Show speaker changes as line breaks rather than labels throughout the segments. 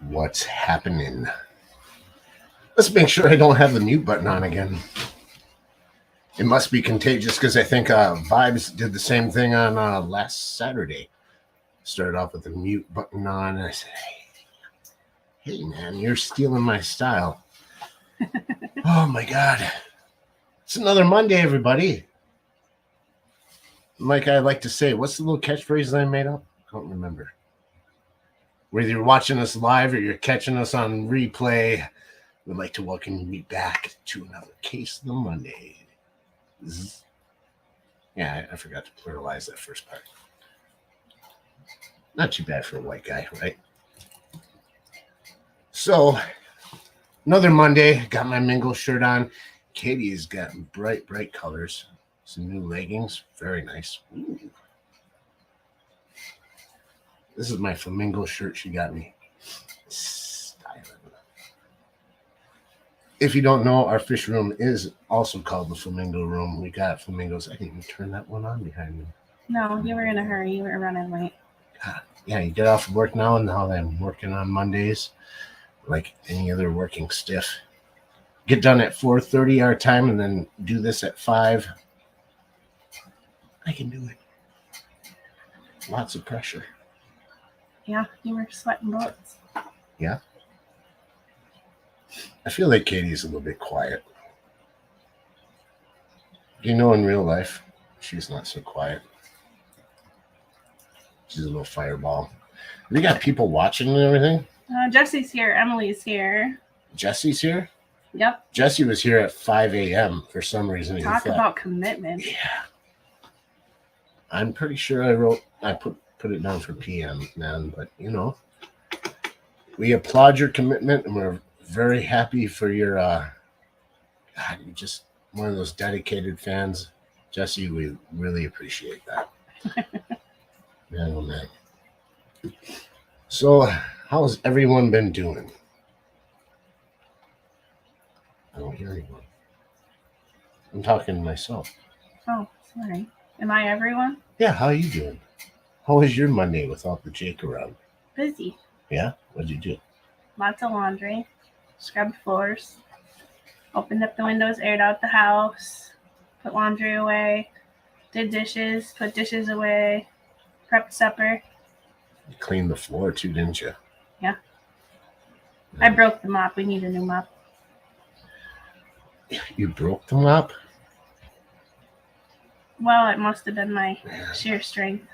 What's happening? Let's make sure I don't have the mute button on again. It must be contagious because I think Vibes did the same thing on last Saturday. Started off with the mute button on, and I said, hey man, you're stealing my style. Oh my God. It's another Monday, everybody. Like I like to say, what's the little catchphrase that I made up? I don't remember. Whether you're watching us live or you're catching us on replay, we'd like to welcome you back to another Case of the Monday. Yeah, I forgot to pluralize that first part. Not too bad for a white guy, right? So, another Monday. Got my Mingle shirt on. Katie has got bright, bright colors. Some new leggings. Very nice. Ooh. This is my flamingo shirt she got me. Styling. If you don't know, our fish room is also called the Flamingo Room. We got flamingos. I didn't even turn that one on behind me.
No, you were in a hurry. You were running late.
God. Yeah, you get off of work now, and now I'm working on Mondays like any other working stiff. Get done at 4:30 our time and then do this at 5. I can do it. Lots of pressure.
Yeah, you were sweating bullets.
Yeah. I feel like Katie's a little bit quiet. You know, in real life, she's not so quiet. She's a little fireball. We got people watching and everything.
Jesse's here. Emily's here.
Jesse's here?
Yep.
Jesse was here at 5 a.m. for some reason.
Talk about commitment.
Yeah. I'm pretty sure I put it down for PM, man. But, you know, we applaud your commitment, and we're very happy for your, God, you're just one of those dedicated fans. Jesse, we really appreciate that. Man, oh man. So, how's everyone been doing? I don't hear anyone. I'm talking to myself.
Oh, sorry. Am I everyone?
Yeah, how are you doing? How was your Monday without the Jake around?
Busy.
Yeah? What'd you do?
Lots of laundry. Scrubbed floors. Opened up the windows, aired out the house. Put laundry away. Did dishes. Put dishes away. Prepped supper.
You cleaned the floor too, didn't you?
Yeah. I broke the mop. We need a new mop.
You broke the mop?
Well, it must have been my sheer strength.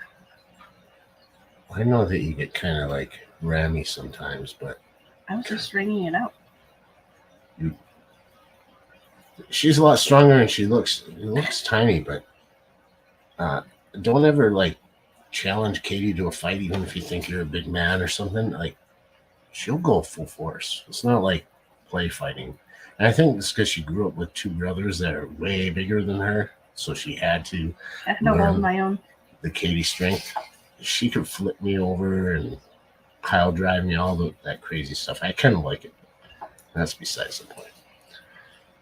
I know that you get kind of like rammy sometimes, but
I was just wringing it out.
She's a lot stronger and she looks tiny, but don't ever like challenge Katie to a fight, even if you think you're a big man or something. Like, she'll go full force. It's not like play fighting. And I think it's because she grew up with two brothers that are way bigger than her, so she had to
hold my own.
The Katie strength. She could flip me over and pile drive me, that crazy stuff. I kind of like it. That's besides the point.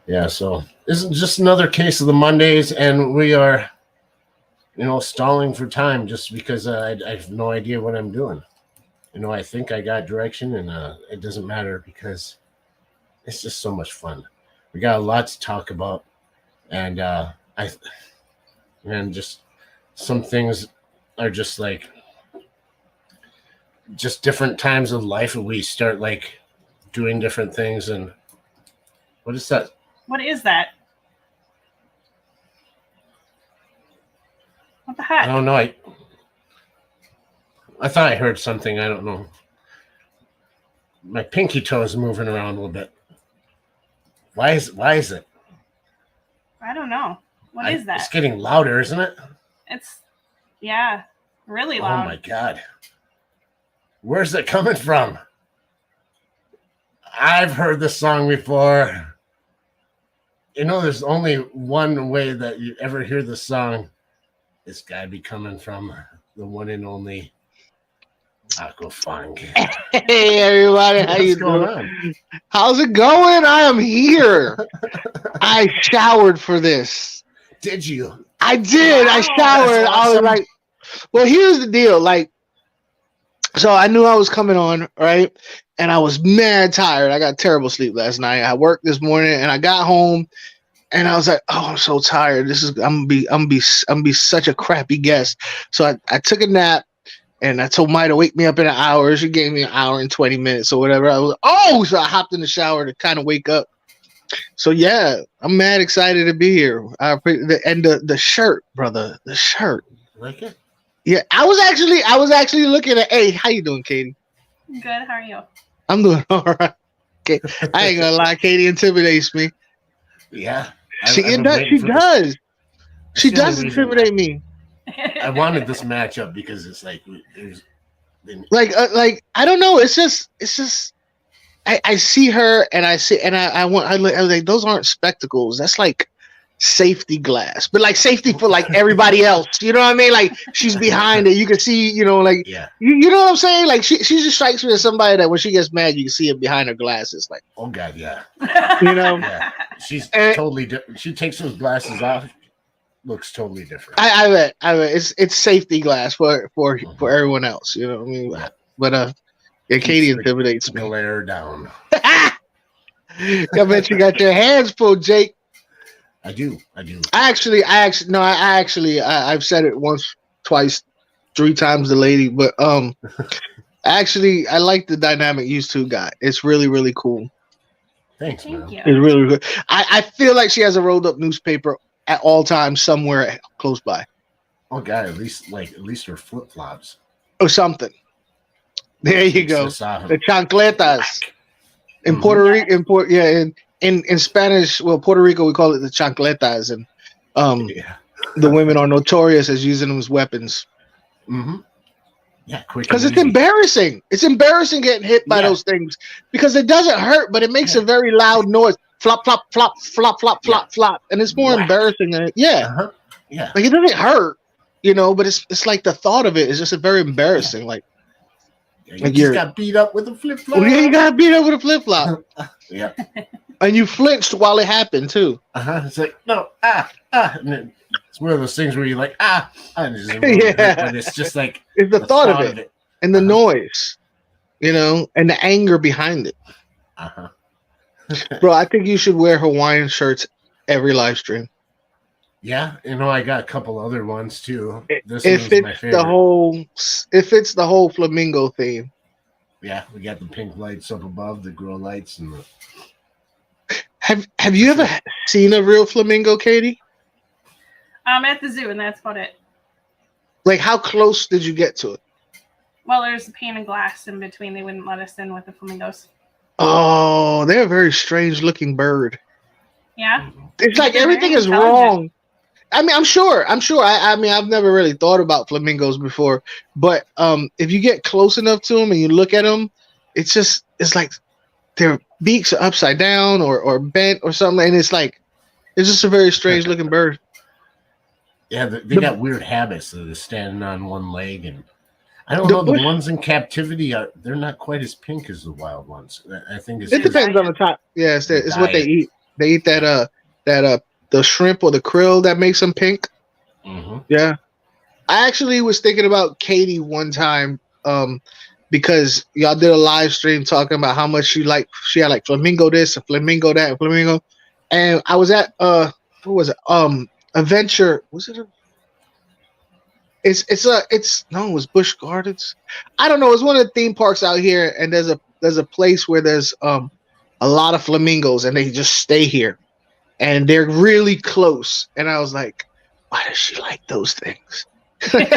Yeah, so this is just another case of the Mondays, and we are, stalling for time just because I have no idea what I'm doing. I think I got direction, and it doesn't matter because it's just so much fun. We got a lot to talk about, and just some things are just like just different times of life, and we start like doing different things. And what is that?
What is that? What the heck?
I don't know. I thought I heard something. I don't know. My pinky toe is moving around a little bit. Why is it?
I don't know. What is that?
It's getting louder, isn't it?
It's, yeah, really loud.
Oh my God. Where's it coming from? I've heard this song before. There's only one way that you ever hear this song. It's got to be coming from the one and only Aqua Funk.
Hey everybody, how you
What's going
doing?
on?
How's it going? I am here. I showered for this.
Did you?
I did. I
Wow.
showered.
That's
I was
awesome.
like, well, here's the deal. Like, so I knew I was coming on, right? And I was mad tired. I got terrible sleep last night. I worked this morning, and I got home, and I was like, "Oh, I'm so tired. I'm gonna be such a crappy guest." So I took a nap, and I told Maya to wake me up in an hour. She gave me an hour and 20 minutes or whatever. I was so I hopped in the shower to kind of wake up. So yeah, I'm mad excited to be here. And the shirt, brother, the shirt.
Like it?
Yeah, I was actually looking at. Hey, how you doing, Katie?
Good. How are you?
I'm doing all right. Okay, I ain't gonna lie, Katie intimidates me.
Yeah.
She
I've been
does.
waiting
She
for this.
does. She
That's the
does
only reason
intimidate me.
I wanted this matchup because it's like there's been
Like I don't know. It's just. I see her and I was like, those aren't spectacles. That's like safety glass, but like safety for like everybody else. You know what I mean? Like she's behind it. You can see, like
yeah.
you know what I'm saying? Like she just strikes me as somebody that when she gets mad, you can see it behind her glasses. Like,
Oh God, yeah.
yeah.
She's
And-
totally different. She takes those glasses off, looks totally different.
I bet it's safety glass for everyone else. You know what I mean?
Yeah.
But yeah, Katie
Keeps the
intimidates me.
glare down.
I bet you got your hands full, Jake.
I do.
I've said it once, twice, 3 times the lady, but actually I like the dynamic you two got. It's really, really cool.
Thanks,
Thank
man.
you.
It's really good. I feel like she has a rolled up newspaper at all times somewhere close by.
Oh God, at least her flip flops.
Or something. There you go. The chancletas. In Puerto Rico, in Spanish, well, Puerto Rico, we call it the chancletas, and
Yeah.
the women are notorious as using them as weapons.
Mm-hmm. Yeah, quick.
Because
and
it's
easy.
embarrassing. It's embarrassing getting hit by
Yeah.
those things because it doesn't hurt, but it makes a very loud noise. Flop, flop, flop, flop, flop, flop, flop, and it's more
Whack.
embarrassing. Yeah,
Uh-huh. Yeah.
like it doesn't hurt, but it's like the thought of it is just a very embarrassing. Like,
You
Like
just
you're-
got beat up with a flip flop.
oh, yeah, you got beat up with a flip flop,
Yeah.
and you flinched while it happened too.
Uh-huh. It's like, no, and then it's one of those things where you're like, and it's
Yeah.
but it's just like
It's the thought of it and the noise, and the anger behind it.
Uh-huh.
Bro, I think you should wear Hawaiian shirts every live stream.
Yeah, I got a couple other ones too. This
If
one's my
it's
favorite.
the whole flamingo theme.
Yeah, we got the pink lights up above, the grow lights, and the
Have you ever seen a real flamingo, Katie?
I'm at the zoo, and that's about it.
Like, how close did you get to it?
Well, there's a pane of glass in between. They wouldn't let us in with the flamingos.
Oh, they're a very strange looking bird.
Yeah.
It's like
They're
everything
very
is
intelligent.
wrong. I mean, I'm sure. I mean, I've never really thought about flamingos before, but if you get close enough to them and you look at them, it's like their beaks are upside down or bent or something, and it's just a very strange looking bird.
yeah, they got weird habits. They're standing on one leg, and I don't
The
know.
bush-
The ones in captivity they're not quite as pink as the wild ones. I think it's
It depends on the type. Yeah, it's what they eat. They eat that the shrimp or the krill that makes them pink.
Mm-hmm.
Yeah. I actually was thinking about Katie one time because y'all did a live stream talking about how much she had like flamingo this and flamingo that and flamingo. And I was at what was it? Adventure. Was it it was Busch Gardens. I don't know. It's one of the theme parks out here, and there's a place where there's a lot of flamingos and they just stay here. And they're really close. And I was like, why does she like those things? And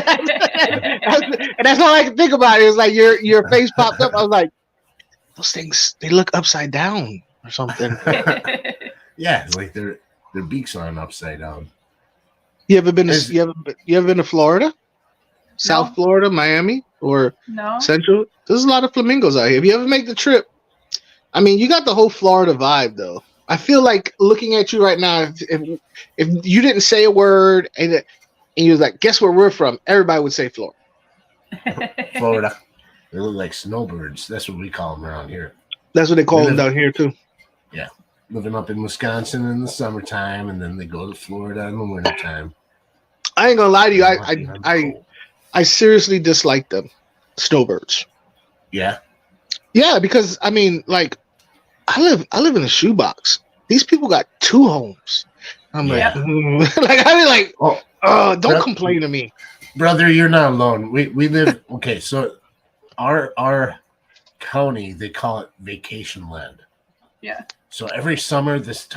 that's all I can think about. It was like your face popped up. I was like, those things, they look upside down or something.
Yeah, it's like their beaks aren't upside down.
You ever been to Florida? South
No.
Florida, Miami, or
No.
Central? There's a lot of flamingos out here. If you ever make the trip, I mean, you got the whole Florida vibe, though. I feel like looking at you right now, if you didn't say a word and you was like, guess where we're from, everybody would say Florida.
Florida. They look like snowbirds. That's what we call them around here.
That's what they call them
live-
down here too.
Yeah, living up in Wisconsin in the summertime, and then they go to Florida in the wintertime.
I ain't gonna lie to you.
Walking on the cold.
I seriously dislike them, snowbirds.
Yeah,
Yeah, because I mean, like, I live in a shoebox. These people got 2 homes. I'm
Yeah.
like, like I mean, like,
oh,
don't
Yep.
complain to me.
brother, you're not alone. We live okay. So our county, they call it vacation land.
Yeah.
So every summer, this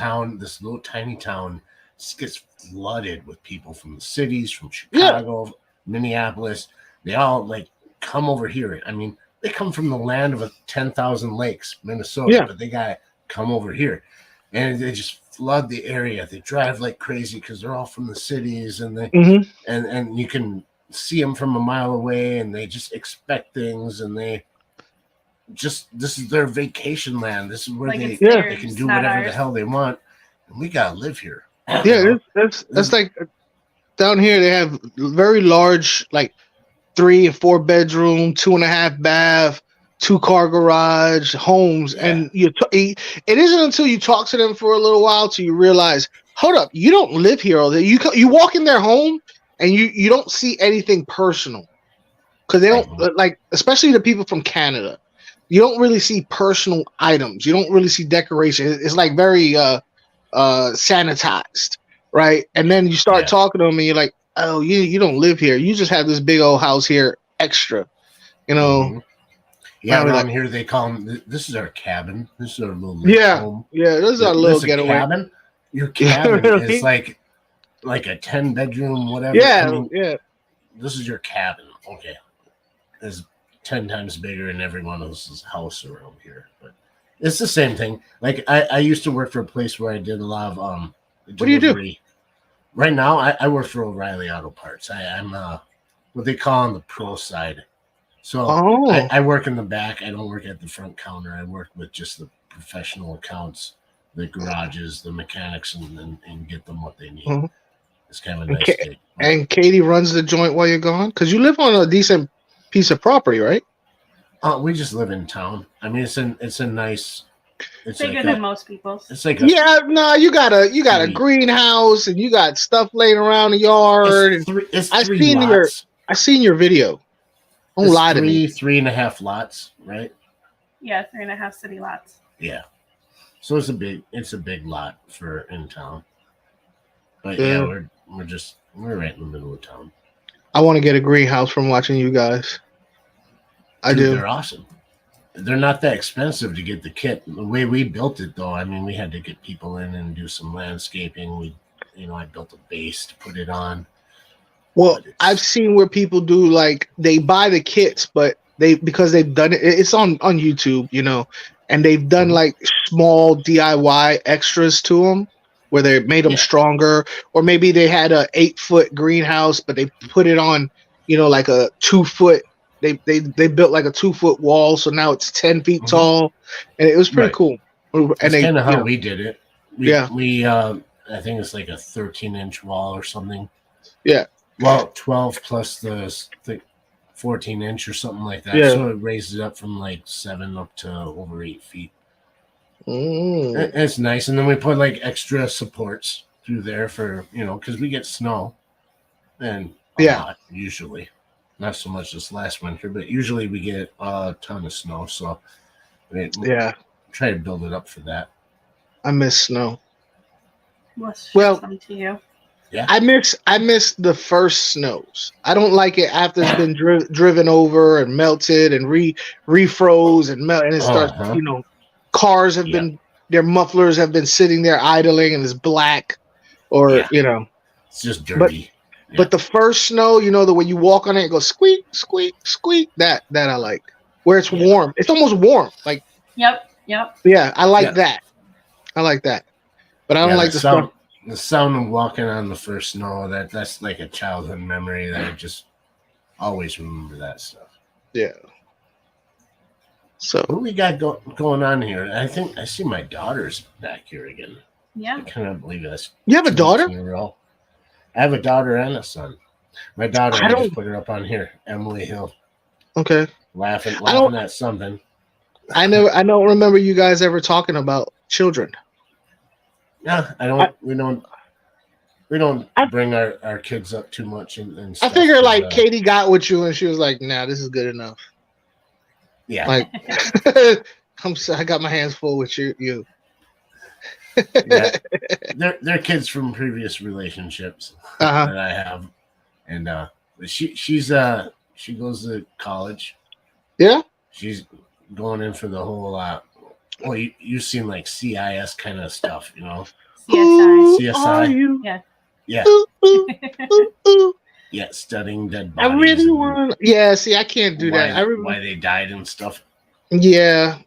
little tiny town, just gets flooded with people from the cities, from Chicago, Minneapolis. They all like come over here. I mean, they come from the land of 10,000 lakes, Minnesota,
Yeah.
but they got to come over here, and they just flood the area. They drive like crazy because they're all from the cities, and they
Mhm.
and you can see them from a mile away, and they just expect things, and this is their vacation land. This is where
Like
they
it's
Yeah.
theirs,
they can do
not
whatever
ours.
the hell they want, and we gotta live here.
Yeah, that's like down here. They have very large, like 3 and 4 bedroom, 2.5 bath, 2-car garage homes,
Yeah.
and it isn't until you talk to them for a little while till you realize, hold up, you don't live here all day. You walk in their home and you don't see anything personal because they don't like, especially the people from Canada. You don't really see personal items. You don't really see decoration. It's like very sanitized, right? And then you start talking to them, and you're like, "Oh, you don't live here. You just have this big old house here, extra." You know?
Mhm. Yeah,
Probably
around
like-
here they call them. This is our cabin. This is our little
Yeah,
home.
yeah. This is our little
This a
getaway.
cabin. Your cabin
Really?
is like a 10-bedroom, whatever.
Yeah,
I mean,
yeah.
this is your cabin. Okay, it's 10 times bigger than everyone else's house around here, but it's the same thing. Like I used to work for a place where I did a lot of
What do you do?
delivery. Right now, I work for O'Reilly Auto Parts. I'm what they call on the pro side. So
Oh,
I work in the back. I don't work at the front counter. I work with just the professional accounts, the garages, the mechanics, and get them what they need.
Mhm.
It's kind of a nice
Okay.
gig.
and Katie runs the joint while you're gone because you live on a decent piece of property, right?
We just live in town. I mean, it's a nice. It's
Bigger
like
than most people's.
it's like a,
Yeah, no, you got a
Three.
greenhouse and you got stuff laying around the yard.
it's three, it's
I've
three
seen your-
lots.
I seen your video. Don't
It's
lie to me.
3.5 lots, right?
Yeah, 3.5 city lots.
Yeah. So it's a big lot for in town. But
Yeah.
yeah, we're right in the middle of town.
I want to get a greenhouse from watching you guys. I
Dude,
do.
They're awesome. They're not that expensive to get the kit. The way we built it, though, I mean, we had to get people in and do some landscaping. I built a base to put it on.
Well,
But it's-
I've seen where people do like they buy the kits, but because they've done it. It's on YouTube, and they've done
Mhm.
like small DIY extras to them, where they made them
Yeah.
stronger, or maybe they had a 8-foot greenhouse, but they put it on, like a 2-foot. They built like a 2-foot wall, so now it's 10 feet
Mhm.
tall, and it was pretty
Right.
cool. And
That's
they,
kind of how
you know,
we did it.
Yeah.
I think it's like a 13-inch wall or something.
Yeah.
Well, 12 plus the 14-inch or something like that.
Yeah.
So it raises it up from like 7 up to over 8 feet.
Mm.
It's nice. And then we put like extra supports through there for, because we get snow. And a
Yeah.
lot, usually. Not so much this last winter, but usually we get a ton of snow. So we
Yeah,
try to build it up for that.
I miss snow.
Let's
Well-
ship some to you.
I miss the first snows. I don't like it after it's been driven over and melted and refroze and melt, and it starts.
Uh-huh.
Cars have
Yeah.
been their mufflers have been sitting there idling and it's black, or
Yeah. It's just dirty.
But the first snow, the way you walk on it, it goes squeak, squeak, squeak. That I like. Where it's
Yeah.
warm. It's almost warm. Like,
Yep.
yeah, I like
Yeah.
that. I like that. But I don't
Yeah,
like the stuff.
The sound of walking on the first snow, that's like a childhood memory that I just always remember that stuff.
Yeah. So
What we got going on here? I think I see my daughter's back here again.
Yeah.
I cannot believe that's
you have a
2
daughter?
weeks in a row. I have a daughter and a son. My daughter,
I
I
don't-
just put her up on here, Emily Hill.
Okay.
laughing
I don't.
at something.
I don't remember you guys ever talking about children.
Yeah, we don't bring our kids up too much and
I
stuff.
figure like Katie got with you and she was like, "Nah, this is good enough."
Yeah,
Like, I got my hands full with you.
Yeah, they're kids from previous relationships that I have, and she goes to college.
Yeah,
she's going in for the whole well, you've seen like CIS kind of stuff, you know.
CSI.
Yeah.
Ooh, ooh, ooh, ooh.
Yeah, studying dead bodies.
I really want. Yeah, see, I can't do that.
Why they died and stuff.
Yeah,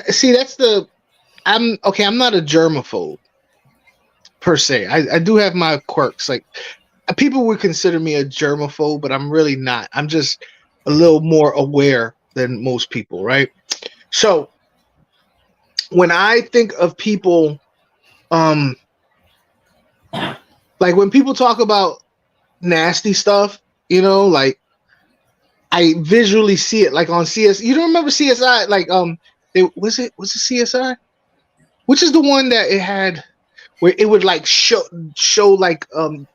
see, that's the. I'm not a germaphobe per se. I do have my quirks. Like, people would consider me a germaphobe, but I'm really not. I'm just a little more aware than most people, right? So when I think of people, like when people talk about nasty stuff, you know, like I visually see it, like on CS. You don't remember CSI? Like, was it CSI? Which is the one that it had where it would like show like the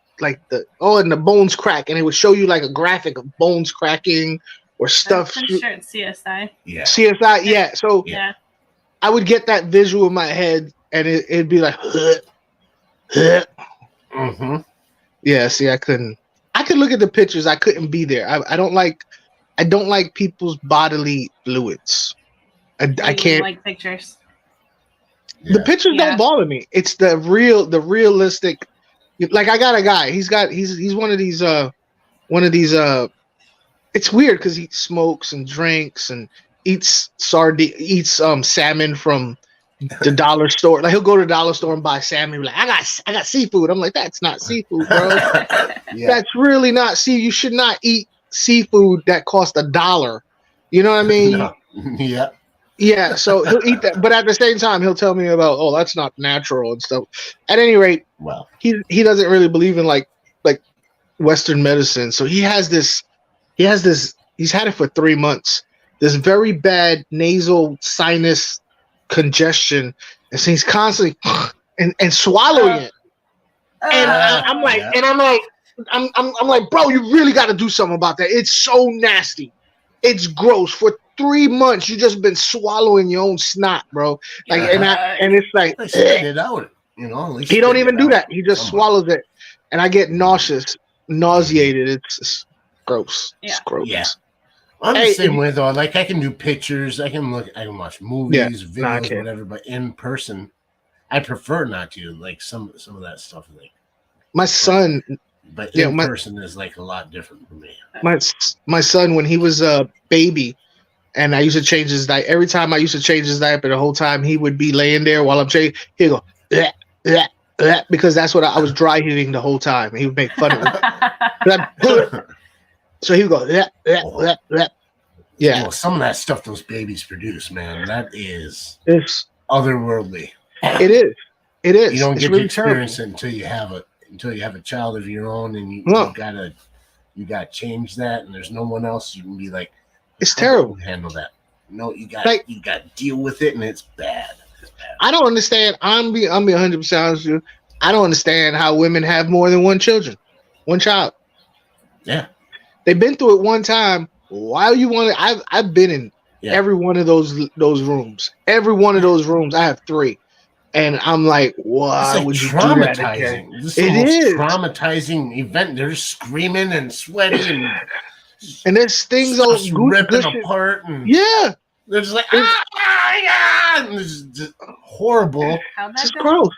and the bones crack, and it would show you like a graphic of bones cracking or stuff.
I'm pretty sure it's CSI.
Yeah.
CSI, yeah. So
yeah,
I would get that visual in my head, and it'd be like,
mm-hmm.
Yeah. See, I could look at the pictures. I couldn't be there. I don't like people's bodily fluids. I can't
like pictures.
The pictures don't bother me. It's the realistic. Like, I got a guy. He's one of these. It's weird because he smokes and drinks and eats salmon from the dollar store. Like, he'll go to the dollar store and buy salmon. Like, I got seafood. I'm like, that's not seafood, bro. That's really not. See, you should not eat seafood that costs $1. You know what I mean?
No. Yeah.
Yeah, so he'll eat that, but at the same time, he'll tell me about, that's not natural and stuff. At any rate,
well,
he doesn't really believe in like Western medicine. So he's had it for 3 months. This very bad nasal sinus congestion, and so he's constantly and swallowing it. And I'm like, bro, you really got to do something about that. It's so nasty. It's gross. For 3 months, you just been swallowing your own snot, bro. Like, and it's like,
spit it out. You know, at least
he don't even do that. He just swallows it, and I get nauseated. It's gross.
Yeah.
It's gross.
Yeah. I'm the same way though. Like, I can do pictures, I can watch movies, videos, whatever. But in person, I prefer not to. Like some of that stuff. Like
my son.
But in person is like a lot different for me.
My son, when he was a baby, and I used to change his diaper. Every time I used to change his diaper, the whole time he would be laying there while I'm changing. He'd go, bleh, bleh, bleh, because that's what I was dry heaving the whole time. He would make fun of me. So he would go, bleh, bleh, bleh, bleh. Yeah.
Well, some of that stuff those babies produce, man, it's otherworldly.
It is.
You don't get to experience it until you have a child of your own, and you gotta change that, and there's no one else you can be like,
it's terrible.
Handle that. No, you got to deal with it, and it's bad.
I don't understand. I'm be 100% honest with you. I don't understand how women have more than one child.
Yeah,
they've been through it one time. Why you want to? I've been in every one of those rooms. Every one of those rooms. I have 3. And I'm like, why would you do that again?
This is traumatizing event. They're just screaming and sweating,
and there's things all
ripping apart. And they're just like, and it's just horrible.
How'd that go?
Gross.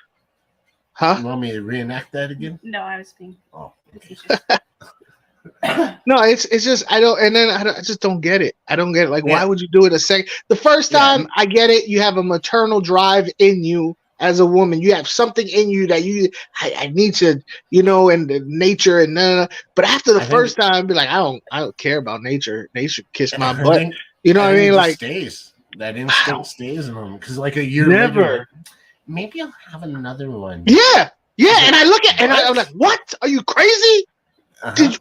Huh?
You want me to reenact that again?
No, I was being.
Oh.
No, it's just I just don't get it. I don't get it. Like, why would you do it a second? The first time I get it, you have a maternal drive in you as a woman. You have something in you that I need to, and the nature and but after the first time, be like, I don't care about nature. Nature kiss my butt. You know what I mean? Like,
stays. That instinct stays in them because like a year later, maybe I'll have another one.
Yeah. And I look at and I'm like, what? Are you crazy?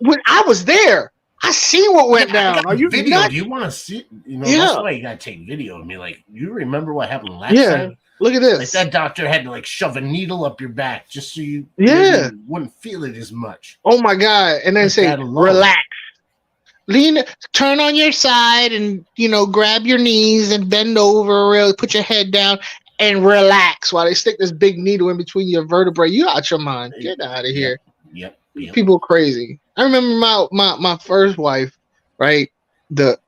When I was there, I see what went down. Are you
video?
nuts?
Do you want to see? You know,
Yeah.
that's why you gotta take video of me. Like, you remember what happened last
Yeah.
time?
Look at
Like
this.
that doctor had to like shove a needle up your back just so you
Yeah.
maybe wouldn't feel it as much.
Oh my God. And then
Like
say,
that alone.
relax. Lean, turn on your side and, you know, grab your knees and bend over, really put your head down and relax while they stick this big needle in between your vertebrae. You out your mind. Get out of here.
Yep.
People crazy. I remember my first wife, right? The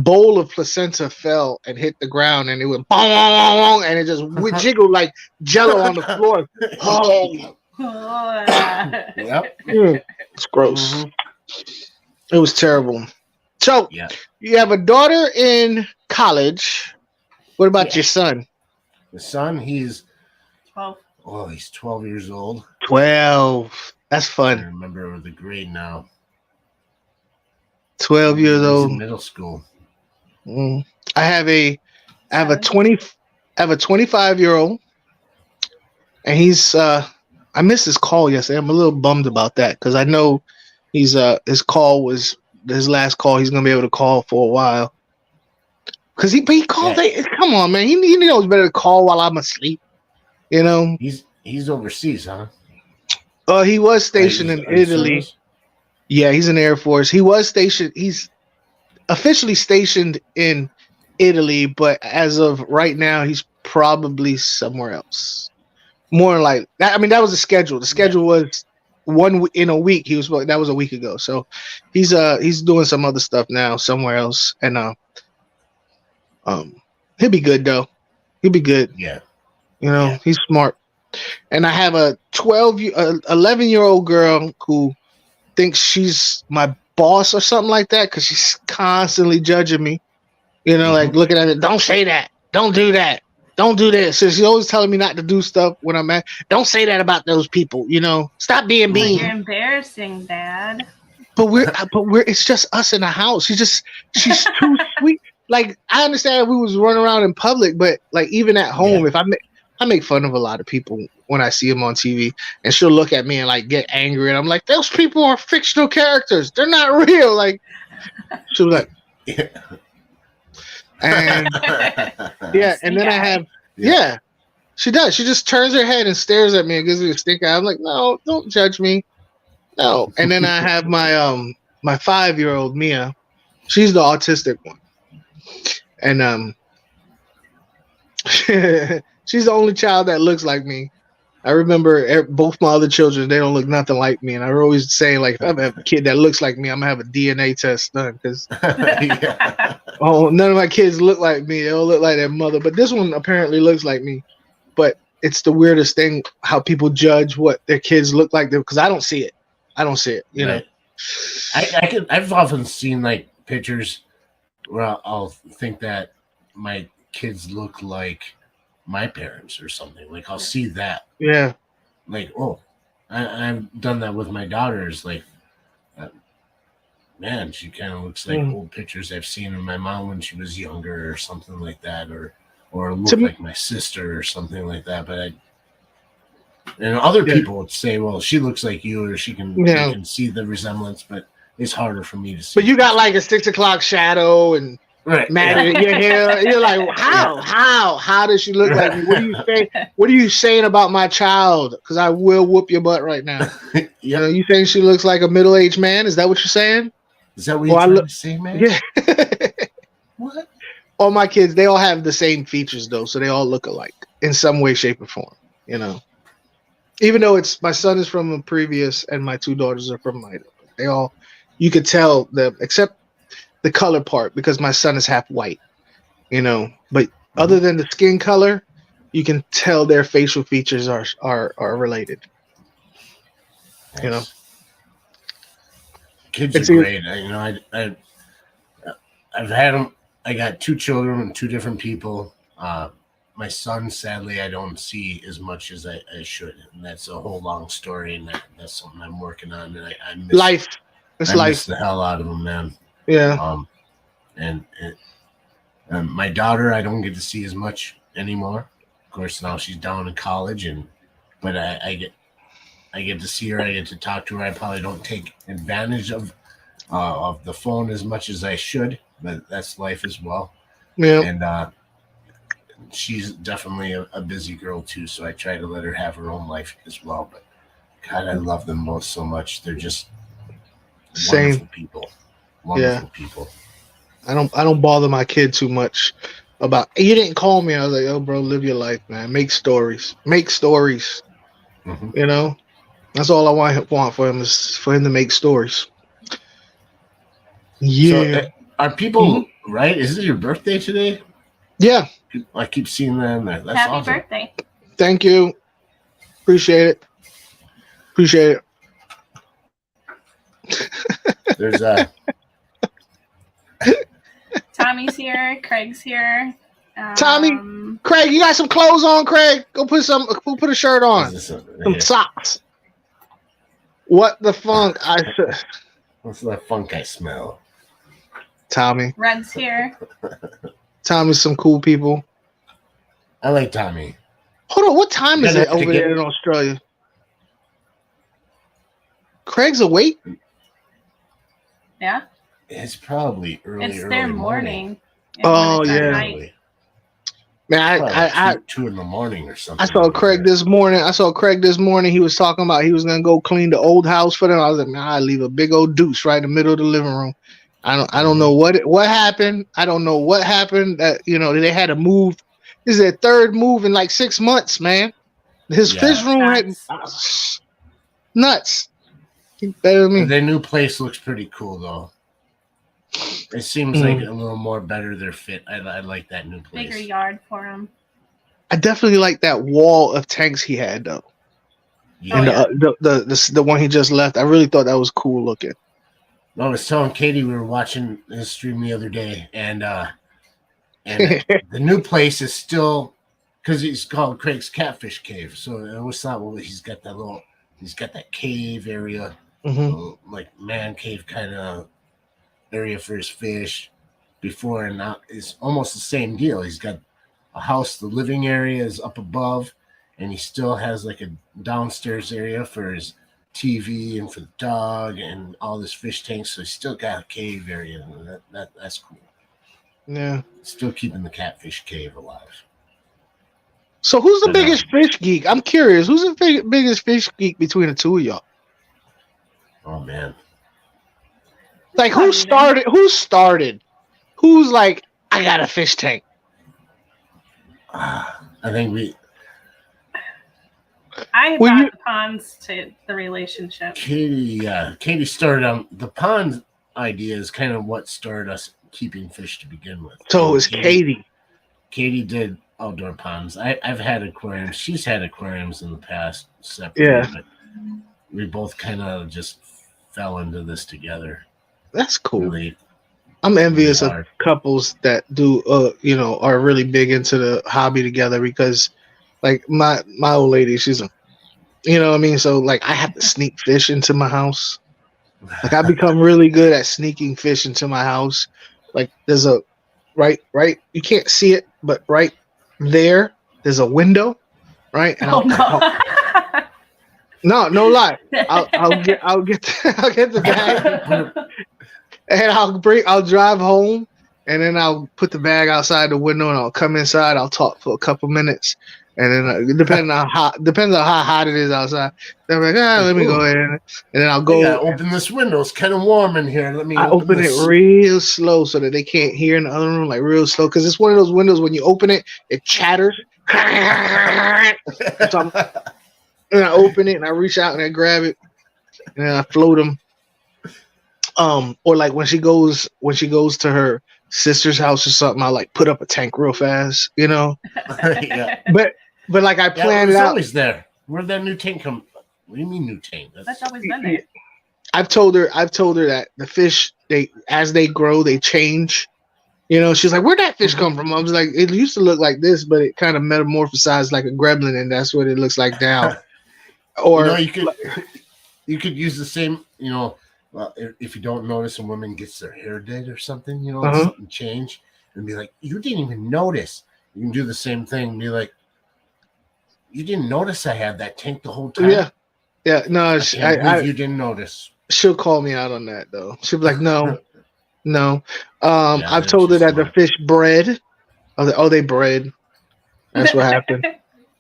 bowl of placenta fell and hit the ground and it went bong, bong, bong, and it just jiggled like jello on the floor. Oh.
Yep.
It's gross.
Mm-hmm.
It was terrible. So you have a daughter in college. What about your son?
The son, he's
12.
Oh, he's 12 years old.
12. That's fun.
I remember the grade now.
12 years old.
In middle school.
I have a 25-year-old, and he's I missed his call yesterday. I'm a little bummed about that because I know he's his last call. He's gonna be able to call for a while. Cause he called. Yeah. Come on, man. He knows better to call while I'm asleep. You know.
He's overseas, huh?
He was stationed in Italy. Yeah, he's in the Air Force. He was stationed. He's officially stationed in Italy, but as of right now, he's probably somewhere else. More like that. I mean, that was the schedule. The schedule was in a week. That was a week ago. So he's doing some other stuff now somewhere else, and he'll be good though. He'll be good.
Yeah.
You know, he's smart. And I have a 11-year-old girl who thinks she's my boss or something like that because she's constantly judging me. You know, like looking at it. Don't say that. Don't do that. Don't do this. So she's always telling me not to do stuff when I'm at. Don't say that about those people. You know, stop being mean.
You're embarrassing, Dad.
But we're. It's just us in the house. She's too sweet. Like, I understand we was running around in public, but like even at home, if I make fun of a lot of people when I see them on TV, and she'll look at me and like get angry, and I'm like, those people are fictional characters. They're not real. Like, she was like, and and then I have, she does. She just turns her head and stares at me and gives me a stink eye. I'm like, no, don't judge me. No. And then I have my 5-year-old Mia. She's the autistic one. And she's the only child that looks like me. I remember both my other children, they don't look nothing like me. And I always say, like, if I have a kid that looks like me, I'm going to have a DNA test done. Because none of my kids look like me. They all look like their mother. But this one apparently looks like me. But it's the weirdest thing how people judge what their kids look like. Because I don't see it. You know.
I've often seen, like, pictures where I'll think that my kids look like my parents or something. Like, I'll see that.
Yeah.
Like, I've done that with my daughters. Like, man, she kind of looks like old pictures I've seen of my mom when she was younger or something like that, or look like my sister or something like that. But other people would say, well, she looks like you, or she can see the resemblance, but it's harder for me to see.
But you got like a 6 o'clock shadow and matted in your hair. You're like, how does she look like me? What do you say? What are you saying about my child? Because I will whoop your butt right now. You know, you think she looks like a middle-aged man? Is that what you're saying?
Is that what you're trying to say, man?
Yeah.
What?
All my kids, they all have the same features though, so they all look alike in some way, shape, or form. You know, even though my son is from a previous and my 2 daughters are from my, you could tell them except the color part because my son is half white, you know, but other than the skin color, you can tell their facial features are related. Nice. You know,
kids are great. I've had them. I got 2 children and 2 different people. My son, sadly, I don't see as much as I should, and that's a whole long story, and that's something I'm working on. And I miss
life. It's life.
Miss the hell out of him, man.
Yeah.
And my daughter, I don't get to see as much anymore. Of course, now she's down in college, but I get to see her. I get to talk to her. I probably don't take advantage of of the phone as much as I should, but that's life as well.
Yeah.
And she's definitely a busy girl too, so I try to let her have her own life as well. But God, I love them both so much. They're just
Same.
wonderful people. Wonderful people.
I don't bother my kid too much about you didn't call me. I was like, oh bro, live your life, man. Make stories. Make stories.
Mhm.
You know? That's all I want for him is for him to make stories. Yeah.
So, are people right? Is it your birthday today?
Yeah.
I keep seeing that in there. That's
Happy
awesome.
birthday.
Thank you. Appreciate it. Appreciate it.
There's
Tommy's here. Craig's here.
Tommy, Craig, you got some clothes on, Craig? Go put a shirt on. Some socks. What the funk?
What's that funk I smell?
Tommy.
Red's here.
Tommy's some cool people.
I like Tommy.
Hold on, what time is
Gonna
it
have to
over
get-
there in Australia? Craig's awake?
Yeah.
It's probably early.
It's
early
their morning. And
Oh,
when it's at
yeah.
night-
Man,
Probably
I
2 in the morning or something.
I saw Craig this morning. He was talking about he was gonna go clean the old house for them. I was like, man, I leave a big old deuce right in the middle of the living room. I don't know what happened. I don't know what happened. That they had to move. This is their third move in like 6 months, man. His
Yeah.
fish room had nuts. He better than me.
Their new place looks pretty cool though. It seems like a little more better their fit. I like that new place.
Bigger yard for him.
I definitely like that wall of tanks he had though.
Yeah.
And the one he just left, I really thought that was cool looking.
I was telling Katie we were watching his stream the other day, and the new place is still because it's called Craig's Catfish Cave. So I always thought, well, he's got that cave area, like man cave kind of area for his fish. Before and now, it's almost the same deal. He's got a house. The living area is up above, and he still has like a downstairs area for his TV and for the dog and all this fish tanks. So he's still got a cave area, and that's cool.
Yeah.
Still keeping the catfish cave alive.
So who's the biggest fish geek? I'm curious. Who's the biggest fish geek between the two of y'all?
Oh man.
Like who started? Who's like, I got a fish tank?
I think
I brought the ponds to the relationship.
Katie started on the pond idea is kind of what started us keeping fish to begin with.
So it was Katie.
Katie did outdoor ponds. I've had aquariums. She's had aquariums in the past separately.
Yeah.
But we both kind of just fell into this together.
That's cool.
Really,
I'm envious
really
of couples that do are really big into the hobby together because like my old lady, she's a you know what I mean? So like I have to sneak fish into my house. Like I become really good at sneaking fish into my house. Like there's a right, you can't see it, but right there's a window, right? And no lie. I'll get the bag and I'll drive home and then I'll put the bag outside the window and I'll come inside. I'll talk for a couple minutes and then depends on how hot it is outside. Then I'm like, let me go in and then I'll go
open this window. It's kind of warm in here. Let me.
I open it real slow so that they can't hear in the other room, like real slow, because it's one of those windows when you open it, it chatters. And I open it and I reach out and I grab it and then I float them. Or like when she goes to her sister's house or something, I like put up a tank real fast,
Yeah.
But like I planned it out.
Always there. Where'd that new tank come? What do you mean new tank?
That's always been there.
I've told her that the fish as they grow they change. She's like, where'd that fish come from? I was like, it used to look like this, but it kind of metamorphosized like a gremlin, and that's what it looks like now. Or
you could use the same, well, if you don't notice, a woman gets their hair did or something, something change, and be like, you didn't even notice. You can do the same thing and be like, you didn't notice I had that tank the whole time.
Yeah. No,
I you didn't notice.
she'll call me out on that though. She'll be like, no, no.
Yeah,
I've
they're
told
too
her that the
smart.
fish bred. I was like, oh, they bred. That's what happened.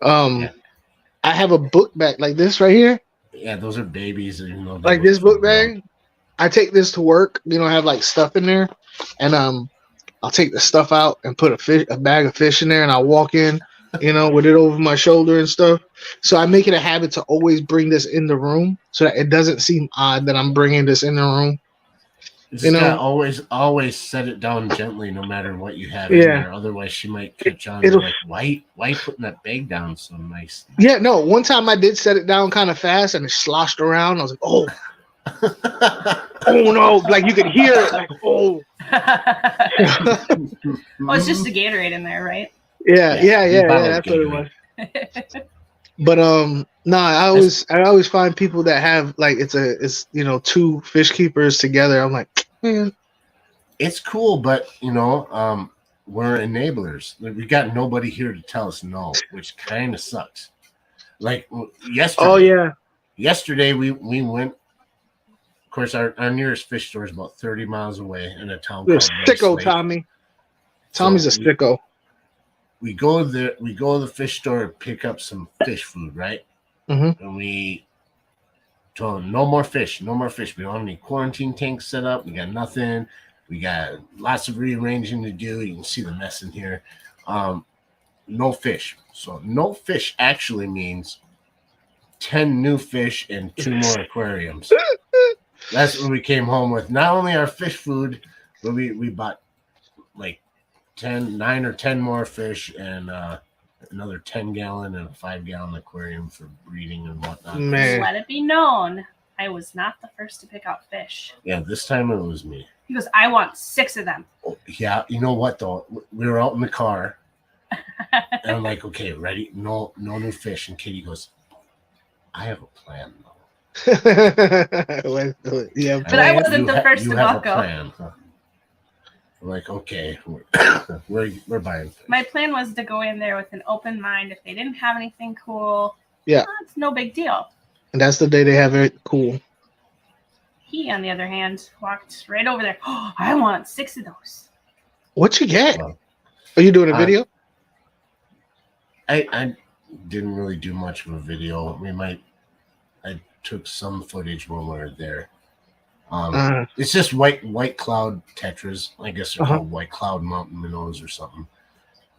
Yeah.
I have a book bag like this right here,
Yeah, those are babies, and they
like
look
this book
full grown.
bag. I take this to work. You know, I have like stuff in there, and I'll take the stuff out and put a bag of fish in there, and I'll walk in, with it over my shoulder and stuff. So I make it a habit to always bring this in the room, so that it doesn't seem odd that I'm bringing this in the room.
You
You
just gotta
know,
always set it down gently, no matter what you have in
yeah.
there. Otherwise, she might catch on.
It'll
Like, why you putting that bag down so nice?
Yeah, no. One time I did set it down kind of fast and it sloshed around. I was like, oh no! Like you could hear it, like
Oh, it's just the Gatorade in there, right?
yeah.
bottled
That's what it
Gatorade.
was. But nah, I always find people that have like it's two fish keepers together. I'm like, man,
It's cool, but we're enablers. Like, we got nobody here to tell us no, which kind of sucks. Like yesterday.
oh yeah,
Yesterday we went. Of course, our nearest fish store is about 30 miles away in a town
you're a
called
sicko,
Rice Lake.
Tommy. Tommy's a sicko.
We go there. We go to the fish store to pick up some fish food, right?
Mm-hmm.
And we told them no more fish, no more fish. We don't have any quarantine tanks set up. We got nothing. We got lots of rearranging to do. You can see the mess in here. No fish. So no fish actually means 10 new fish and 2 more aquariums. That's what we came home with. Not only our fish food, but we bought like 9 or 10 more fish and another 10-gallon and a 5-gallon aquarium for breeding and whatnot.
Man.
Let it be known, I was not the first to pick out fish.
Yeah, this time it was me.
He goes, I want 6 of them.
Oh, yeah, you know what though? We were out in the car, and I'm like, okay, ready? No new fish. And Katie goes, I have a plan though.
Yeah,
But I wasn't the first
you
to
have a
buckle.
plan, huh? I'm like, okay, we're buying fish.
My plan was to go in there with an open mind. If they didn't have anything cool,
Yeah.
it's no big deal.
And that's the day they have it cool.
He, on the other hand, walked right over there. Oh, I want 6 of those.
What you get?
Well,
Are you doing a video?
I didn't really do much of a video. I took some footage when we were there. It's just white cloud tetras. I guess they're called white cloud mountain minnows or something.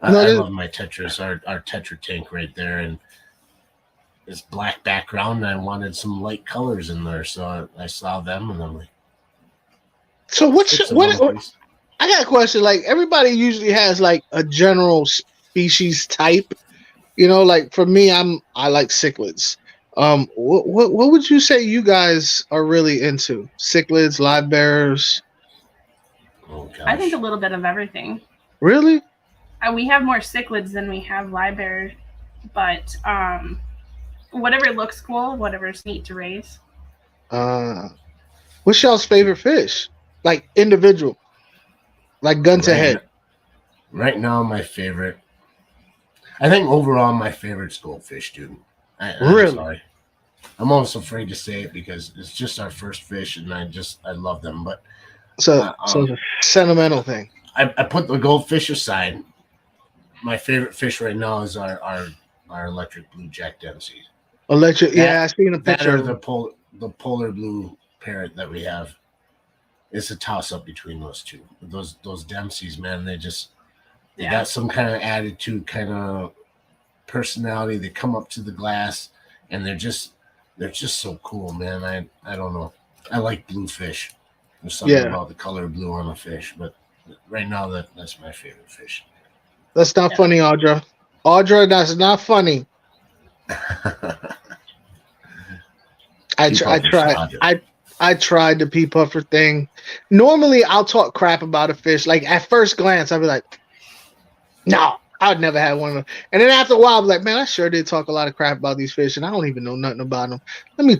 I love my tetras. Our tetra tank right there, and this black background. And I wanted some light colors in there, so I saw them, and I'm like,
so what? I got a question. Like everybody usually has like a general species type. Like for me, I like cichlids. What would you say you guys are really into? Cichlids, live bearers?
Oh gosh.
I think a little bit of everything.
Really?
We have more cichlids than we have livebearers, but whatever looks cool, whatever's neat to raise.
What's y'all's favorite fish? Like individual, like gun to head.
Right now, my favorite. I think overall, my favorite's goldfish, dude. I'm
Really?
Sorry. I'm almost afraid to say it because it's just our first fish, and I love them. But
so it's a sentimental thing.
I put the goldfish aside. My favorite fish right now is our electric blue Jack Dempsey.
Electric, yeah, I seen a picture.
Or the polar blue parrot that we have. It's a toss up between those two. Those Dempseys, man, they got some kind of attitude, kind of personality. They come up to the glass, and they're just so cool, man. I don't know. I like blue fish. There's something about the color blue on a fish, but right now that's my favorite fish.
That's not funny, Audra. Audra, that's not funny. I tried the pea puffer thing. Normally, I'll talk crap about a fish. Like at first glance, I'd be like, "No, I'd never had one of them." And then after a while, I'll be like, "Man, I sure did talk a lot of crap about these fish, and I don't even know nothing about them. Let me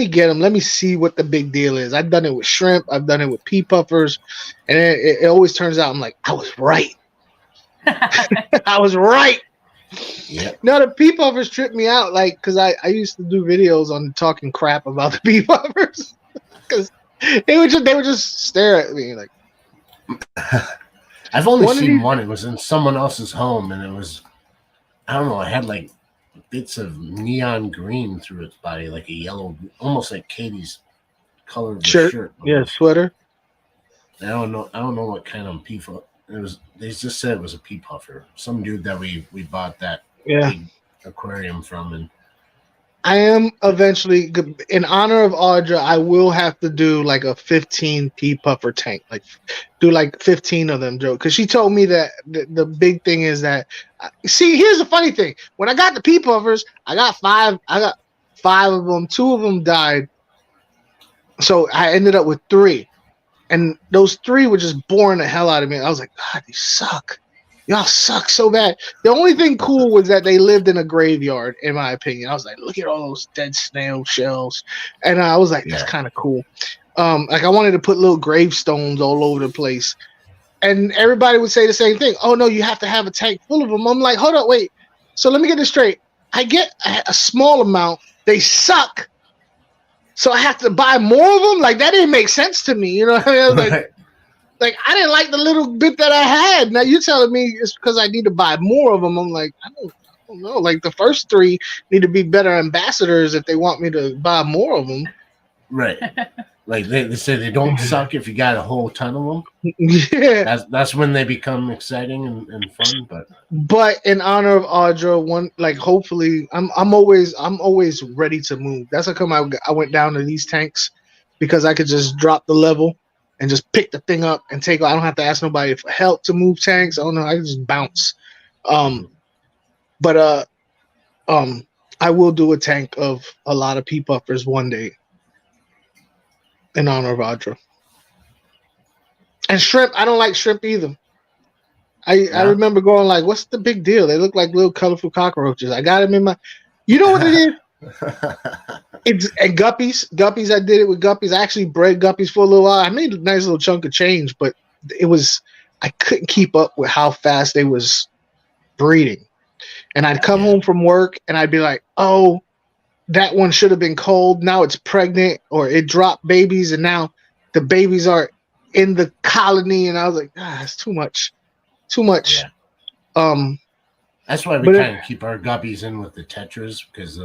get them. Let me see what the big deal is." I've done it with shrimp. I've done it with pea puffers, and it always turns out I'm like, I was right. I was right.
Yeah.
No, the pea puffers tripped me out, like because I used to do videos on talking crap about the pea puffers. because they would just stare at me like.
I've only
One of
seen
these-
one. It was in someone else's home, and it was, I don't know, it had like bits of neon green through its body, like a yellow, almost like Katie's color of the shirt.
Yeah, sweater.
I don't know what kind of pea puffer it was. They just said it was a pea puffer. Some dude that we bought that big aquarium from, and
I am eventually, in honor of Audra, I will have to do like a 15 pea puffer tank, like do like 15 of them, Joe. Because she told me that the big thing is that. See, here's the funny thing: when I got the pea puffers, I got five of them. Two of them died, so I ended up with 3, and those 3 were just boring the hell out of me. I was like, God, these suck. Y'all suck so bad. The only thing cool was that they lived in a graveyard, in my opinion. I was like, look at all those dead snail shells. And I was like, that's kind of cool. Like I wanted to put little gravestones all over the place. And everybody would say the same thing. Oh, no, you have to have a tank full of them. I'm like, hold up, wait. So let me get this straight. I get a small amount. They suck. So I have to buy more of them? Like, that didn't make sense to me. You know what I mean? I was like, I didn't like the little bit that I had. Now you're telling me it's because I need to buy more of them. I'm like, I don't know. Like the first 3 need to be better ambassadors if they want me to buy more of them.
Right. Like they say they don't suck if you got a whole ton of them.
Yeah.
That's when they become exciting and fun.
But in honor of Audra, hopefully I'm always ready to move. That's how come I went down to these tanks, because I could just drop the level and just pick the thing up and take. I don't have to ask nobody for help to move tanks. I don't know. I can just bounce. But I will do a tank of a lot of pea puffers one day in honor of Audra. And shrimp. I don't like shrimp either. I remember going like, what's the big deal? They look like little colorful cockroaches. I got them in my. You know what it is? And guppies. I did it with guppies. I actually bred guppies for a little while. I made a nice little chunk of change, but I couldn't keep up with how fast they was breeding. And I'd come home from work and I'd be like, oh, that one should have been cold. Now it's pregnant, or it dropped babies, and now the babies are in the colony. And I was like, it's too much.
Yeah. That's why we kind of keep our guppies in with the tetras, because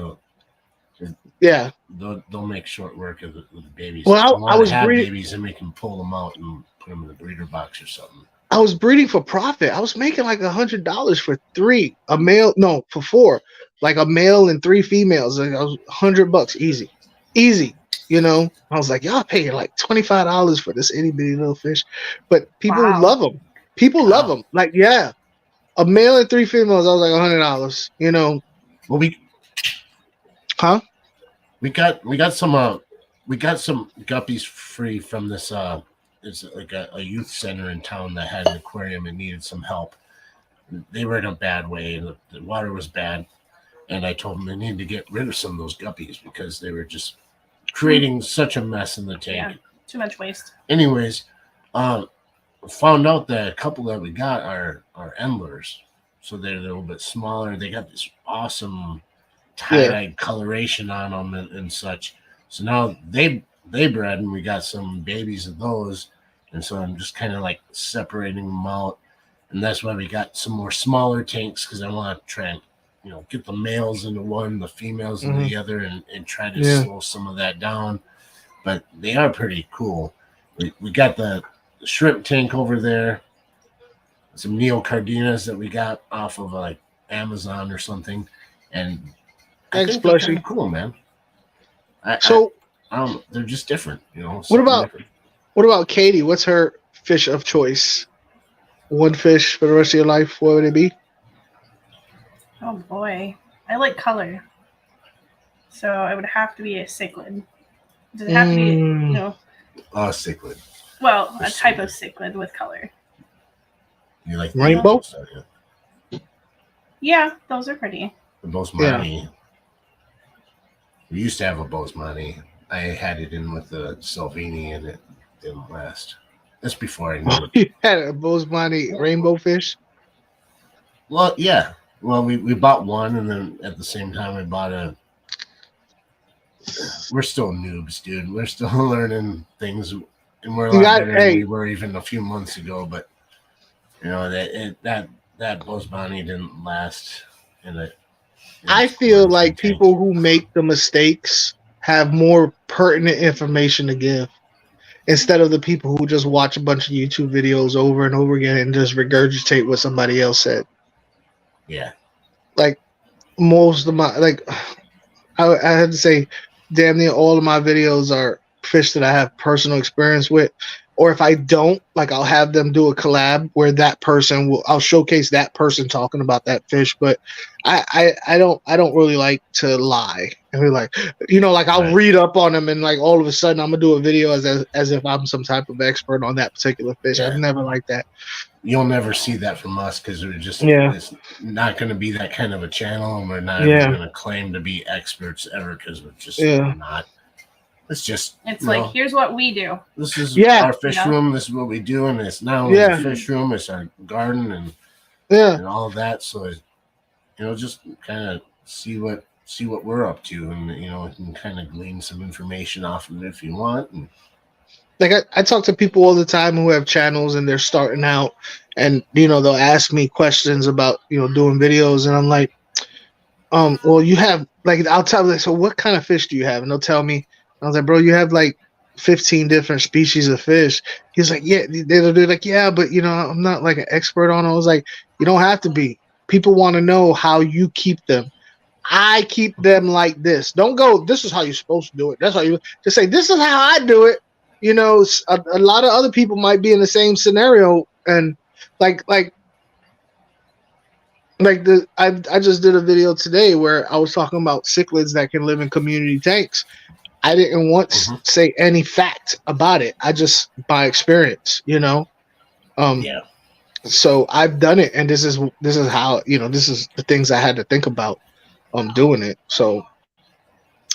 they'll make short work of the babies.
Well, I was
have
breeding
babies, and we can pull them out and put them in the breeder box or something.
I was breeding for profit. I was making like $100 for 3, for 4, like a male and 3 females. Like I was $100 easy. You know, I was like, y'all paying like $25 for this itty bitty little fish, but people love them. People love them. Like, a male and 3 females. I was like $100. You know,
well, we got some guppies free from this. It's like a youth center in town that had an aquarium and needed some help. They were in a bad way, and the water was bad. And I told them they needed to get rid of some of those guppies because they were just creating such a mess in the tank.
Yeah, too much waste.
Anyways, found out that a couple that we got are endlers, so they're a little bit smaller. They got this awesome tie-dye coloration on them and such. So now they bred, and we got some babies of those, and so I'm just kind of like separating them out, and that's why we got some more smaller tanks, because I want to try and get the males into one, the females into the other, and try to slow some of that down. But they are pretty cool. We got the shrimp tank over there, some neocardinas that we got off of like Amazon or something, and I think they're kind of cool, man. They're just different,
What about Katie? What's her fish of choice? One fish for the rest of your life, what would it be?
Oh boy, I like color, so it would have to be a cichlid. Does it have to be,
cichlid.
Well, a type of cichlid with color.
You like
rainbow?
Yeah, those are pretty.
The Bosemani. We used to have a Bosemani. I had it in with the Salvini, and it didn't last. That's before I knew it.
You had a Bosemani rainbow fish?
Well, yeah. Well, we bought one, and then at the same time we bought we're still noobs, dude. We're still learning things, and we're a
You
lot
got,
better than we were even a few months ago. But you know that Buzz Bonnie didn't last in a.
I feel like people who make the mistakes have more pertinent information to give instead of the people who just watch a bunch of YouTube videos over and over again and just regurgitate what somebody else said.
Yeah.
Like most of my I had to say, damn near all of my videos are fish that I have personal experience with. Or if I don't, like I'll have them do a collab where I'll showcase that person talking about that fish. But I don't really like to lie. And be like, like I'll read up on them and like all of a sudden I'm gonna do a video as if I'm some type of expert on that particular fish.
Yeah.
I've never liked that.
You'll never see that from us because we're just it's not going to be that kind of a channel, and we're not ever going to claim to be experts ever because we're just not. It's
like, here's what we do.
This is our fish room. This is what we do, and it's not only the fish room; it's our garden and all of that. So, just kind of see what we're up to, and you can kind of glean some information off of it if you want. And,
like I talk to people all the time who have channels and they're starting out, and they'll ask me questions about doing videos, and I'm like, well, you have I'll tell them, so what kind of fish do you have? And they'll tell me. I was like, bro, you have like 15 different species of fish. He's like, yeah, they're like, yeah, but I'm not like an expert on it. I was like, you don't have to be. People want to know how you keep them. I keep them like this. Don't go, this is how you're supposed to do it. That's how you just say, this is how I do it. A lot of other people might be in the same scenario, and I just did a video today where I was talking about cichlids that can live in community tanks. I didn't once say any fact about it. I just by experience, So I've done it, and this is how this is the things I had to think about doing it. So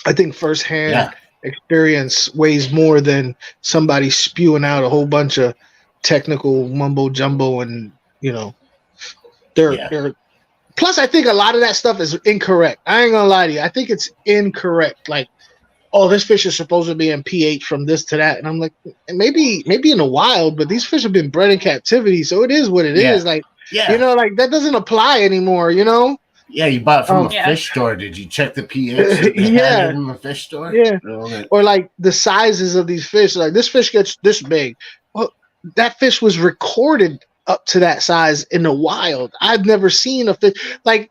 I think firsthand experience weighs more than somebody spewing out a whole bunch of technical mumbo jumbo, and they're plus I think a lot of that stuff is incorrect. I ain't gonna lie to you. I think it's incorrect. Like, oh, this fish is supposed to be in pH from this to that, and I'm like, maybe in the wild, but these fish have been bred in captivity, so it is what it is. Like, like that doesn't apply anymore.
Yeah, you bought from a fish store. Did you check the pH? In the fish store.
Yeah. Or like the sizes of these fish. Like this fish gets this big. Well, that fish was recorded up to that size in the wild. I've never seen a fish like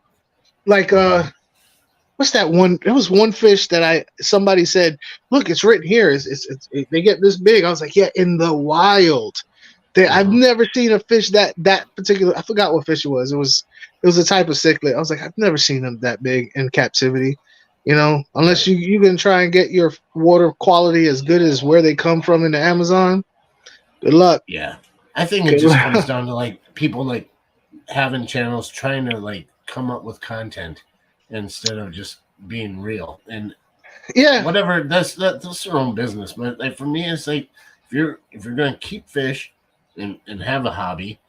what's that one? There was one fish that somebody said, look, it's written here. It's they get this big. I was like, yeah, in the wild. I've never seen a fish that particular. I forgot what fish it was. It was a type of cichlid. I was like, I've never seen them that big in captivity. Unless you can try and get your water quality as good as where they come from in the Amazon. Good luck.
Yeah, I think it just comes down to like people like having channels trying to like come up with content instead of just being real. And whatever, that's their own business. But like for me, it's like if you're gonna keep fish and have a hobby,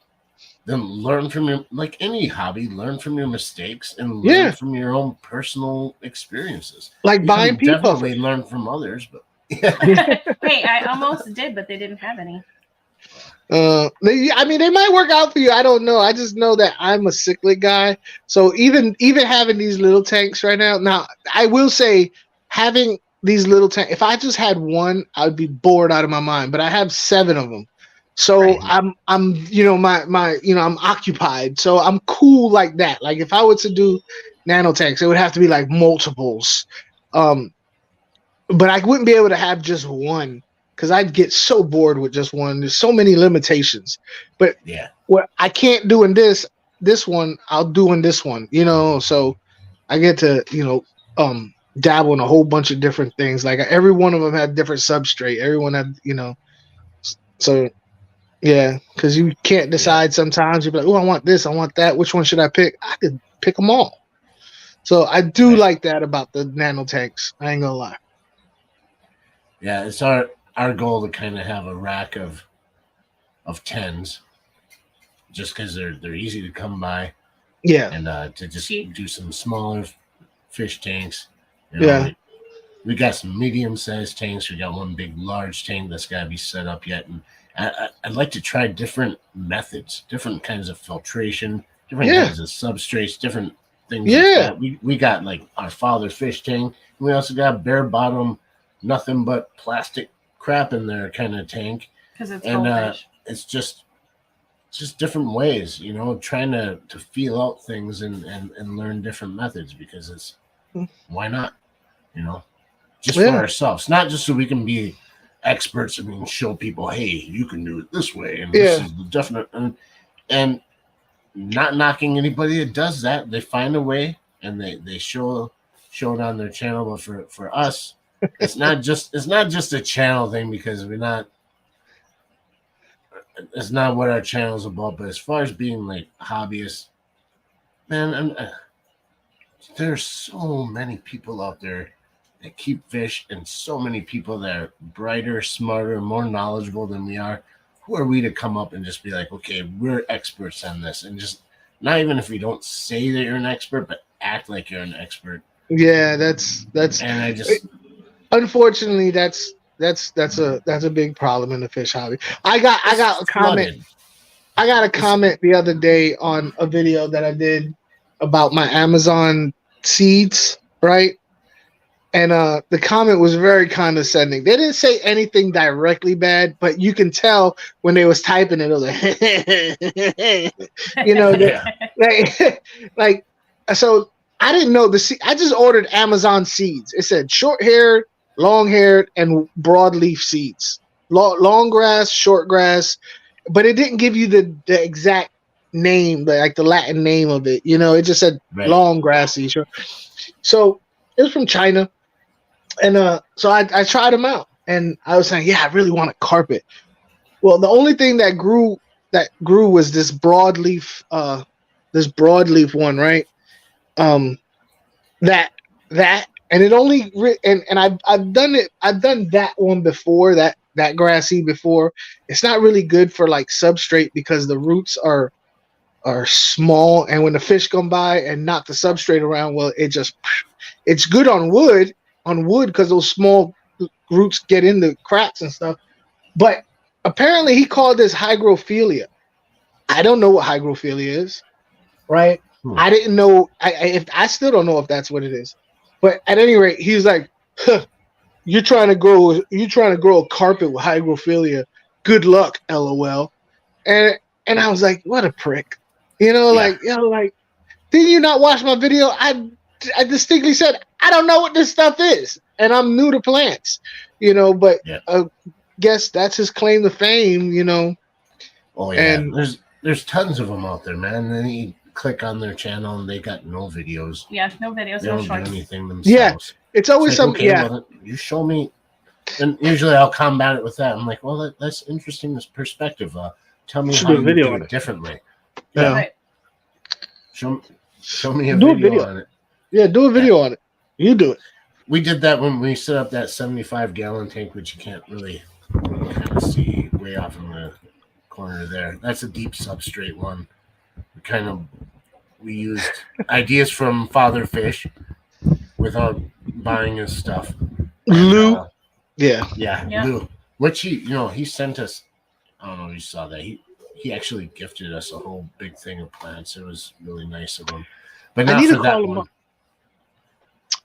then learn from your, like any hobby, learn from your mistakes and learn from your own personal experiences.
Like buying people.
Definitely learn from others, but
hey, I almost did, but they didn't have any.
They might work out for you. I don't know. I just know that I'm a cichlid guy. So even having these little tanks right now, I will say having these little tanks, if I just had one, I'd be bored out of my mind. But I have 7 of them. So I'm I'm occupied. So I'm cool like that. Like if I were to do nano tanks, it would have to be like multiples. But I wouldn't be able to have just one because I'd get so bored with just one. There's so many limitations. But what I can't do in this one, I'll do in this one. So I get to dabble in a whole bunch of different things. Like every one of them had different substrate. Everyone had so. Yeah, because you can't decide sometimes. You're like, oh, I want this, I want that. Which one should I pick? I could pick them all. So I do like that about the nano tanks. I ain't gonna lie.
Yeah, it's our goal to kind of have a rack of 10s, just because they're easy to come by.
Yeah,
and to just do some smaller fish tanks. We got some medium-sized tanks. We got one big, large tank that's got to be set up yet. And I'd like to try different methods, different kinds of filtration, different
Yeah.
kinds of substrates, different things like
Yeah.
that. We got like our father fish tank. And we also got bare bottom, nothing but plastic crap in there kind of tank.
Because it's
And
goldfish.
it's just different ways, you know, trying to feel out things and learn different methods because it's why not, you know, just for ourselves, not just so we can be experts and we can show people, hey, you can do it this way and this is the definite and not knocking anybody that does that. They find a way and they show it on their channel. But for us, it's not just a channel thing because we're not. It's not what our channel's about. But as far as being like hobbyists, man, there's so many people out there that keep fish, and so many people that are brighter, smarter, more knowledgeable than we are. Who are we to come up and just be like, okay, we're experts on this, and just not even if we don't say that you're an expert, but act like you're an expert.
Yeah, that's.
And I just
unfortunately that's a big problem in the fish hobby. I got a comment.
flooded.
I got a comment the other day on a video that I did about my Amazon seeds, right? And the comment was very condescending. They didn't say anything directly bad, but you can tell when they was typing it, it was like, you know, like so I didn't know I just ordered Amazon seeds. It said short-haired, long-haired, and broadleaf seeds. Long grass, short grass, but it didn't give you the exact name, like the Latin name of it. You know, it just said long grassy. So it was from China. And so I tried them out, and I was saying, yeah, I really want a carpet. Well, the only thing that grew was this broadleaf one, right? That and it only and I've done that one before, that grassy before. It's not really good for like substrate because the roots are small, and when the fish come by and knock the substrate around, well, it's good on wood because those small roots get in the cracks and stuff. But apparently he called this hygrophila. I don't know what hygrophila is, right? I didn't know. I still don't know if that's what it is. But at any rate, he was like, huh, "You're trying to grow a carpet with hygrophila. Good luck, LOL." And I was like, "What a prick," like didn't you not watch my video? I distinctly said I don't know what this stuff is, and I'm new to plants, But I guess that's his claim to fame,
Oh yeah, and there's tons of them out there, man. And then you click on their channel, and they got no videos.
Yeah, no videos.
They
no
don't
shorts.
do anything themselves.
Yeah, it's always something.
Okay, well, you show me, and usually I'll combat it with that. I'm like, well, that's interesting. This perspective. Tell me how you do it differently.
Yeah.
Right.
Show me a video on it.
Yeah, do a video on it. You do it.
We did that when we set up that 75-gallon tank, which you can't really kind of see way off in the corner there. That's a deep substrate one. We used ideas from Father Fish without buying his stuff.
Lou.
Yeah, Lou. Which he sent us. I don't know if you saw that. He actually gifted us a whole big thing of plants. It was really nice of him. But not for that one.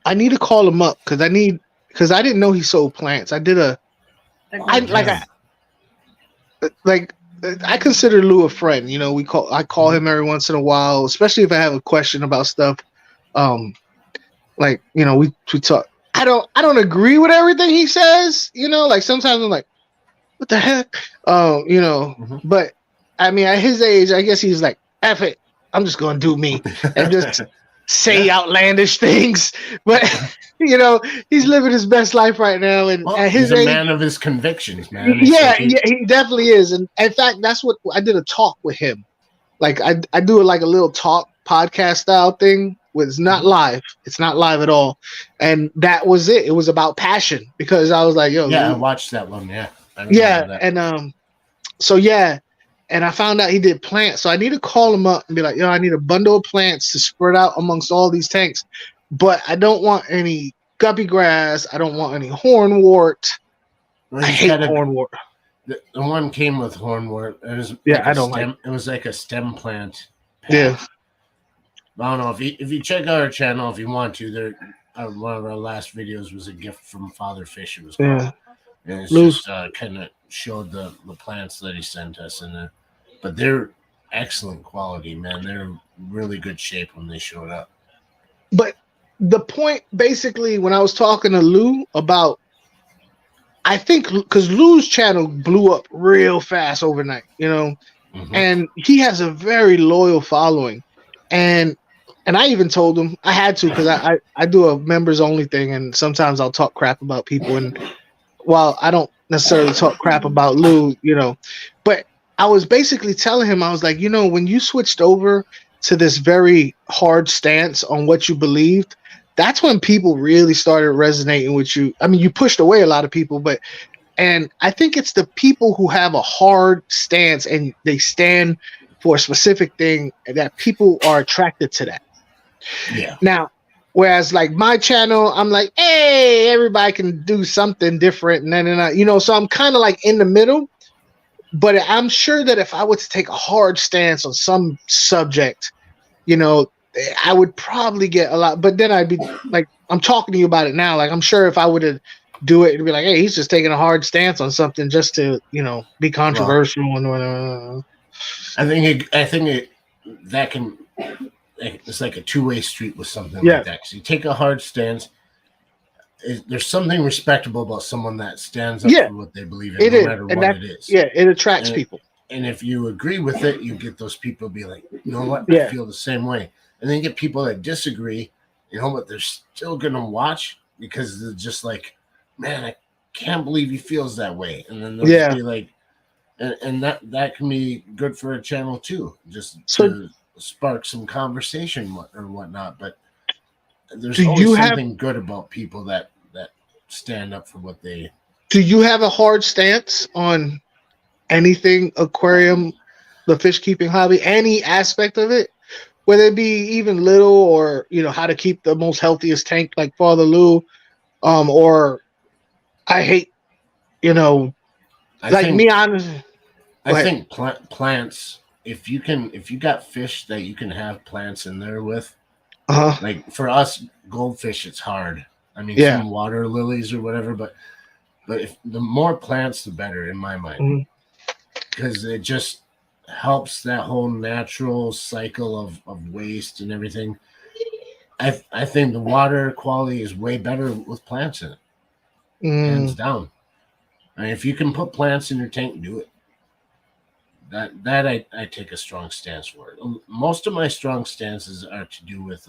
I need to call him up because I didn't know he sold plants. I consider Lou a friend. I call him every once in a while, especially if I have a question about stuff. We talk. I don't agree with everything he says. Like sometimes I'm like, what the heck? But I mean, at his age, I guess he's like, F it, I'm just gonna do me and just say outlandish things. But he's living his best life right now, and at his age,
he's a man of his convictions, man.
He definitely is. And in fact, that's what I did, a talk with him. Like I do like a little talk podcast style thing. It's not live. It's not live at all. And that was it. It was about passion because I was like, yo.
Yeah, I watched that one. Yeah.
And I found out he did plants. So I need to call him up and be like, I need a bundle of plants to spread out amongst all these tanks. But I don't want any guppy grass. I don't want any hornwort.
Well,
I
he's
hate
got
hornwort.
the one came with hornwort. It was
Yeah,
like
I
a
don't
stem.
like.
It was like a stem plant
Yeah.
pack. I don't know if you check out our channel if you want to. There, one of our last videos was a gift from Father Fish. It was called,
Yeah.
and it's
Loose.
just kind of showed the plants that he sent us, but they're excellent quality, man. They're in really good shape when they showed up.
But the point, basically, when I was talking to Lou about, I think because Lou's channel blew up real fast overnight, you know,
Mhm.
and he has a very loyal following, and I even told him I had to because I do a members only thing, and sometimes I'll talk crap about people, and while I don't necessarily talk crap about Lou, you know, but I was basically telling him, I was like, you know, when you switched over to this very hard stance on what you believed, that's when people really started resonating with you. I mean, you pushed away a lot of people, and I think it's the people who have a hard stance and they stand for a specific thing that people are attracted to that.
Yeah.
Now, whereas like my channel, I'm like, hey, everybody can do something different, and then you know, so I'm kind of like in the middle. But I'm sure that if I were to take a hard stance on some subject, you know, I would probably get a lot. But then I'd be like, I'm talking to you about it now. Like, I'm sure if I would have do it, it'd be like, hey, he's just taking a hard stance on something just to, you know, be controversial and whatever.
I think that can. It's like a two-way street with something
Yeah.
like that. Because you take a hard stance, there's something respectable about someone that stands up
Yeah,
for what they believe in,
it
no
is,
matter
and
what
that,
it is.
yeah, it attracts
And
people.
And if you agree with it, you get those people be like, you know what,
Yeah.
I feel the same way. And then you get people that disagree, you know, but they're still gonna watch because they're just like, man, I can't believe he feels that way. And then they'll just be like, and that can be good for a channel too, just to spark some conversation or whatnot. But there's always something good about people that stand up for what they.
Do you have a hard stance on anything aquarium, the fish keeping hobby, any aspect of it, whether it be even little or, you know, how to keep the most healthiest tank like Father Lou, or I hate, you know, I
think plants. If you got fish that you can have plants in there with, like for us goldfish, it's hard. I mean, some water lilies or whatever, but if the more plants, the better in my mind, because it just helps that whole natural cycle of waste and everything. I think the water quality is way better with plants in it, hands down. I mean, if you can put plants in your tank, do it. That I take a strong stance for it. Most of my strong stances are to do with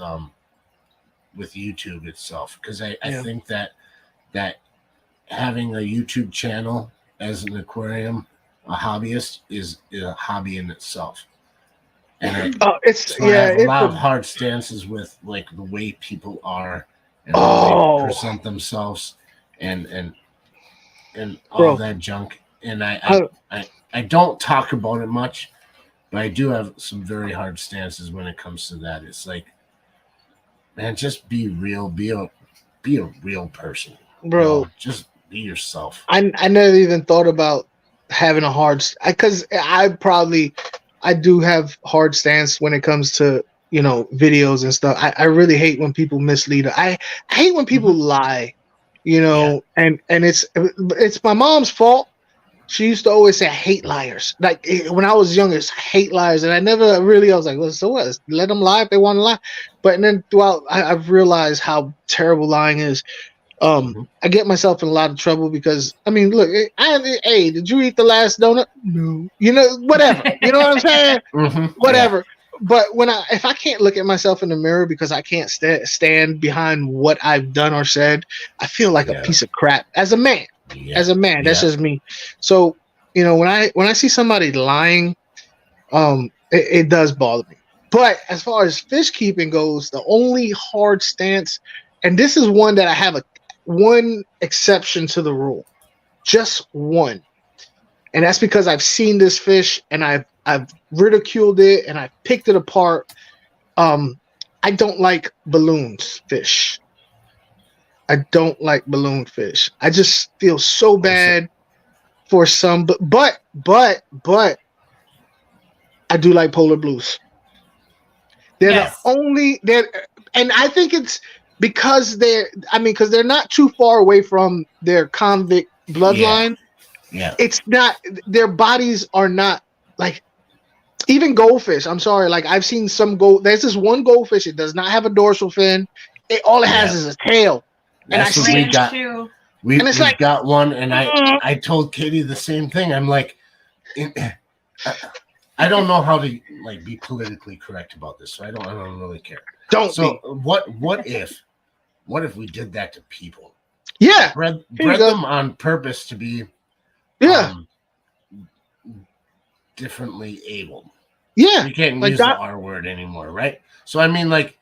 YouTube itself, because I think that having a YouTube channel as an aquarium, a hobbyist, is a hobby in itself. And I have a lot of hard stances with like the way people are and how they present themselves and all that junk. And I don't talk about it much, but I do have some very hard stances when it comes to that. It's like, man, just be real, be a real person,
bro.
You know? Just be yourself.
I never even thought about having a hard, because I do have hard stance when it comes to, you know, videos and stuff. I really hate when people mislead. I hate when people lie, you know, and it's my mom's fault. She used to always say, I hate liars. Like when I was younger, I hate liars. And I was like, well, so what? Let them lie if they want to lie. But then throughout, I've realized how terrible lying is. I get myself in a lot of trouble because, I mean, look, hey, did you eat the last donut? No. You know, whatever. You know what I'm saying? Whatever. Yeah. But if I can't look at myself in the mirror because I can't stand behind what I've done or said, I feel like a piece of crap as a man. That's just me. So, you know, when I see somebody lying, it does bother me. But as far as fish keeping goes, the only hard stance, and this is one that I have one exception to the rule, just one, and that's because I've seen this fish and I've ridiculed it and I've picked it apart. I don't like balloons fish. I don't like balloon fish. I just feel so bad for some, but I do like polar blues. They're the
Yes.
only and I think it's because because they're not too far away from their convict bloodline.
Yeah.
It's not their bodies are not like even goldfish. I'm sorry, like I've seen some there's this one goldfish. It does not have a dorsal fin. All it has is a tail. And I
That's what
see
we
it,
got.
Too.
and it's
We've
like,
got one, and I told Katie the same thing. I'm like, I don't know how to like be politically correct about this, so I don't really care.
don't
So
be.
what if we did that to people?
Yeah,
Bred
Here you go.
them on purpose to be
yeah,
differently able.
yeah.
You can't
Like
use
that.
the R word anymore, right? So I mean, like,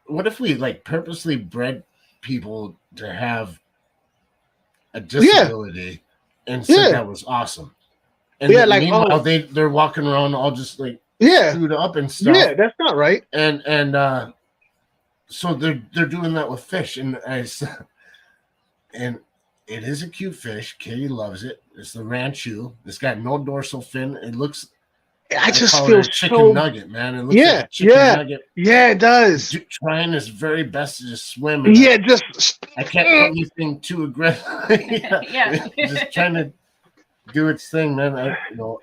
what if we like purposely bred people to have a disability and said
Yeah.
that was awesome? And
Yeah,
then
like,
meanwhile,
oh.
they're walking around all just like
Yeah,
screwed up and stuff.
yeah. That's not right.
And so they're doing that with fish, and it is a cute fish. Katie loves it. It's the ranchu. It's got no dorsal fin. It looks.
I just
call
feel
it a chicken
so.
nugget, man. It looks
Yeah,
like a chicken
yeah.
nugget.
Yeah, it does.
Trying his very best to just swim. And
Yeah, just.
I can't put anything too aggressive.
Yeah.
Just trying to do its thing, man.
I feel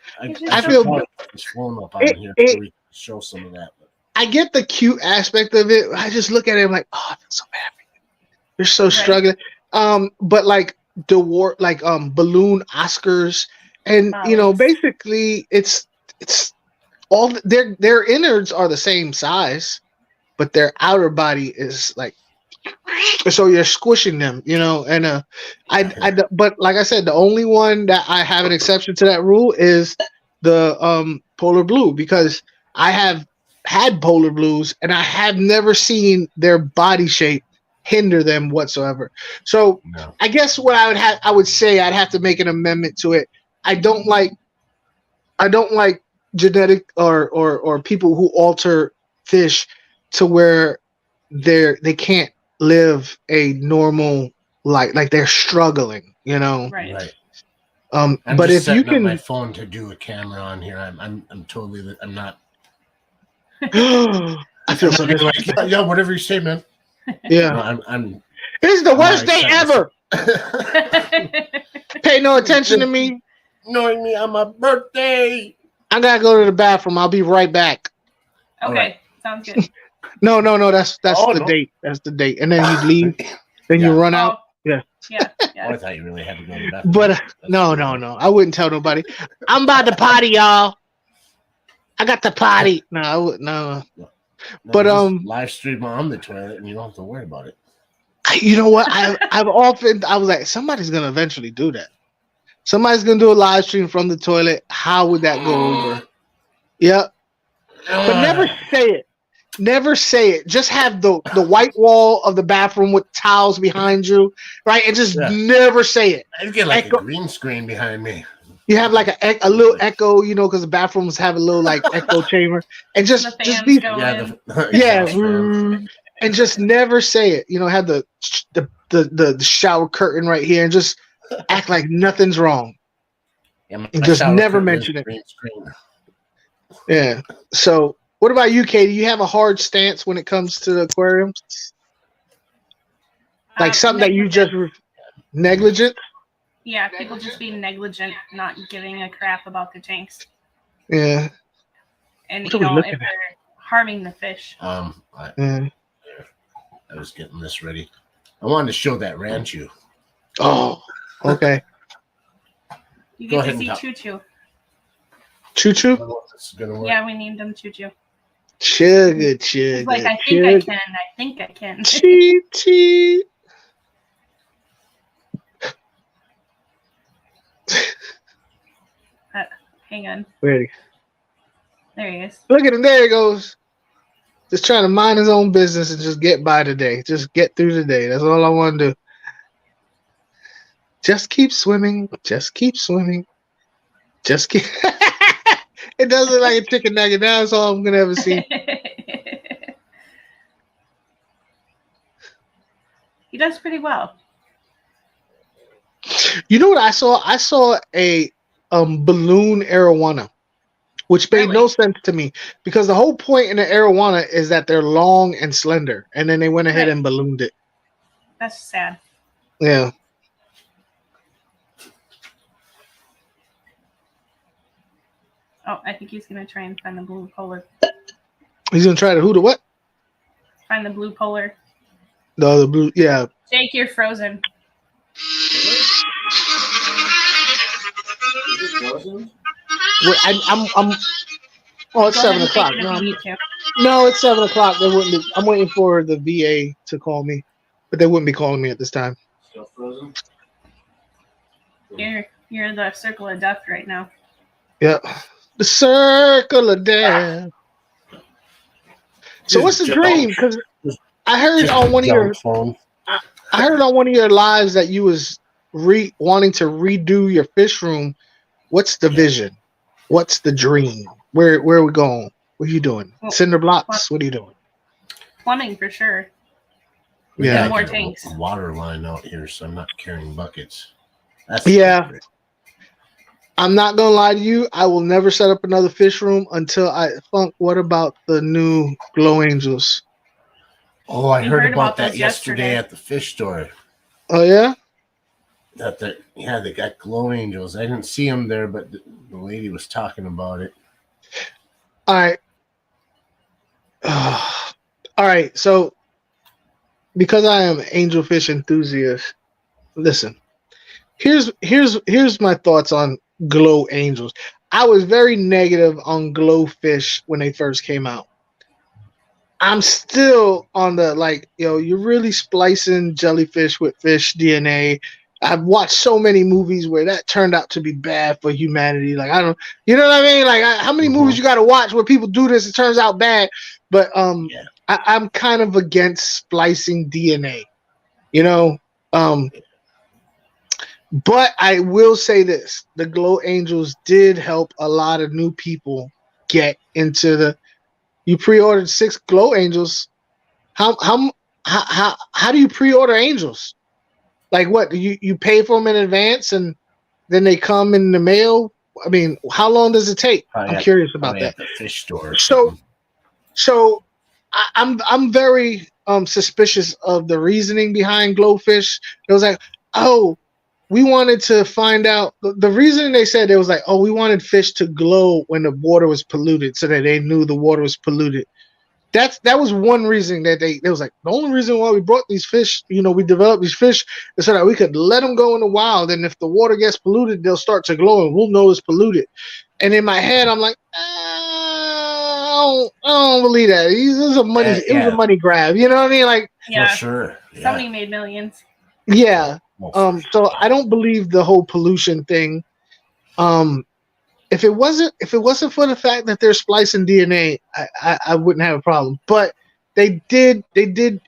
it's flown up on here so we can show some of that.
I get the cute aspect of it. I just look at it, I'm like, oh, I feel so bad for you. You're so struggling. But like balloon Oscars, and basically it's all their innards are the same size, but their outer body is like, so you're squishing them, and but like I said, the only one that I have an exception to that rule is the polar blue, because I have had polar blues and I have never seen their body shape hinder them whatsoever. So
No.
I guess what I would say I'd have to make an amendment to it. I don't like genetic or people who alter fish to where they can't live a normal life, like they're struggling,
Right.
I'm
but
just
if you
setting up
can
my phone to do a camera on here, I'm totally I'm not.
I feel so
like, yeah, whatever you say, man.
Yeah,
no, I'm
this is the worst day ever. Pay no attention to me.
Knowing me on my birthday.
I gotta go to the bathroom. I'll be right back.
Okay,
right.
Sounds good.
No, that's
Oh,
the
no.
date. That's the date, and then you leave. Then you run out.
Yeah.
Oh, I thought you really had to go to the bathroom.
But no. I wouldn't tell nobody. I'm about to potty, y'all. I got the potty. No, I would no. But
just live stream on the toilet, and you don't have to worry about it.
You know what? I was like, somebody's gonna eventually do that. Somebody's gonna do a live stream from the toilet. How would that go over? Yep. But never say it. Never say it. Just have the white wall of the bathroom with towels behind you, right? And just never say it.
I'd get like a green screen behind me.
You have like a little echo, because the bathrooms have a little like echo chamber, and just be and just never say it. Have the shower curtain right here, and just act like nothing's wrong.
Yeah,
and just never mention it.
Green screen.
Yeah. So, what about you, Katie? You have a hard stance when it comes to the aquariums, like something that you just negligent.
Yeah, people just being negligent, not giving a crap about their tanks.
Yeah.
And if they're harming the fish.
I was getting this ready. I wanted to show that ranchu.
Oh, okay.
You get to see Choo Choo.
Choo Choo?
This is gonna work.
Yeah, we named him Choo Choo.
Sugar.
He's like, I think I can.
Chee.
Hang on.
Ready.
There he is.
Look at him. There he goes. Just trying to mind his own business and just get by today. Just get through the day. That's all I want to do. Just keep swimming. Just keep swimming. Just keep. It does look like a chicken nugget. That's all I'm going to ever see.
He does pretty well.
You know what I saw? I saw a balloon arowana, which made no
Really?
sense to me because the whole point in the arowana is that they're long and slender, and then they went ahead
Right.
and ballooned it.
That's sad.
Yeah.
Oh, I think he's gonna try and find the blue polar.
He's gonna try to who to what?
Find the blue polar.
The blue. Yeah.
Jake, you're frozen.
Is it frozen?
Wait, I'm. Oh, it's
Go ahead
7
and take
o'clock.
it if you need to.
No, it's 7 o'clock. They wouldn't. I'm waiting for the VA to call me, but they wouldn't be calling me at this time.
Still frozen?
You're in the circle of death right now.
Yeah. The circle of death. So what's the dream? Because I heard on one of your
phone.
I heard on one of your lives that you was wanting to redo your fish room. What's the vision? What's the dream? Where are we going? What are you doing?
Well,
Cinder blocks? What are you doing?
Plumbing for sure.
Yeah.
And more tanks.
A water line out here, so I'm not carrying buckets. That's
Yeah. I'm not gonna lie to you. I will never set up another fish room until Funk. What about the new glow angels?
Oh, I
We
heard
heard
about
about
that
those
yesterday
yesterday.
at the fish store.
Oh yeah.
They got glow angels. I didn't see them there, but the lady was talking about it.
All right. All right. So, because I am angel fish enthusiast, listen. Here's my thoughts on glow angels. I was very negative on glow fish when they first came out. I'm still on the you're really splicing jellyfish with fish DNA. I've watched so many movies where that turned out to be bad for humanity. Like, I don't, you know what I mean? Like, how many movies you got to watch where people do this? It turns out bad. But I'm kind of against splicing DNA. You know, but I will say this: the Glow Angels did help a lot of new people get into the. You pre-ordered 6 Glow Angels. How do you pre-order angels? Like what? You pay for them in advance and then they come in the mail? I mean, how long does it take? I'm curious about that.
At the fish store.
So I'm very suspicious of the reasoning behind glowfish. It was like, oh, we wanted to find out the reason they said it was like, oh, we wanted fish to glow when the water was polluted so that they knew the water was polluted. That was one reason that they was like, the only reason why we brought these fish, we developed these fish is so that we could let them go in the wild, and if the water gets polluted, they'll start to glow and we'll know it's polluted. And in my head, I'm like, I don't believe that. It was a money grab. You know what I mean? Like,
yeah,
for sure. Yeah.
Somebody made millions.
Yeah. So I don't believe the whole pollution thing. If it wasn't for the fact that they're splicing DNA, I wouldn't have a problem. But they did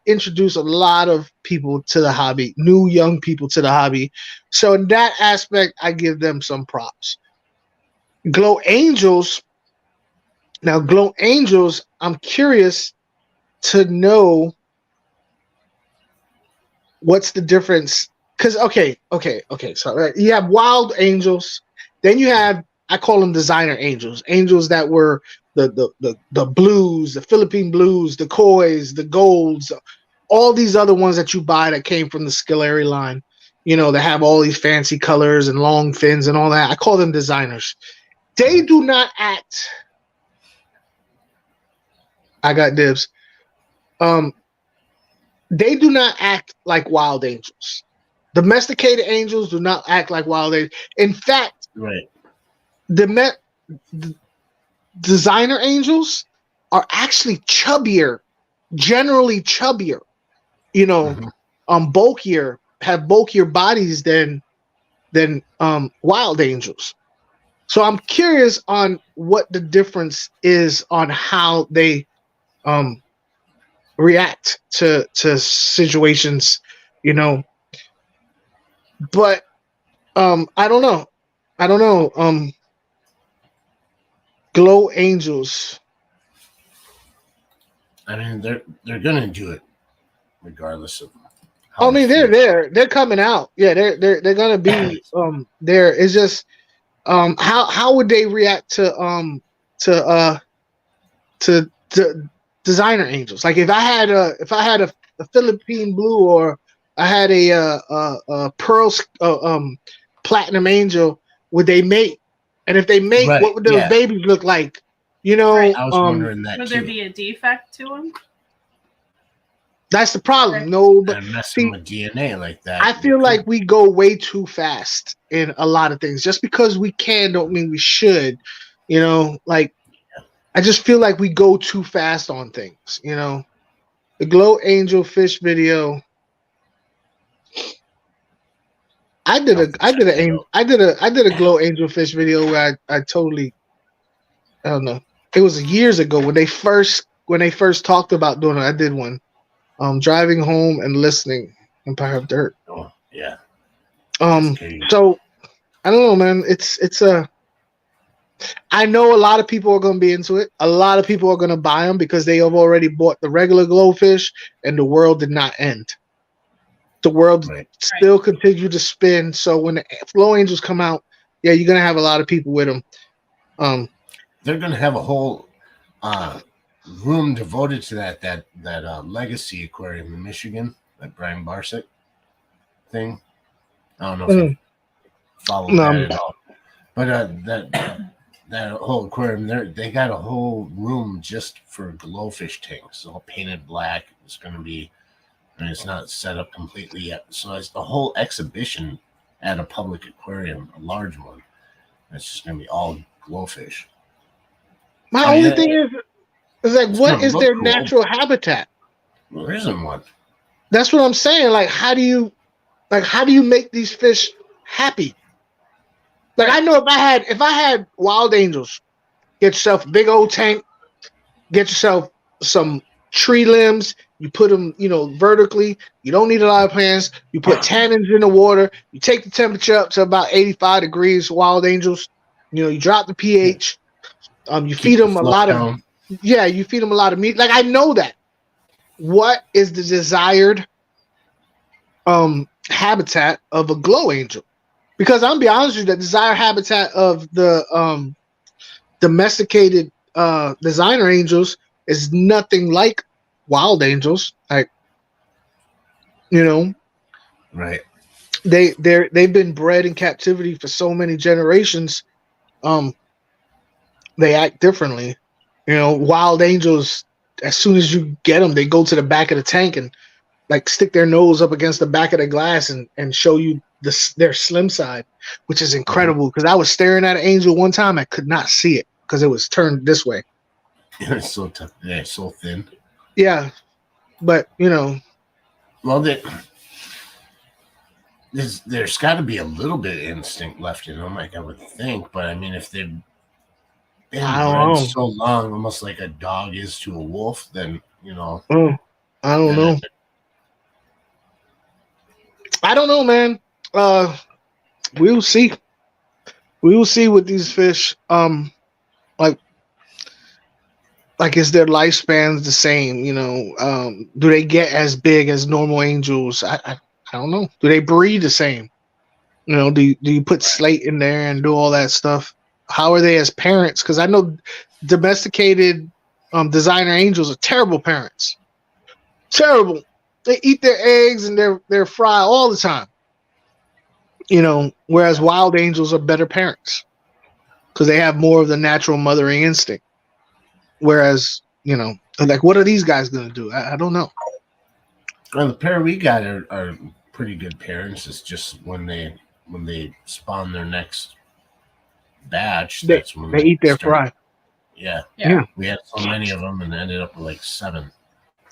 introduce a lot of people to the hobby, new young people to the hobby. So in that aspect, I give them some props. Glow Angels. Now, Glow Angels, I'm curious to know what's the difference. Because okay. So right, you have wild angels, then you have, I call them designer angels that were the blues, the Philippine blues, the kois, the golds, all these other ones that you buy that came from the Skillery line, that have all these fancy colors and long fins and all that. I call them designers. They do not act. I got dibs. They do not act like wild angels. Domesticated angels do not act like wild angels. In fact,
right.
The designer angels are actually chubbier, generally chubbier, bulkier, have bulkier bodies than wild angels. So I'm curious on what the difference is on how they react to situations, but I don't know. Glow angels.
I mean, they're gonna do it regardless of how
I
they
mean, they're
feel.
there. They're coming out. Yeah, they're gonna be there. It's just how would they react to to designer angels? Like if I had a Philippine blue, or I had a pearl platinum angel, would they mate? And if they mate,
Right.
what would those
Yeah.
babies look like?
Right.
I was wondering that
Would
too.
there be a defect to them?
That's the problem.
Right.
No, but
And messing
see,
with DNA like that.
I
they
feel
could.
like we go way too fast in a lot of things. Just because we can don't mean we should. You know, like I just feel like we go too fast on things. You know, the glow angel fish video.
I'll have to check that out.
I did a glow angel fish video where I totally, I don't know. It was years ago when they first talked about doing it. I did one. Driving home and listening. Empire of Dirt.
Oh, yeah. That's crazy.
So I don't know, man. It's a. I know a lot of people are going to be into it. A lot of people are going to buy them because they have already bought the regular glowfish, and the world did not end. The world
Right.
still continued to spin. So when the Flow Angels come out, yeah, you're going to have a lot of people with them.
They're going to have a whole room devoted to that legacy aquarium in Michigan, that Brian Barsick thing. I don't know if you follow that at all, but that whole aquarium, they got a whole room just for glowfish tanks, all painted black. It's going to be, and it's not set up completely yet. So it's the whole exhibition at a public aquarium, a large one. It's just going to be all glowfish.
My only thing is like, what is their natural habitat?
Well, there isn't one.
That's what I'm saying. Like, how do you make these fish happy? Like, I know if I had wild angels, get yourself a big old tank, get yourself some tree limbs, you put them, vertically. You don't need a lot of plants. You put tannins in the water. You take the temperature up to about 85 degrees. Wild angels, you drop the pH. You feed them a lot of, you feed them a lot of meat. Like, I know that. What is the desired habitat of a glow angel? Because I'm gonna be honest with you, the desired habitat of the domesticated designer angels is nothing like wild angels. Like,
right?
They've been bred in captivity for so many generations. They act differently. Wild angels, as soon as you get them, they go to the back of the tank and like stick their nose up against the back of the glass and show you their slim side, which is incredible. Because I was staring at an angel one time, I could not see it because it was turned this way.
It's so tough. Yeah, it's so thin.
Yeah, but
well, there's got to be a little bit of instinct left in them, like I would think. But I mean, if they've been bred so long, almost like a dog is to a wolf, then
I don't know. I don't know, man. We will see. We will see with these fish. Like is their lifespans the same? Do they get as big as normal angels? I don't know. Do they breed the same? Do you put slate in there and do all that stuff? How are they as parents? Because I know domesticated designer angels are terrible parents. Terrible. They eat their eggs and they're fried all the time. Whereas wild angels are better parents because they have more of the natural mothering instinct. Whereas, like, what are these guys going to do? I don't know.
Well, the pair we got are pretty good parents. It's just when they spawn their next batch, that's when
they eat their fry.
Yeah. We had so many of them and ended up with like 7.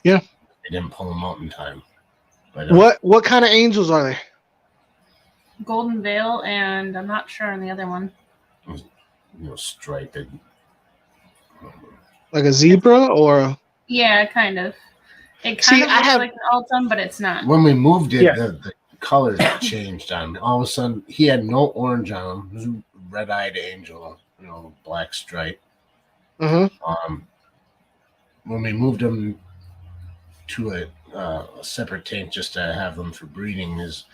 Yeah.
They didn't pull them out in time. But
what kind of angels are they?
Golden Veil, and I'm not sure on the other one.
Striped.
Like a zebra or?
Yeah, kind of. It kind of looks like an Altum, but it's not.
When we moved it, the colors changed on. All of a sudden, he had no orange on him. He was a red-eyed angel, black stripe.
Mm-hmm.
When we moved him to a a separate tank just to have them for breeding. His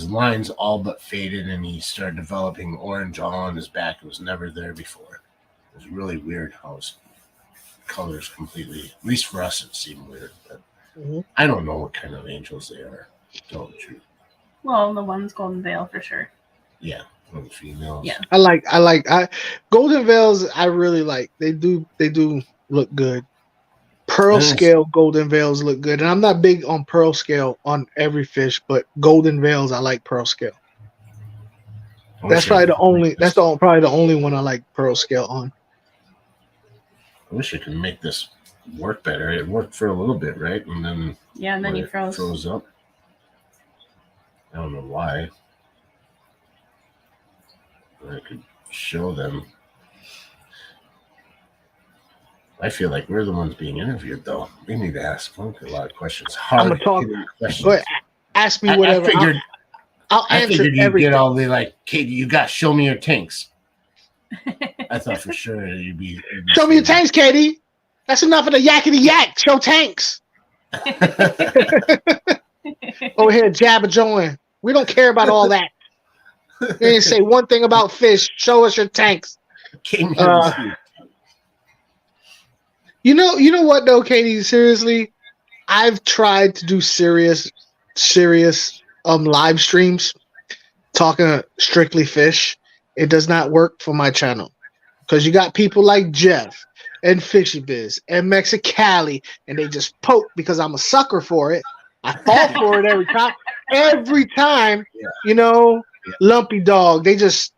lines all but faded, and he started developing orange all on his back. It was never there before. It was really weird how his colors completely, at least for us, it seemed weird. But I don't know what kind of angels they are. Tell the truth.
Well, the one's golden veil for sure.
Yeah, one females.
Yeah.
I golden veils. I really like. They do look good. Pearl scale golden veils look good, and I'm not big on pearl scale on every fish, but golden veils I like pearl scale. That's probably the only. That's probably the only one I like pearl scale on.
I wish I could make this work better. It worked for a little bit, right? And then
you froze
up. I don't know why. I could show them. I feel like we're the ones being interviewed, though. We need to ask Funk a lot of questions.
I'm gonna talk. Go ahead. Ask me whatever. I'll answer
figured
everything.
You'd get all the like, Katie, you got show me your tanks. I thought for sure you'd be
show me your tanks, Katie. That's enough of the yakety yak. Show tanks. Over here, Jabba join. We don't care about all that. You didn't say one thing about fish. Show us your tanks. You know what though, Katie? Seriously, I've tried to do serious live streams talking strictly fish. It does not work for my channel because you got people like Jeff and Fishy Biz and Mexicali, and they just poke because I'm a sucker for it. I fall for it every time. Every time, Lumpy Dog. They just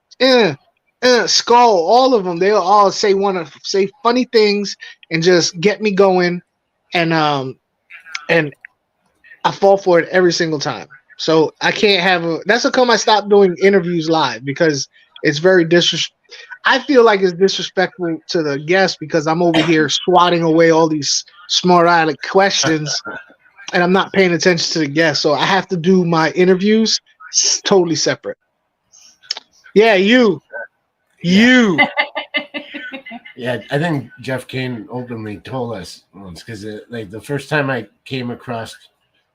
skull. All of them. They'll all want to say funny things and just get me going, and I fall for it every single time. So I can't have that's how come I stopped doing interviews live, because it's very I feel like it's disrespectful to the guests because I'm over here swatting away all these smart-aleck questions and I'm not paying attention to the guests. So I have to do my interviews totally separate. Yeah, you.
Yeah, I think Jeff Kane openly told us once, because like the first time I came across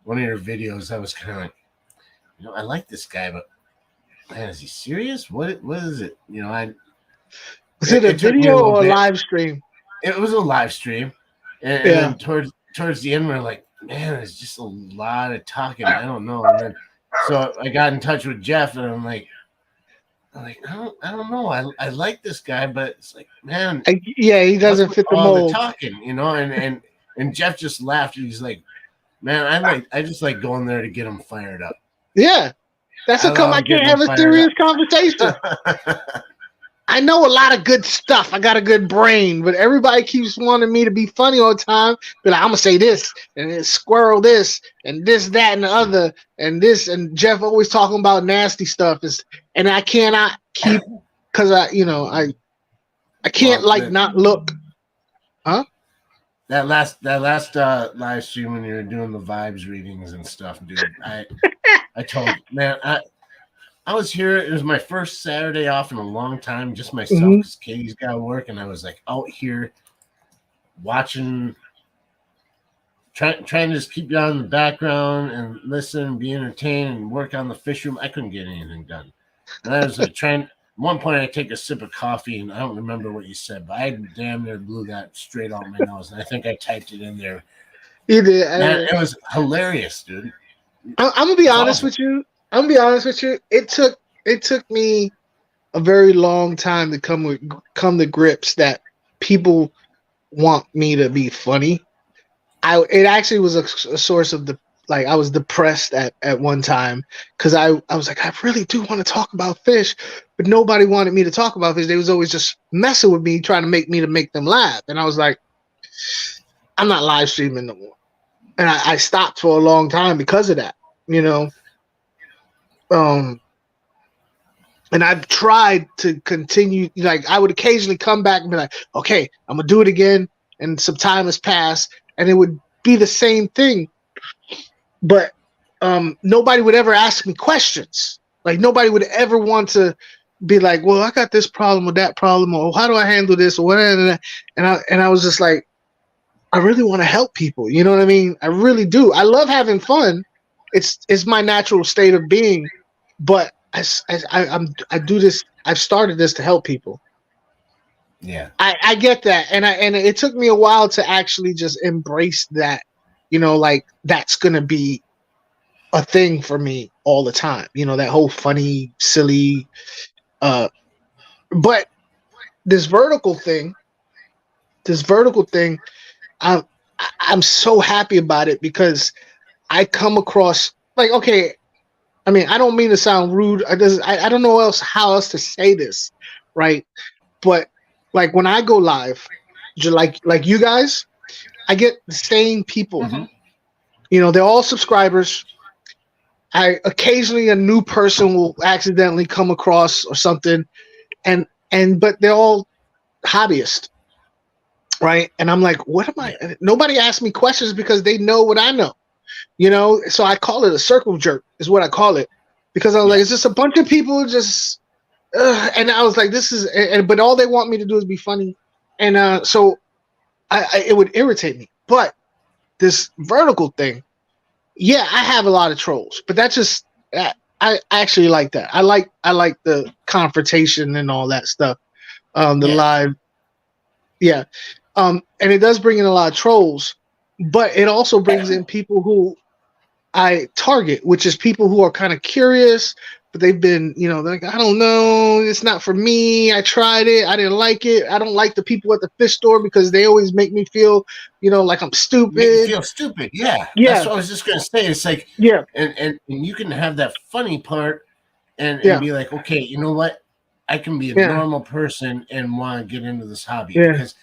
one of your videos, I was kind of like, I like this guy, but man, is he serious? What is it?
Was it a video or a live stream?
It was a live stream, and towards the end, we're like, man, it's just a lot of talking. I don't know. And then so I got in touch with Jeff, and I'm like, I don't know. I like this guy, but it's like, man,
he doesn't fit the mold.
The talking, and Jeff just laughed. He's like, man, I just like going there to get him fired up.
Yeah, that's how come I can't have a serious conversation. I know a lot of good stuff. I got a good brain, but everybody keeps wanting me to be funny all the time. Be like, I'm gonna say this and then squirrel this and this, that, and the other, and this. And Jeff always talking about nasty stuff, and I cannot keep because I can't not look. Huh?
That last live stream when you were doing the vibes readings and stuff, dude. I told man, I was here. It was my first Saturday off in a long time, just myself, because Katie's got to work, and I was like out here watching, trying to just keep you on in the background and listen and be entertained and work on the fish room. I couldn't get anything done, and I was like trying. At one point, I take a sip of coffee, and I don't remember what you said, but I damn near blew that straight out my nose, and I think I typed it in there.
You did.
It was hilarious, dude.
I'm gonna be honest with you. It took me a very long time to come to grips that people want me to be funny. It actually was a source of I was depressed at one time because I was like, I really do want to talk about fish, but nobody wanted me to talk about fish. They was always just messing with me, trying to make them laugh. And I was like, I'm not live streaming no more. And I stopped for a long time because of that, and I've tried to continue, I would occasionally come back and be like, okay, I'm gonna do it again, and some time has passed, and it would be the same thing. But nobody would ever ask me questions. Like nobody would ever want to be like, well, I got this problem or that problem, or how do I handle this or whatever. And I was just like, I really want to help people. You know what I mean? I really do. I love having fun. It's my natural state of being, but I do this. I've started this to help people.
Yeah.
I get that, and it took me a while to actually just embrace that. You know, like that's gonna be a thing for me all the time. You know, that whole funny, silly. But this vertical thing, I'm I'm so happy about it because I come across like, okay, I mean, I don't mean to sound rude. I don't know how else to say this, right? But like when I go live, like you guys, I get the same people.
Mhm.
You know, they're all subscribers. I occasionally a new person will accidentally come across or something, but they're all hobbyists, right? And I'm like, what am I? Nobody asks me questions because they know what I know, you know. So I call it a circle jerk, is what I call it, because I was like, it's just a bunch of people just, and I was like, this is, but all they want me to do is be funny, and so it would irritate me. But this vertical thing, yeah, I have a lot of trolls, but that's just I actually like that. I like the confrontation and all that stuff. The live, yeah, and it does bring in a lot of trolls, but it also brings in people who I target, which is people who are kind of curious, but they've been, you know, they're like, I don't know, it's not for me. I tried it, I didn't like it. I don't like the people at the fish store because they always make me feel, you know, like I'm stupid.
Make you feel stupid, yeah. That's what I was just gonna say. It's like, and you can have that funny part and be like, okay, you know what? I can be a normal person and want to get into this hobby because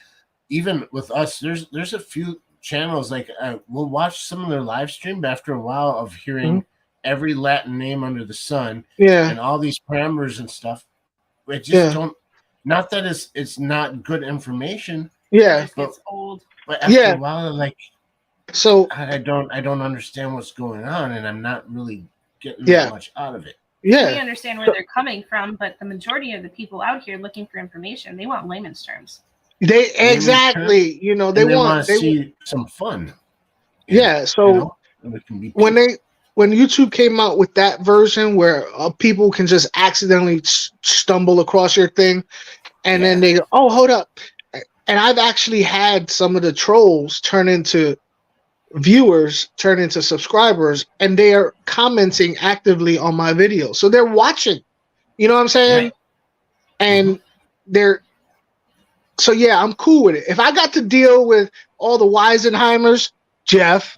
even with us, there's a few channels like we'll watch some of their live stream, but after a while of hearing every Latin name under the sun and all these parameters and stuff, I just don't. Not that it's not good information.
But it's old.
But after a while, like, so I don't understand what's going on, and I'm not really getting that much out of it.
Yeah, we understand where they're coming from, but the majority of the people out here looking for information, they want layman's terms.
They exactly, you know, they want
to see some fun.
Yeah, so when YouTube came out with that version where people can just accidentally stumble across your thing, and then they go, "Oh, hold up," and I've actually had some of the trolls turn into viewers, turn into subscribers, and they are commenting actively on my videos, so they're watching. You know what I'm saying?
Right.
And they're. So yeah, I'm cool with it. If I got to deal with all the Weisenheimers, Jeff.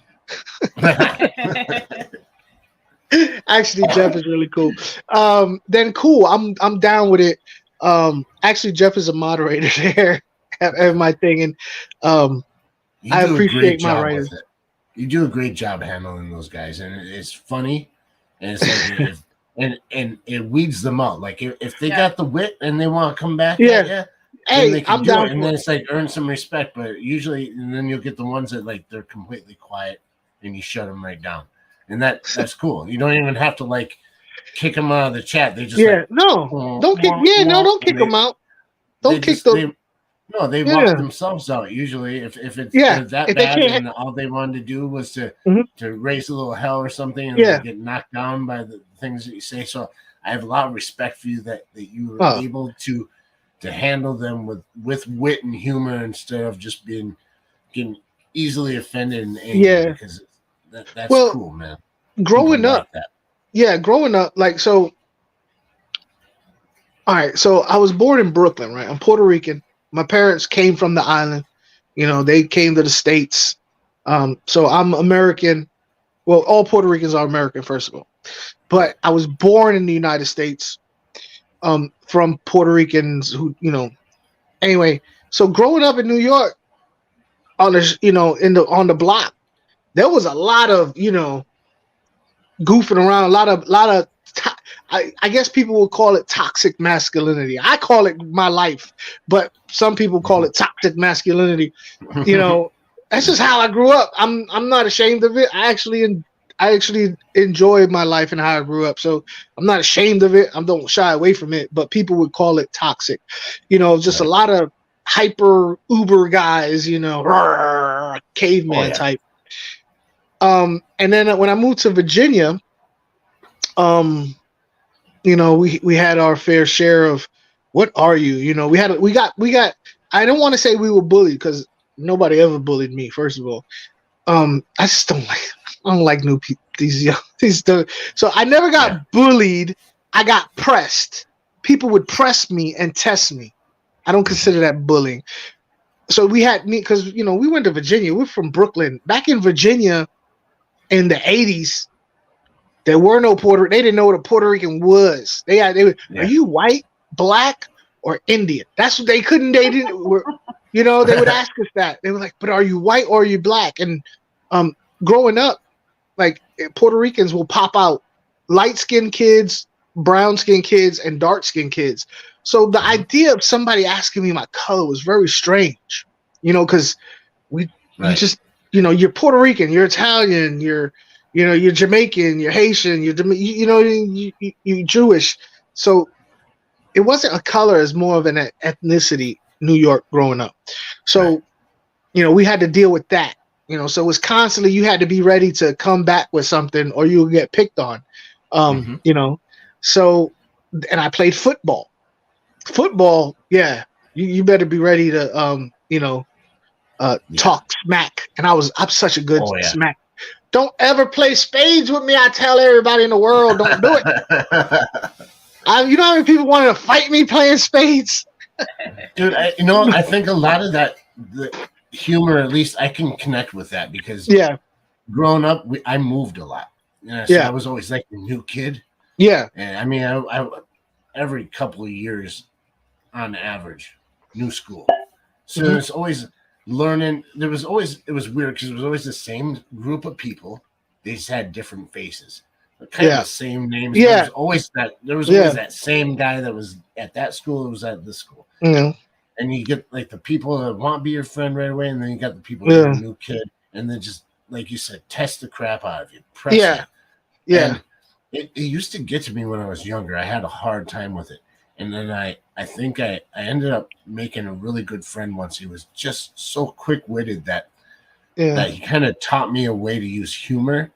Actually, Jeff is really cool. Then cool. I'm down with it. Actually, Jeff is a moderator there at my thing, and I appreciate my writers.
You do a great job handling those guys, and it's funny, and it's like and it weeds them out. Like if they got the wit and they want to come back,
hey, I'm down.
And then it's like earn some respect, but usually, and then you'll get the ones that like they're completely quiet, and you shut them right down, and that's cool. You don't even have to like kick them out of the chat. They just
don't kick them out. Don't kick them.
No, they walk themselves out usually. If it's that bad, and all they wanted to do was to raise a little hell or something, and they get knocked down by the things that you say. So I have a lot of respect for you that you were able to handle them with wit and humor instead of just getting easily offended and angry. Because that's cool, man.
Growing up, like so. All right, so I was born in Brooklyn, right? I'm Puerto Rican. My parents came from the island. You know, they came to the States. So I'm American. Well, all Puerto Ricans are American, first of all. But I was born in the United States from Puerto Ricans who, you know. Anyway, so growing up in New York, on the on the block, there was a lot of, you know, goofing around, a lot of I guess people would call it toxic masculinity. I call it my life, but some people call it toxic masculinity. You know, that's just how I grew up. I'm not ashamed of it. I actually enjoy my life and how I grew up, so I'm not ashamed of it. I don't shy away from it, but people would call it toxic. You know, just a lot of hyper uber guys, you know, a caveman
yeah.
type. And then when I moved to Virginia, you know, we had our fair share of what are you? You know, we got. I don't want to say we were bullied because nobody ever bullied me. First of all, I just don't like. I don't like new people. So I never got bullied. I got pressed. People would press me and test me. I don't consider that bullying. So we had me because you know we went to Virginia. We're from Brooklyn. Back in Virginia in the 80s, there were no They didn't know what a Puerto Rican was. Are you white, black, or Indian? That's what they couldn't. They didn't. You know, they would ask us that. They were like, "But are you white or are you black?" And growing up, like Puerto Ricans will pop out light-skinned kids, brown-skinned kids, and dark-skinned kids. So the idea of somebody asking me my color was very strange, you know, because you just, you know, you're Puerto Rican, you're Italian, you're Jamaican, you're Haitian, you're Jewish. So it wasn't a color, it's more of an ethnicity. New York growing up, so you know we had to deal with that. You know, so it was constantly you had to be ready to come back with something, or you'll get picked on. You know, so and I played football. Football, yeah, you better be ready to talk smack. And I'm such a good smack. Don't ever play spades with me. I tell everybody in the world, don't do it. You know how many people wanted to fight me playing spades?
Dude, I think a lot of that, the humor, at least I can connect with that because growing up, I moved a lot. So I was always like the new kid. Yeah. And I mean, I every couple of years on average, new school. So it's always learning. It was weird because it was always the same group of people. They just had different faces. Kind of the same names. Yeah. There was always that same guy that was at that school that was at this school. And you get like the people that want to be your friend right away, and then you got the people that are a new kid, and then just like you said, test the crap out of you. Press you. And it used to get to me when I was younger. I had a hard time with it. And then I think I ended up making a really good friend once. He was just so quick-witted that he kind of taught me a way to use humor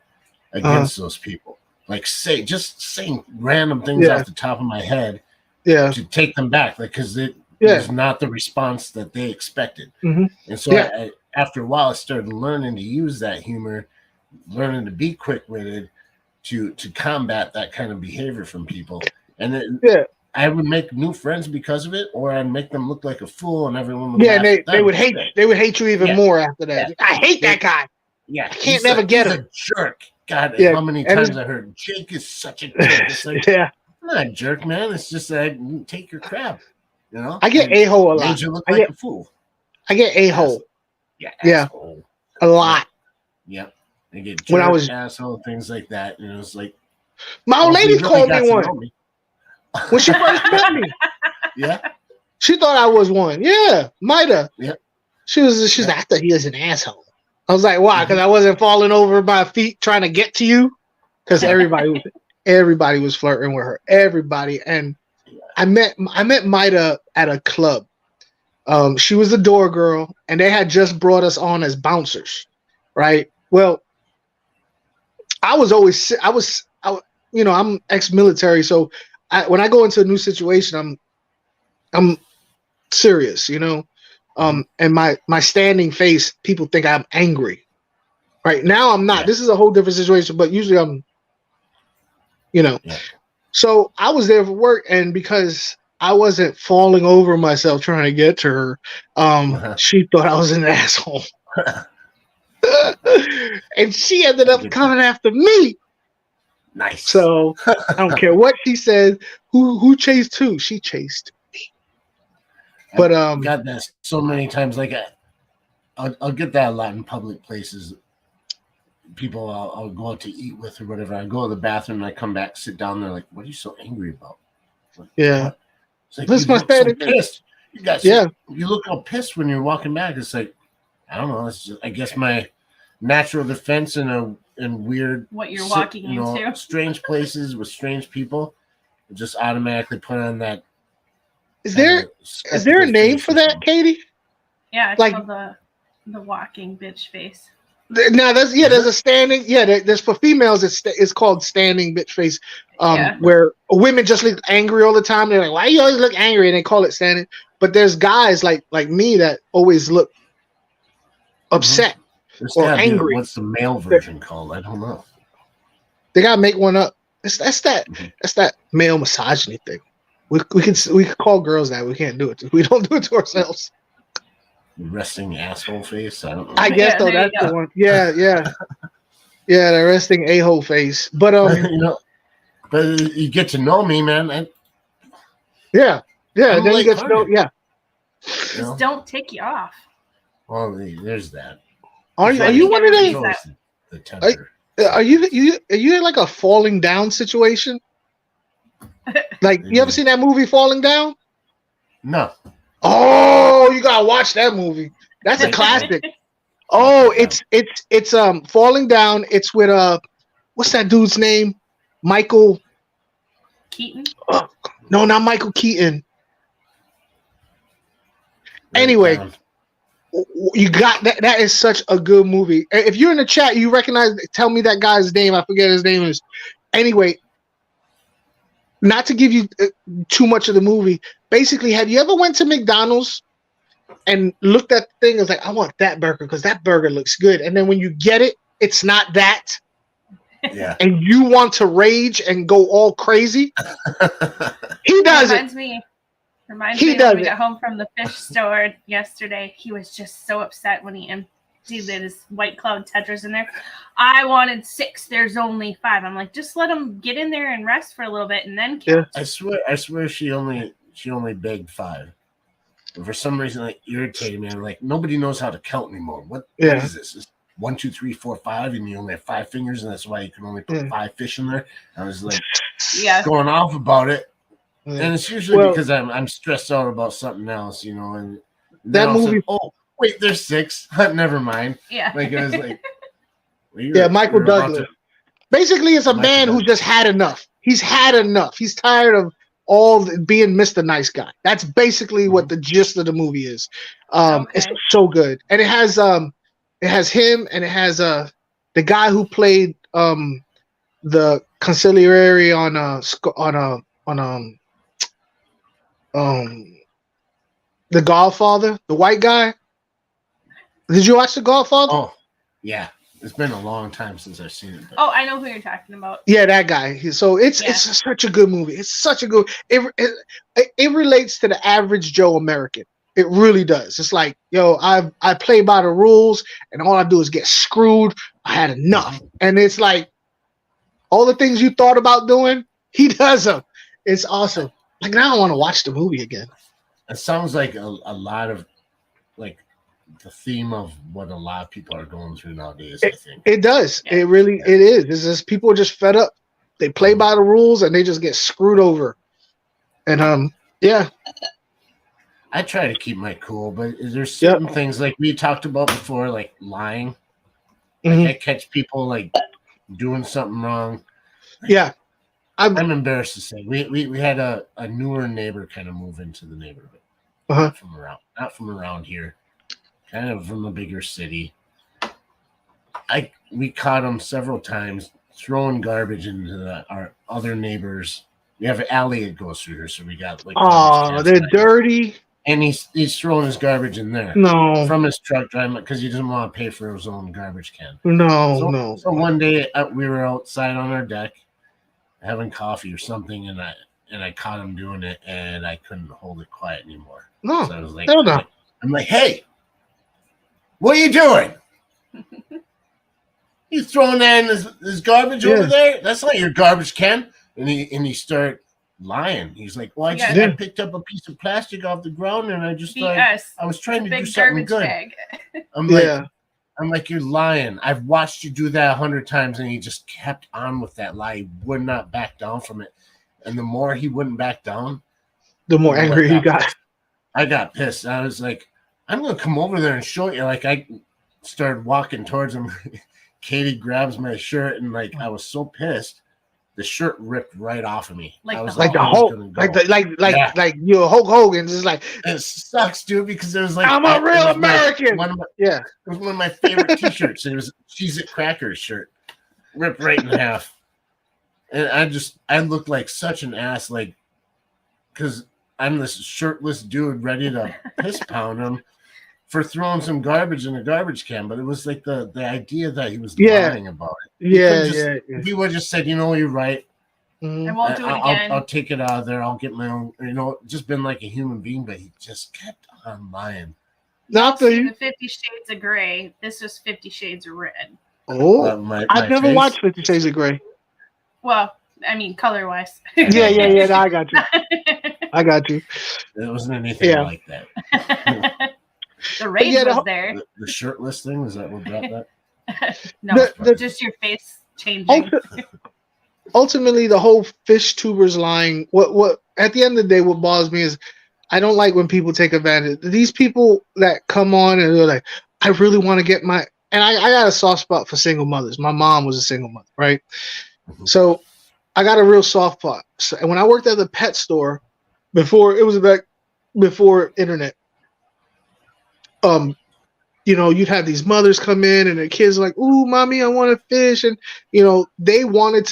against those people. Like just saying random things off the top of my head to take them back, like because it was not the response that they expected. And so after a while, I started learning to use that humor, learning to be quick-witted to combat that kind of behavior from people. And then I would make new friends because of it, or I'd make them look like a fool, and everyone would laugh at them. They would hate you even more after that. I hate that guy. Yeah, I can't never get him. He's a jerk. God, how many times I heard Jake is such a jerk. It's like, I'm not a jerk, man. It's just that take your crap. You know, I get a-hole a lot. Made you look like a fool. I get a-hole. Asshole. A lot. Yep. I get jerk, asshole, things like that. And it was like my old lady called me one when she first met me. She thought I was one. Yeah, might have. Yeah. She was like, I thought he was an asshole. I was like, why? Because I wasn't falling over my feet trying to get to you. Because everybody was flirting with her. Everybody. And I met Maida at a club. She was the door girl, and they had just brought us on as bouncers, right? Well, I'm ex-military, so when I go into a new situation, I'm serious, you know. And my standing face, people think I'm angry. Right now, I'm not. This is a whole different situation, but usually I'm, you know. So I was there for work, and because I wasn't falling over myself trying to get to her, she thought I was an asshole, and she ended up coming after me. Nice. So I don't care what she said. Who chased who? She chased. But got that so many times. Like I'll get that a lot in public places. People I'll go out to eat with or whatever. I go to the bathroom and I come back, sit down there. Like, what are you so angry about? Like, what? It's like, you look so pissed. You look all pissed when you're walking back. It's like, I don't know. It's just, I guess my natural defense in weird
what you're walking into
strange places with strange people. Just automatically put on that. Is there a name for that, Katie?
Yeah, it's called the The walking bitch face.
Now there's a standing there's for females it's called standing bitch face,
Yeah.
where women just look angry all the time. They're like, why you always look angry? And they call it standing. But there's guys like me that always look upset
There's
or
gotta be
angry.
what's the male version called? I don't know.
They gotta make one up. That's that male misogyny thing. We could call girls that. We can't do it. We don't do it to ourselves.
Resting asshole face. I don't know.
I guess though that's the one. Yeah, the resting a-hole face. But
but you get to know me, man.
Yeah. Then you get to know. Yeah.
Just don't take you off.
Well, there's that.
Are you one of those?
The temper.
Are you in like a falling down situation? Like, you ever seen that movie Falling Down?
No.
Oh, you gotta watch that movie. That's a classic. Oh, it's Falling Down. It's with what's that dude's name? Michael
Keaton?
No, not Michael Keaton. Anyway, you got that. That is such a good movie. If you're in the chat, you recognize. Tell me that guy's name. I forget his name is. Anyway, not to give you too much of the movie. Basically, have you ever went to McDonald's and looked at the thing and was like, I want that burger because that burger looks good. And then when you get it, it's not that.
Yeah.
And you want to rage and go all crazy. He does it.
Reminds me when we got home from the fish store yesterday. He was just so upset when he emptied his White Cloud Tetras in there. I wanted 6. There's only 5. I'm like, just let him get in there and rest for a little bit and then count.
I swear she only begged 5. But for some reason, like, irritated me. I'm like, nobody knows how to count anymore. What is this? It's 1, 2, 3, 4, 5, and you only have 5 fingers, and that's why you can only put 5 fish in there. I was like, going off about it. And it's usually because I'm stressed out about something else, and
that movie.
Oh, wait, there's 6. Never mind.
Yeah.
Like, I was like,
Michael Douglas. Basically, it's a man who just had enough. He's had enough. He's tired of being Mr. Nice Guy. That's basically what the gist of the movie is. It's so good, and it has him, and it has the guy who played the consigliere on The Godfather, the white guy. Did you watch The Godfather?
Oh, yeah. It's been a long time since I've seen it. But...
Oh, I know who you're talking about.
Yeah, that guy. It's such a good movie. It's such a good. It relates to the average Joe American. It really does. It's like, I play by the rules, and all I do is get screwed. I had enough, and it's like all the things you thought about doing, he does them. It's awesome. Like, now I want to watch the movie again.
It sounds like a lot of like the theme of what a lot of people are going through nowadays. I think
it does. Yeah. It is. It's just people are just fed up. They play by the rules and they just get screwed over. And yeah.
I try to keep my cool, but there's certain things like we talked about before, like lying. Like I catch people like doing something wrong.
Yeah.
I'm embarrassed to say we had a newer neighbor kind of move into the neighborhood. Not from around here, kind of from a bigger city. We caught him several times throwing garbage into our other neighbors. We have an alley that goes through here, so we got like
they're dirty.
And he's throwing his garbage in there.
No,
from his truck driving because he doesn't want to pay for his own garbage can.
No.
So one day we were outside on our deck having coffee or something, and I caught him doing it, and I couldn't hold it quiet anymore.
No,
so I was like,
no.
I'm like, hey, what are you doing? You throwing that in his garbage over there? That's not your garbage can. And he started lying. He's like, well, I picked up a piece of plastic off the ground, and I just thought I was trying to do something good. I'm like, you're lying. I've watched you do that 100 times, and he just kept on with that lie. He would not back down from it. And the more he wouldn't back down,
the more angry he got.
I got pissed. I was like, I'm going to come over there and show you. Like, I started walking towards him. Katie grabs my shirt, and like, I was so pissed. the shirt ripped right off of me.
Like
I
the
was
Like the
I was
Hulk,
gonna
like
go. Yeah.
like you're Hulk Hogan, just like
It sucks, dude, because it was like
I'm a
it
real
was
American.
it was one of my favorite T-shirts, and it was Cheez It Crackers shirt, ripped right in half, and I looked like such an ass, like, because I'm this shirtless dude ready to piss pound him for throwing some garbage in a garbage can, but it was like the idea that he was lying about it. He could just if he would have just said, you're right.
Mhm.
I won't do it again.
I'll take it out of there. I'll get my own. Just been like a human being, but he just kept on lying.
Not
Y'all seen the 50 Shades of Grey. This was 50 Shades of Red.
I've never watched 50 Shades of Grey.
Well, I mean, color wise.
Yeah. No, I got you. I got you.
It wasn't anything like that.
The rage was there.
The shirtless thing, is that what brought that?
No, just your face changing.
Ultimately, the whole fish tubers lying. What at the end of the day, what bothers me is I don't like when people take advantage. These people that come on and they're like, I really want to get my. And I got a soft spot for single mothers. My mom was a single mother, right?
Mm-hmm.
So I got a real soft spot. So, and when I worked at the pet store, before internet, you'd have these mothers come in and their kids like, "Ooh, mommy, I want to fish," and they wanted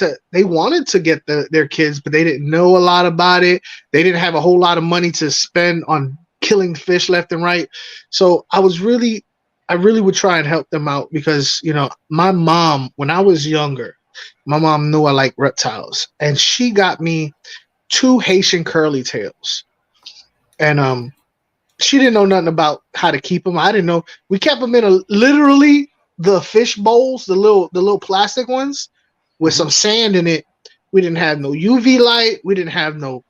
to get their kids, but they didn't know a lot about it. They didn't have a whole lot of money to spend on killing fish left and right. So I really would try and help them out because my mom, when I was younger, my mom knew I liked reptiles, and she got me 2 Haitian curly tails, and she didn't know nothing about how to keep them. I didn't know. We kept them in literally the fish bowls, the little plastic ones with some sand in it. We didn't have no UV light. We didn't have no.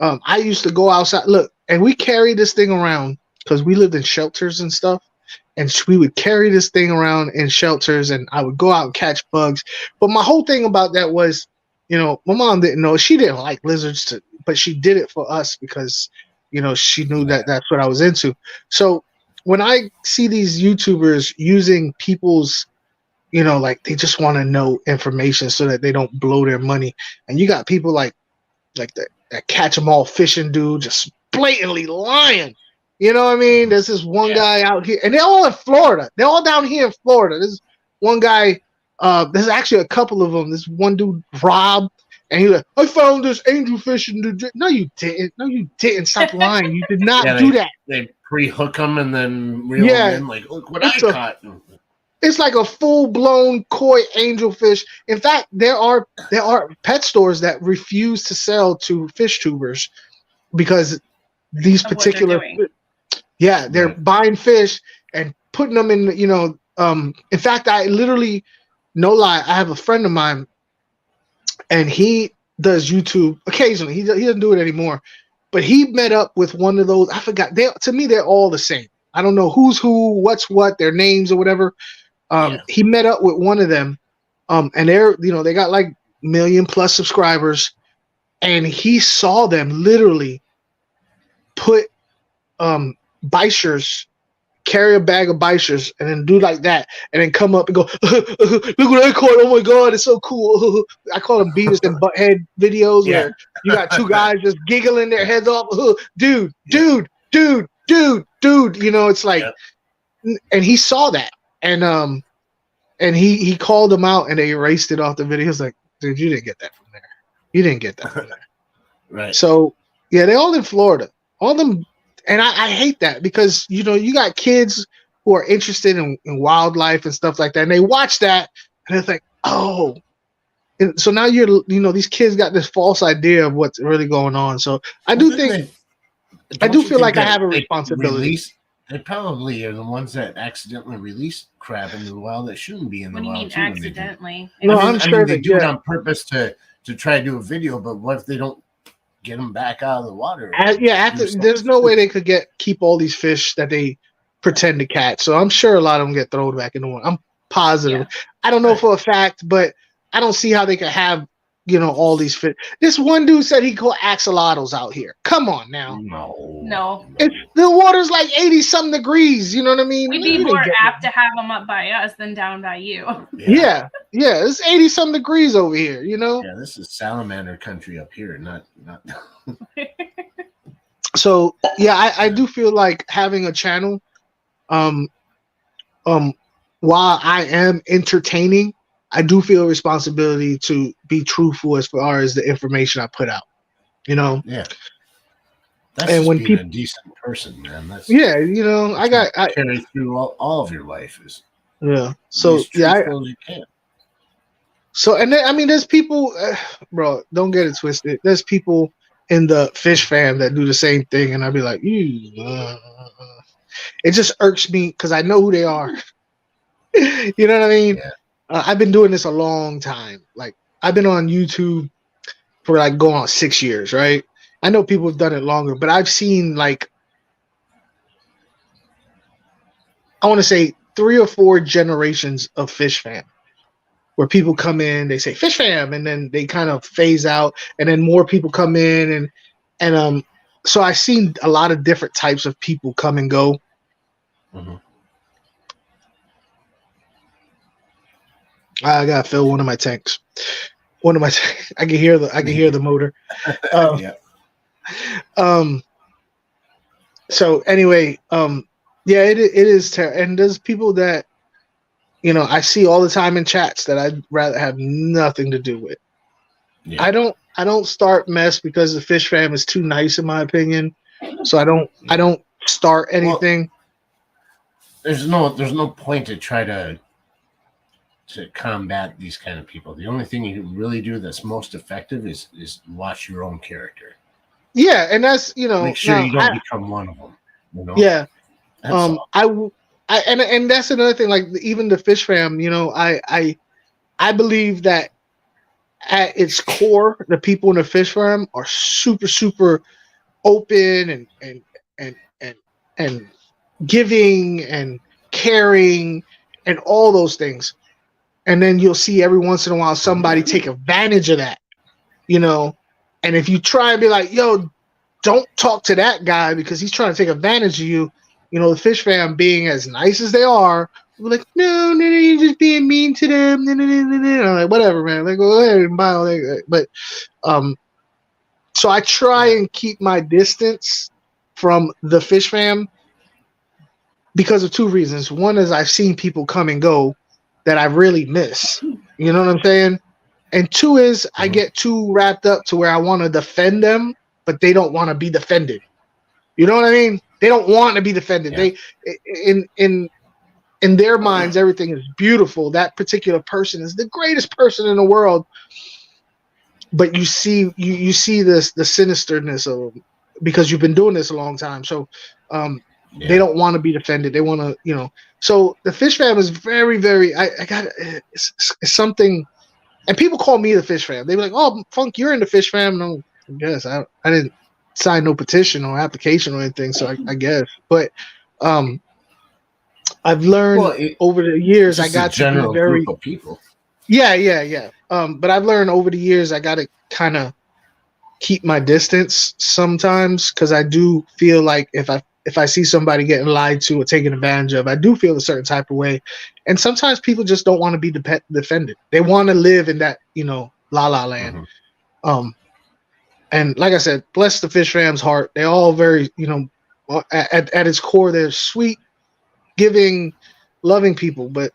I used to go outside, look, and we carried this thing around because we lived in shelters and stuff. And we would carry this thing around in shelters, and I would go out and catch bugs. But my whole thing about that was, my mom didn't know. She didn't like lizards, but she did it for us because, she knew that that's what I was into. So when I see these YouTubers using people's, like they just want to know information so that they don't blow their money, and you got people like that catch them all fishing dude just blatantly lying. You know what I mean? There's this one guy out here, and they're all in Florida. They're all down here in Florida. There's one guy. There's actually a couple of them. This one dude, Rob, and he's like, "I found this angelfish in the." No, you didn't. No, you didn't. Stop lying. You did not do that.
They pre-hook them and then reel them in. Like, look what I caught.
It's like a full-blown koi angelfish. In fact, there are pet stores that refuse to sell to fish tubers because these particular. They're buying fish and putting them in, in fact, I literally, no lie, I have a friend of mine and he does YouTube occasionally. He doesn't do it anymore, but he met up with one of those. I forgot. To me, they're all the same. I don't know who's who, what's what, their names or whatever. He met up with one of them, and they got like 1 million+ subscribers, and he saw them literally put Bichers, carry a bag of Bichers and then do like that and then come up and go, look what I caught. Oh my God, it's so cool. I call them Beavis and Butthead videos where you got 2 guys just giggling their heads off. Dude. It's like, and he saw that and he called them out and they erased it off the video. He was like, dude, you didn't get that from there. You didn't get that from there.
Right.
So they're all in Florida. All them. And I hate that because, you got kids who are interested in wildlife and stuff like that. And they watch that and it's like, oh. And so now these kids got this false idea of what's really going on. So I do feel like I have a responsibility.
They probably are the ones that accidentally release crab into the wild that shouldn't be in the wild.
What do you mean accidentally?
No, I'm sure
they do it on purpose to try to do a video, but what if they don't get them back out of the water?
There's no way they could keep all these fish that they pretend to catch. So I'm sure a lot of them get thrown back in the water. I'm positive. I don't know for a fact, but I don't see how they could have all these fit. This one dude said he caught axolotls out here. Come on now.
No.
It's the water's like 80 some degrees. You know what I mean?
We'd be more apt to have them up by us than down by you.
Yeah. It's 80 some degrees over here.
Yeah, this is salamander country up here, not.
So yeah, I do feel like having a channel, while I am entertaining, I do feel a responsibility to be truthful as far as the information I put out.
Yeah. That's
and
just
when
being
people,
a decent person, man. That's
I
carry through all of your life is
So
as truthful as you can.
So and then, I mean, there's people, bro. Don't get it twisted. There's people in the fish fam that do the same thing, and I'd be like, it just irks me because I know who they are. You know what I mean?
Yeah.
I've been doing this a long time. Like I've been on YouTube for like going on 6 years, right? I know people have done it longer, but I've seen like, I want to say 3 or 4 generations of fish fam, where people come in, they say fish fam, and then they kind of phase out, and then more people come in, and so I've seen a lot of different types of people come and go.
Mm-hmm.
I gotta fill one of my tanks. I can hear the motor.
Yeah.
So anyway, yeah, it is terrible. And there's people that I see all the time in chats that I'd rather have nothing to do with.
Yeah.
I don't start mess because the fish fam is too nice in my opinion. So I don't start anything.
Well, there's no point to try to combat these kind of people. The only thing you can really do that's most effective is watch your own character.
Yeah, and that's
make sure you don't become one of them.
Yeah.
That's all.
And that's another thing. Like even the fish fam, I believe that at its core, the people in the fish fam are super, super open and giving and caring and all those things. And then you'll see every once in a while somebody take advantage of that, And if you try and be like, yo, don't talk to that guy because he's trying to take advantage of you, the fish fam being as nice as they are, we're like, no, you're just being mean to them. I'm like, whatever, man. Like, go ahead and buy all that. But so I try and keep my distance from the fish fam because of 2 reasons. One is I've seen people come and go that I really miss. You know what I'm saying? And 2 is I get too wrapped up to where I want to defend them, but they don't want to be defended. You know what I mean? They don't want to be defended.
Yeah.
They in their minds, everything is beautiful. That particular person is the greatest person in the world. But you see this the sinisterness of them because you've been doing this a long time. So they don't want to be defended. They want to, So the fish fam is very, very. I got it's something, and people call me the fish fam. They be like, "Oh, Funk, you're in the fish fam." No, I guess I didn't sign no petition or application or anything, so I guess. But I've learned over the years I got to be very
group of people.
Yeah. But I've learned over the years I got to kind of keep my distance sometimes because I do feel like if I see somebody getting lied to or taken advantage of, I do feel a certain type of way. And sometimes people just don't want to be defended. They want to live in that, la la land. Mm-hmm. And like I said, bless the fish fam's heart. They're all very, at its core, they're sweet, giving, loving people. But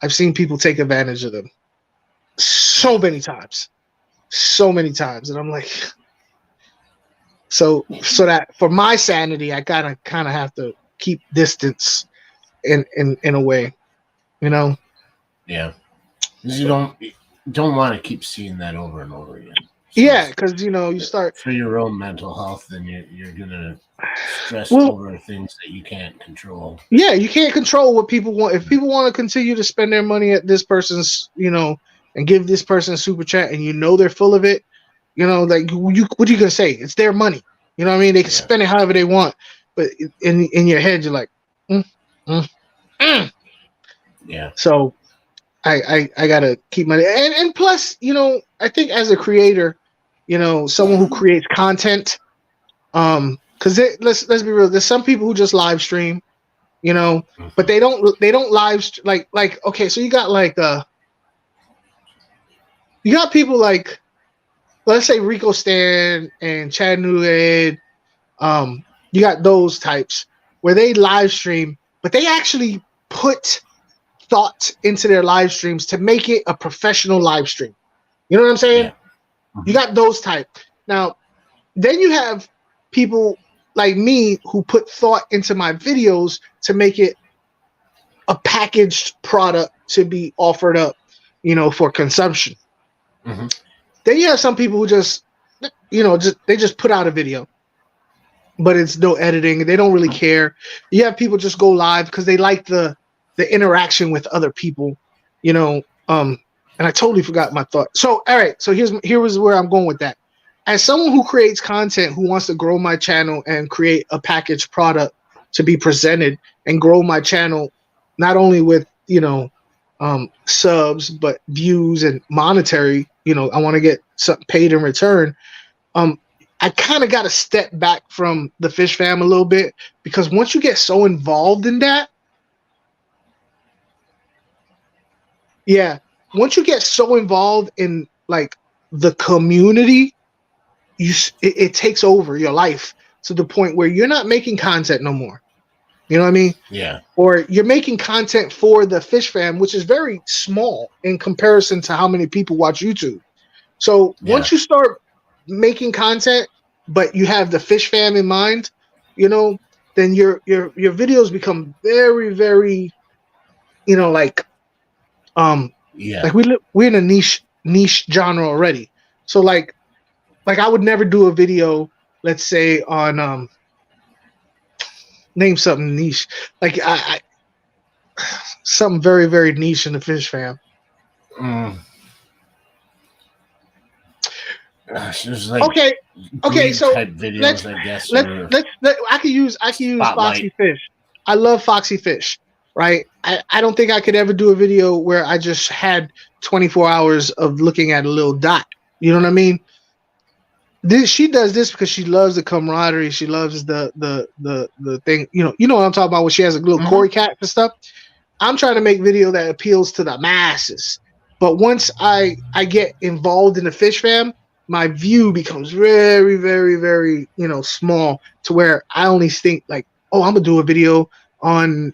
I've seen people take advantage of them so many times. And I'm like, so that for my sanity, I kind of have to keep distance in a way,
Yeah, because you don't want to keep seeing that over and over again. So
yeah, because you start
for your own mental health, then you're gonna stress over things that you can't control. Yeah,
you can't control what people want. If people want to continue to spend their money at this person's, and give this person a super chat, and they're full of it, like what are you gonna say? It's their money. You know what I mean? They can spend it however they want, but in your head, you're like,
Yeah.
So I gotta keep my and plus, as a creator, someone who creates content, because let's be real, there's some people who just live stream, but they don't like okay, so you got people like, let's say Rico Stan and Chad Newhead. You got those types where they live stream, but they actually put thought into their live streams to make it a professional live stream. You know what I'm saying?
Yeah.
You got those type. Now, then you have people like me who put thought into my videos to make it a packaged product to be offered up, for consumption.
Mm-hmm.
Then you have some people who just put out a video, but it's no editing. They don't really care. You have people just go live because they like the interaction with other people, and I totally forgot my thought. So, all right. So here was where I'm going with that. As someone who creates content, who wants to grow my channel and create a packaged product to be presented and grow my channel, not only with, subs, but views and monetary, I want to get something paid in return. I kind of got to step back from the Fish Fam a little bit, because once you get so involved in that, once you get so involved in like the community, it takes over your life to the point where you're not making content no more. You know what I mean?
Yeah.
Or you're making content for the Fish Fam, which is very small in comparison to how many people watch YouTube. So once you start making content, but you have the Fish Fam in mind, then your videos become very, very, like we're in a niche genre already. So like I would never do a video, let's say on name something niche, like I something very, very niche in the Fish Fam.
There's like
okay, so
type videos, I guess.
I could use Foxy Fish. I love Foxy Fish, right? I don't think I could ever do a video where I just had 24 hours of looking at a little dot. You know what I mean? She does this because she loves the camaraderie. She loves the thing. You know what I'm talking about when she has a little Cory cat and stuff. I'm trying to make video that appeals to the masses. But once I get involved in the Fish Fam, my view becomes very, very, very, small, to where I only think like, oh, I'm gonna do a video on,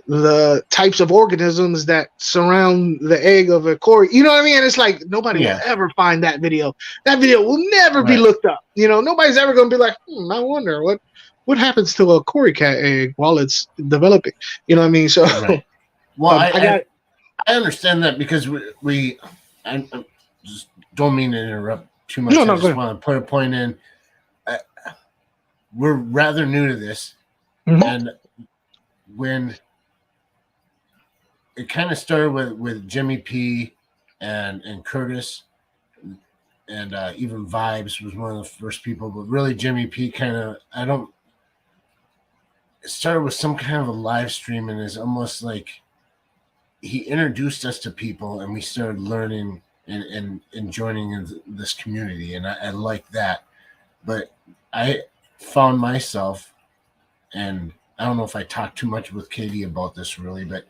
the types of organisms that surround the egg of a Cory. You know what I mean? And it's like nobody will ever find that video. That video will never be looked up. Nobody's ever gonna be like, I wonder what happens to a Cory cat egg while it's developing. You know what I mean? So,
well, I understand that, because I just don't mean to interrupt too much. I just want to put a point in. We're rather new to this, and when it kind of started with Jimmy P and Curtis, and even Vibes was one of the first people, but really Jimmy P it started with some kind of a live stream, and is almost like he introduced us to people, and we started learning and joining in this community, and I like that. But I found myself, and I don't know if I talked too much with Katie about this really, but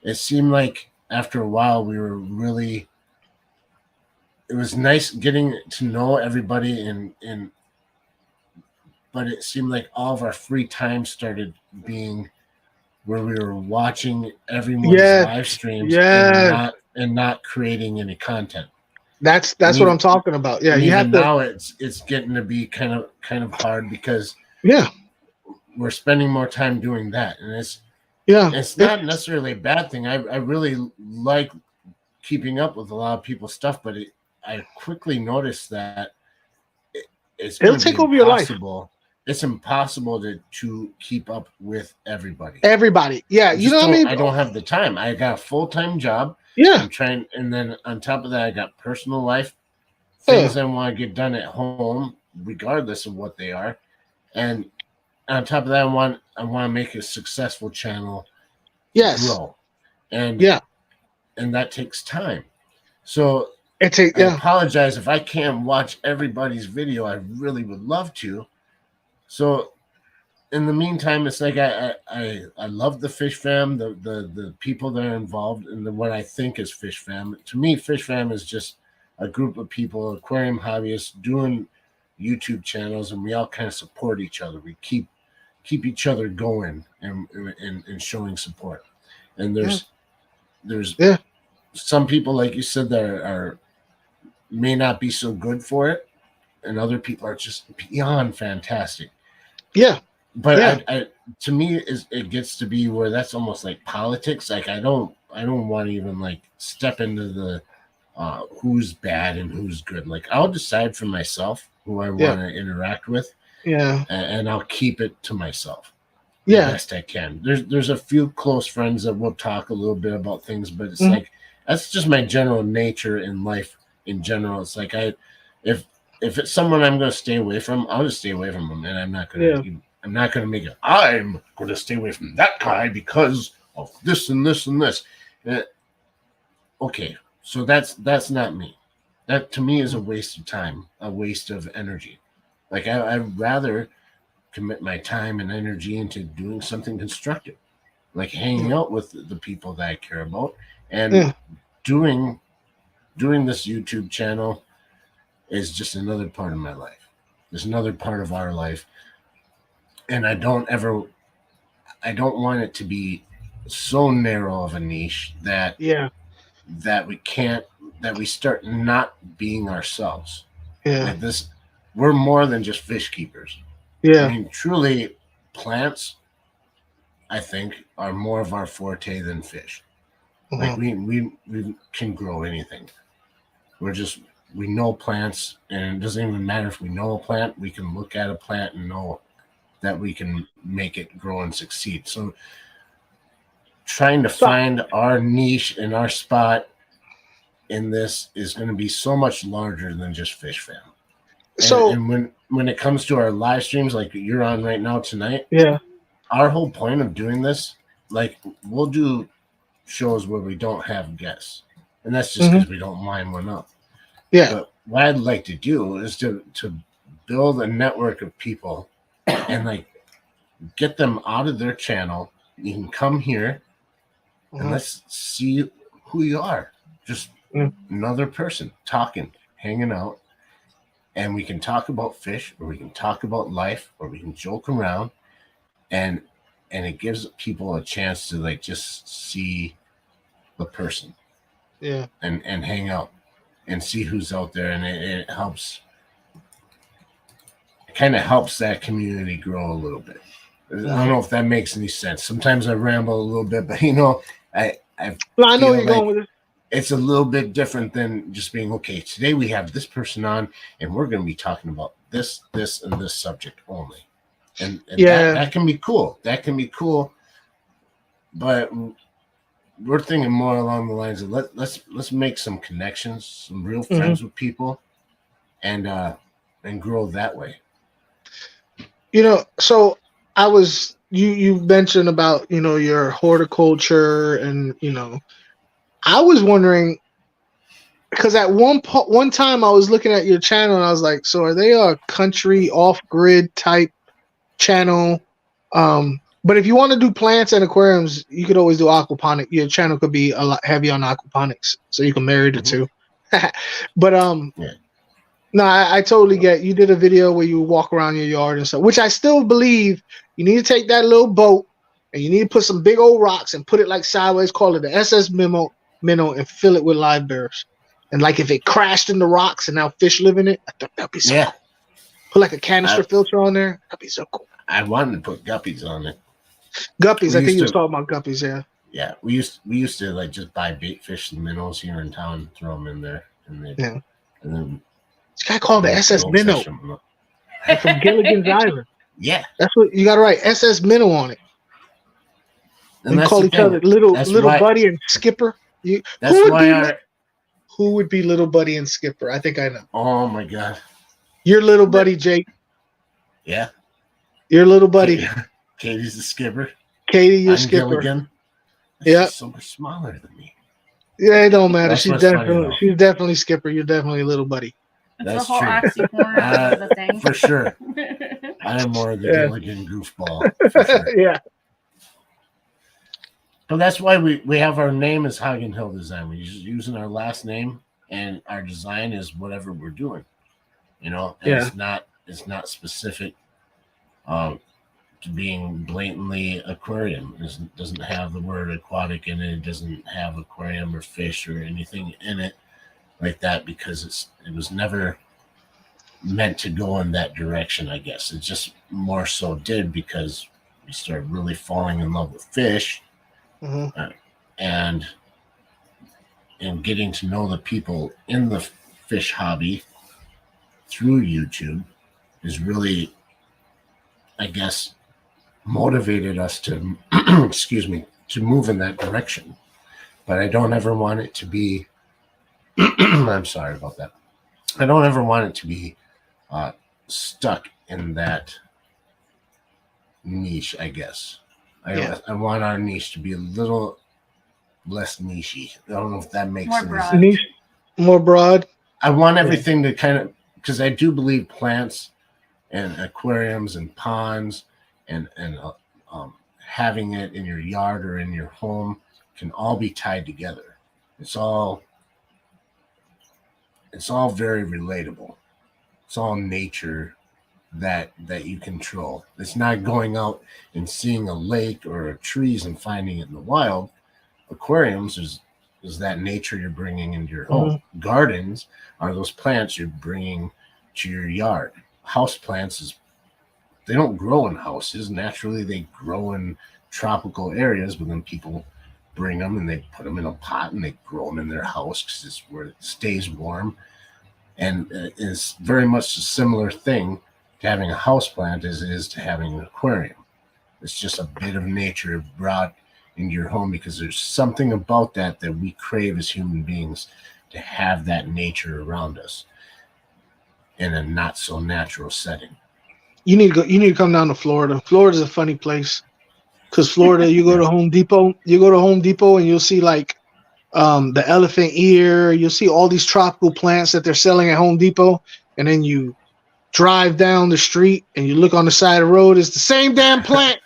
it seemed like after a while it was nice getting to know everybody, but it seemed like all of our free time started being where we were watching everyone's live streams and not creating any content.
That's what I'm talking about. Yeah, you have to.
Now it's getting to be kind of hard, because we're spending more time doing that, and it's not necessarily a bad thing. I really like keeping up with a lot of people's stuff, but I quickly noticed that it'll take over your life. It's impossible to keep up with everybody. Yeah, you know what I mean? I don't have the time. I got a full-time job. Yeah. I'm trying, and then on top of that, I got personal life, things I want to get done at home, regardless of what they are. And on top of that, I want to make a successful channel grow. And that takes time. So
I
apologize if I can't watch everybody's video. I really would love to. So in the meantime, it's like I love the Fish Fam, the people that are involved in what I think is Fish Fam. To me, Fish Fam is just a group of people, aquarium hobbyists, doing YouTube channels, and we all kind of support each other. We keep each other going and showing support. And there's some people, like you said, that are may not be so good for it, and other people are just beyond fantastic.
Yeah.
But I to me, it gets to be where that's almost like politics. Like I don't want to even like step into the who's bad and who's good. Like I'll decide for myself who I want to interact with.
Yeah.
And I'll keep it to myself.
The
best I can. There's a few close friends that will talk a little bit about things, but it's like that's just my general nature in life in general. It's like if it's someone I'm going to stay away from, I'll just stay away from them, and I'm not going to make it. I'm going to stay away from that guy because of this and this and this. Okay, so that's not me. That to me is a waste of time, a waste of energy. Like I'd rather commit my time and energy into doing something constructive, like hanging out with the people that I care about, and doing this YouTube channel is just another part of my life. It's another part of our life, and I don't want it to be so narrow of a niche that we start not being ourselves. Like this, we're more than just fish keepers. I mean, truly, plants, I think, are more of our forte than fish. Like we can grow anything. We know plants, and it doesn't even matter if we know a plant. We can look at a plant and know that we can make it grow and succeed. So trying to find our niche and our spot in this is going to be so much larger than just Fish Fam. And when it comes to our live streams, like you're on right now tonight, our whole point of doing this, like we'll do shows where we don't have guests, and that's just because we don't line one up. But what I'd like to do is to build a network of people and like get them out of their channel. You can come here and let's see who you are. Just another person talking, hanging out. And we can talk about fish, or we can talk about life, or we can joke around, and it gives people a chance to like just see the person, and hang out and see who's out there, and it helps. It kind of helps that community grow a little bit. I don't know if that makes any sense. Sometimes I ramble a little bit, but I know
where you're going with it.
It's a little bit different than just being, okay, today we have this person on and we're going to be talking about this, and this subject only. And that can be cool. That can be cool. But we're thinking more along the lines of let's make some connections, some real friends with people, and grow that way.
So you mentioned about, your horticulture, and, I was wondering, because at one time I was looking at your channel and I was like, so are they a country off-grid type channel? But if you want to do plants and aquariums, you could always do aquaponics. Your channel could be a lot heavy on aquaponics, so you can marry the two. But no, I totally get. You did a video where you walk around your yard and stuff, which I still believe you need to take that little boat and you need to put some big old rocks and put it like sideways, call it the SS Minnow, and fill it with live bears. And like if it crashed in the rocks and now fish live in it, I thought that'd be so cool. Put like a canister filter on there. That'd be so cool.
I wanted to put guppies on it.
Guppies, I think you was talking about guppies,
Yeah, we used to like just buy bait fish and minnows here in town and throw them in there, and then
this guy called the SS Minnow from Gilligan's Island.
Yeah,
that's what you got to write, SS Minnow on it. And call each other little buddy and Skipper. Who would be little buddy and Skipper? I think I know.
Oh my god,
your little buddy Jake.
Yeah,
your little buddy.
Katie's the skipper.
Katie, your skipper.
Gilligan. Yeah, so much smaller than me.
Yeah, it don't matter.
That's what's funny, though.
She's definitely Skipper. You're definitely little buddy.
It's
That's
the whole
true.
oxymoron of the thing.
For sure. I am more the
Yeah.
Gilligan goofball, for sure.
Yeah.
But that's why we have our name as Hagen Hill Design. We're just using our last name, and our design is whatever we're doing. You know, and
Yeah.
it's not specific to being blatantly aquarium. It doesn't have the word aquatic in it. It doesn't have aquarium or fish or anything in it like that, because it was never meant to go in that direction, I guess. It just more so did because we started really falling in love with fish, and getting to know the people in the fish hobby through YouTube is really, I guess, motivated us to excuse me, to move in that direction. But I don't ever want it to be I'm sorry about that. I don't ever want it to be stuck in that niche, I guess. I want our niche to be a little less nichey. I don't know if that makes sense.
Broad.
Niche, more broad.
I want everything to kind of, because I do believe plants and aquariums and ponds and having it in your yard or in your home can all be tied together. It's all very relatable. It's all nature that you control. It's not going out and seeing a lake or a trees and finding it in the wild. Aquariums is that nature you're bringing into your home. Gardens are those plants you're bringing to your yard. House plants they don't grow in houses. Naturally, they grow in tropical areas, but then people bring them and they put them in a pot and they grow them in their house because it's where it stays warm. And it's very much a similar thing to having a house plant as it is to having an aquarium. It's just a bit of nature brought into your home because there's something about that we crave as human beings, to have that nature around us in a not so natural setting. You need
to come down to Florida. Florida's a funny place because Florida, you go to Home Depot, and you'll see like the elephant ear. You'll see all these tropical plants that they're selling at Home Depot, and then you drive down the street and you look on the side of the road. It's the same damn plant.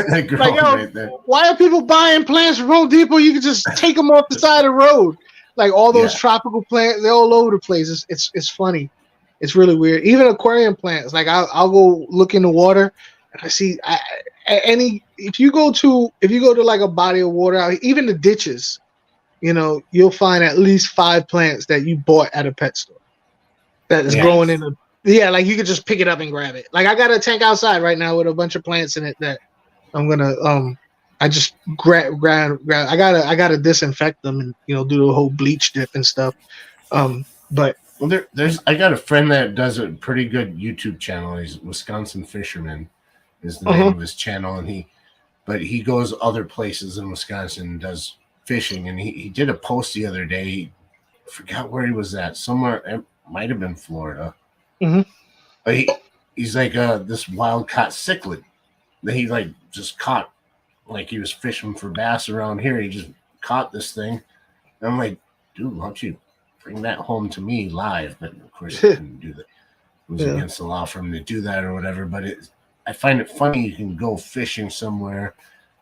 Like, yo, right, why are people buying plants from Home Depot? You can just take them off the side of the road. Like all those tropical plants, they're all over the place. It's funny. It's really weird. Even aquarium plants. Like I'll go look in the water and I see if you go to like a body of water, even the ditches, you'll find at least 5 plants that you bought at a pet store that is growing in like you could just pick it up and grab it. Like I got a tank outside right now with a bunch of plants in it that I'm gonna I just grab I gotta disinfect them and do the whole bleach dip and stuff. But
there's I got a friend that does a pretty good YouTube channel. He's Wisconsin Fisherman is the name of his channel, and he goes other places in Wisconsin and does fishing, and he did a post the other day. I forgot where he was at. Somewhere, it might have been Florida. But he's like this wild caught cichlid that he like just caught, like he was fishing for bass around here. He just caught this thing. And I'm like, dude, why don't you bring that home to me live? But of course he couldn't do that. It was against the law for him to do that or whatever. But I find it funny you can go fishing somewhere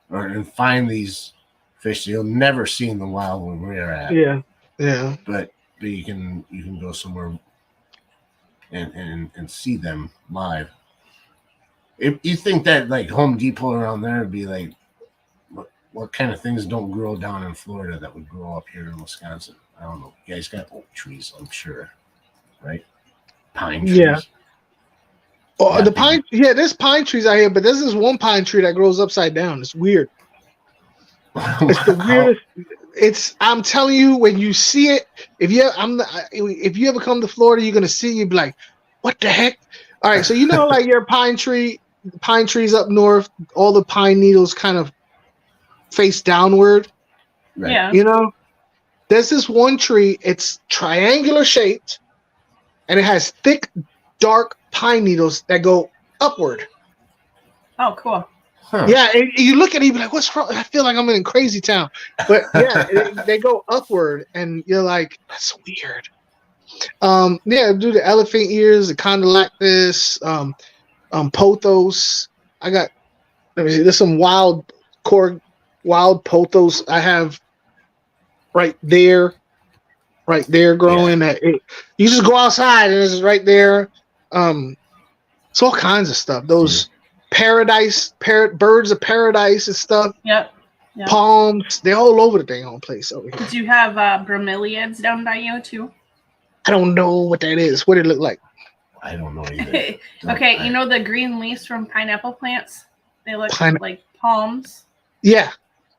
and find these fish you'll never see in the wild when we're at.
Yeah.
But you can go somewhere and see them live. If you think that like Home Depot around there would be like, what kind of things don't grow down in Florida that would grow up here in Wisconsin? I don't know. You guys got oak trees, I'm sure, right? Pine trees. Yeah.
Oh, the pine. Yeah, there's pine trees out here, but there's this one pine tree that grows upside down. It's weird. It's the weirdest. I'm telling you, when you see it, if you ever come to Florida, you're gonna see. You'd be like, "What the heck?" All right, so like your pine trees up north, all the pine needles kind of face downward.
Right.
Yeah. There's this one tree. It's triangular shaped, and it has thick, dark pine needles that go upward.
Oh, cool.
Huh.
Yeah, and you look at it, you be like, "What's wrong?" I feel like I'm in crazy town. But yeah, they go upward, and you're like, "That's weird." Yeah, do the elephant ears, the condylactus, pothos. I got. Let me see. There's some wild pothos I have right there, growing. You just go outside and it's right there. It's all kinds of stuff. Those birds of paradise and stuff.
Yep.
Palms, they're all over the dang on place over here.
Did you have bromeliads down by you too?
I don't know what that is. What did it look like?
I don't know either.
Okay, you know the green leaves from pineapple plants? They look like palms.
Yeah.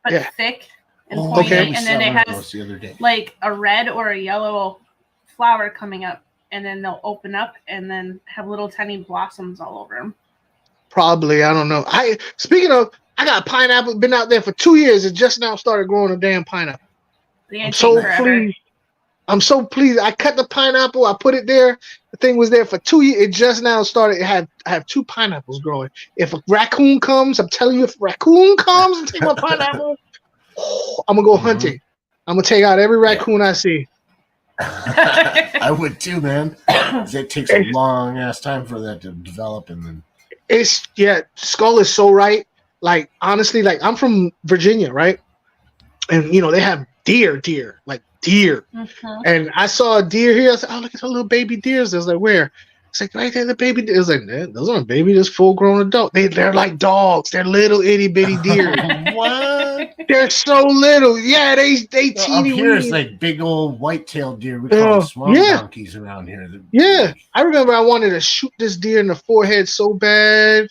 But thick and pointy.
Okay.
And then it has like a red or a yellow flower coming up. And then they'll open up and then have little tiny blossoms all over them.
Probably. I don't know. Speaking of, I got pineapple. Been out there for 2 years. It just now started growing a damn pineapple. I'm so pleased. I'm so pleased. I cut the pineapple. I put it there. The thing was there for 2 years. It just now started. I have 2 pineapples growing. If a raccoon comes, I'm telling you, if a raccoon comes and take my pineapple, I'm gonna go hunting. I'm gonna take out every raccoon I see.
I would too, man. It takes a long ass time for that to develop, and then Skull is so right. Like honestly, like I'm from Virginia, right? And they have deer, like deer. And I saw a deer here. I said, "Oh, look at the little baby deers." I was like, "Where?" It's like right there, the baby deer. It's like, those aren't baby, just full grown adult. They're like dogs. They're little itty bitty deer. What?
They're so little. Yeah, they teeny.
Up here it's like big old white-tailed deer. We call them swamp donkeys around here.
I remember I wanted to shoot this deer in the forehead so bad.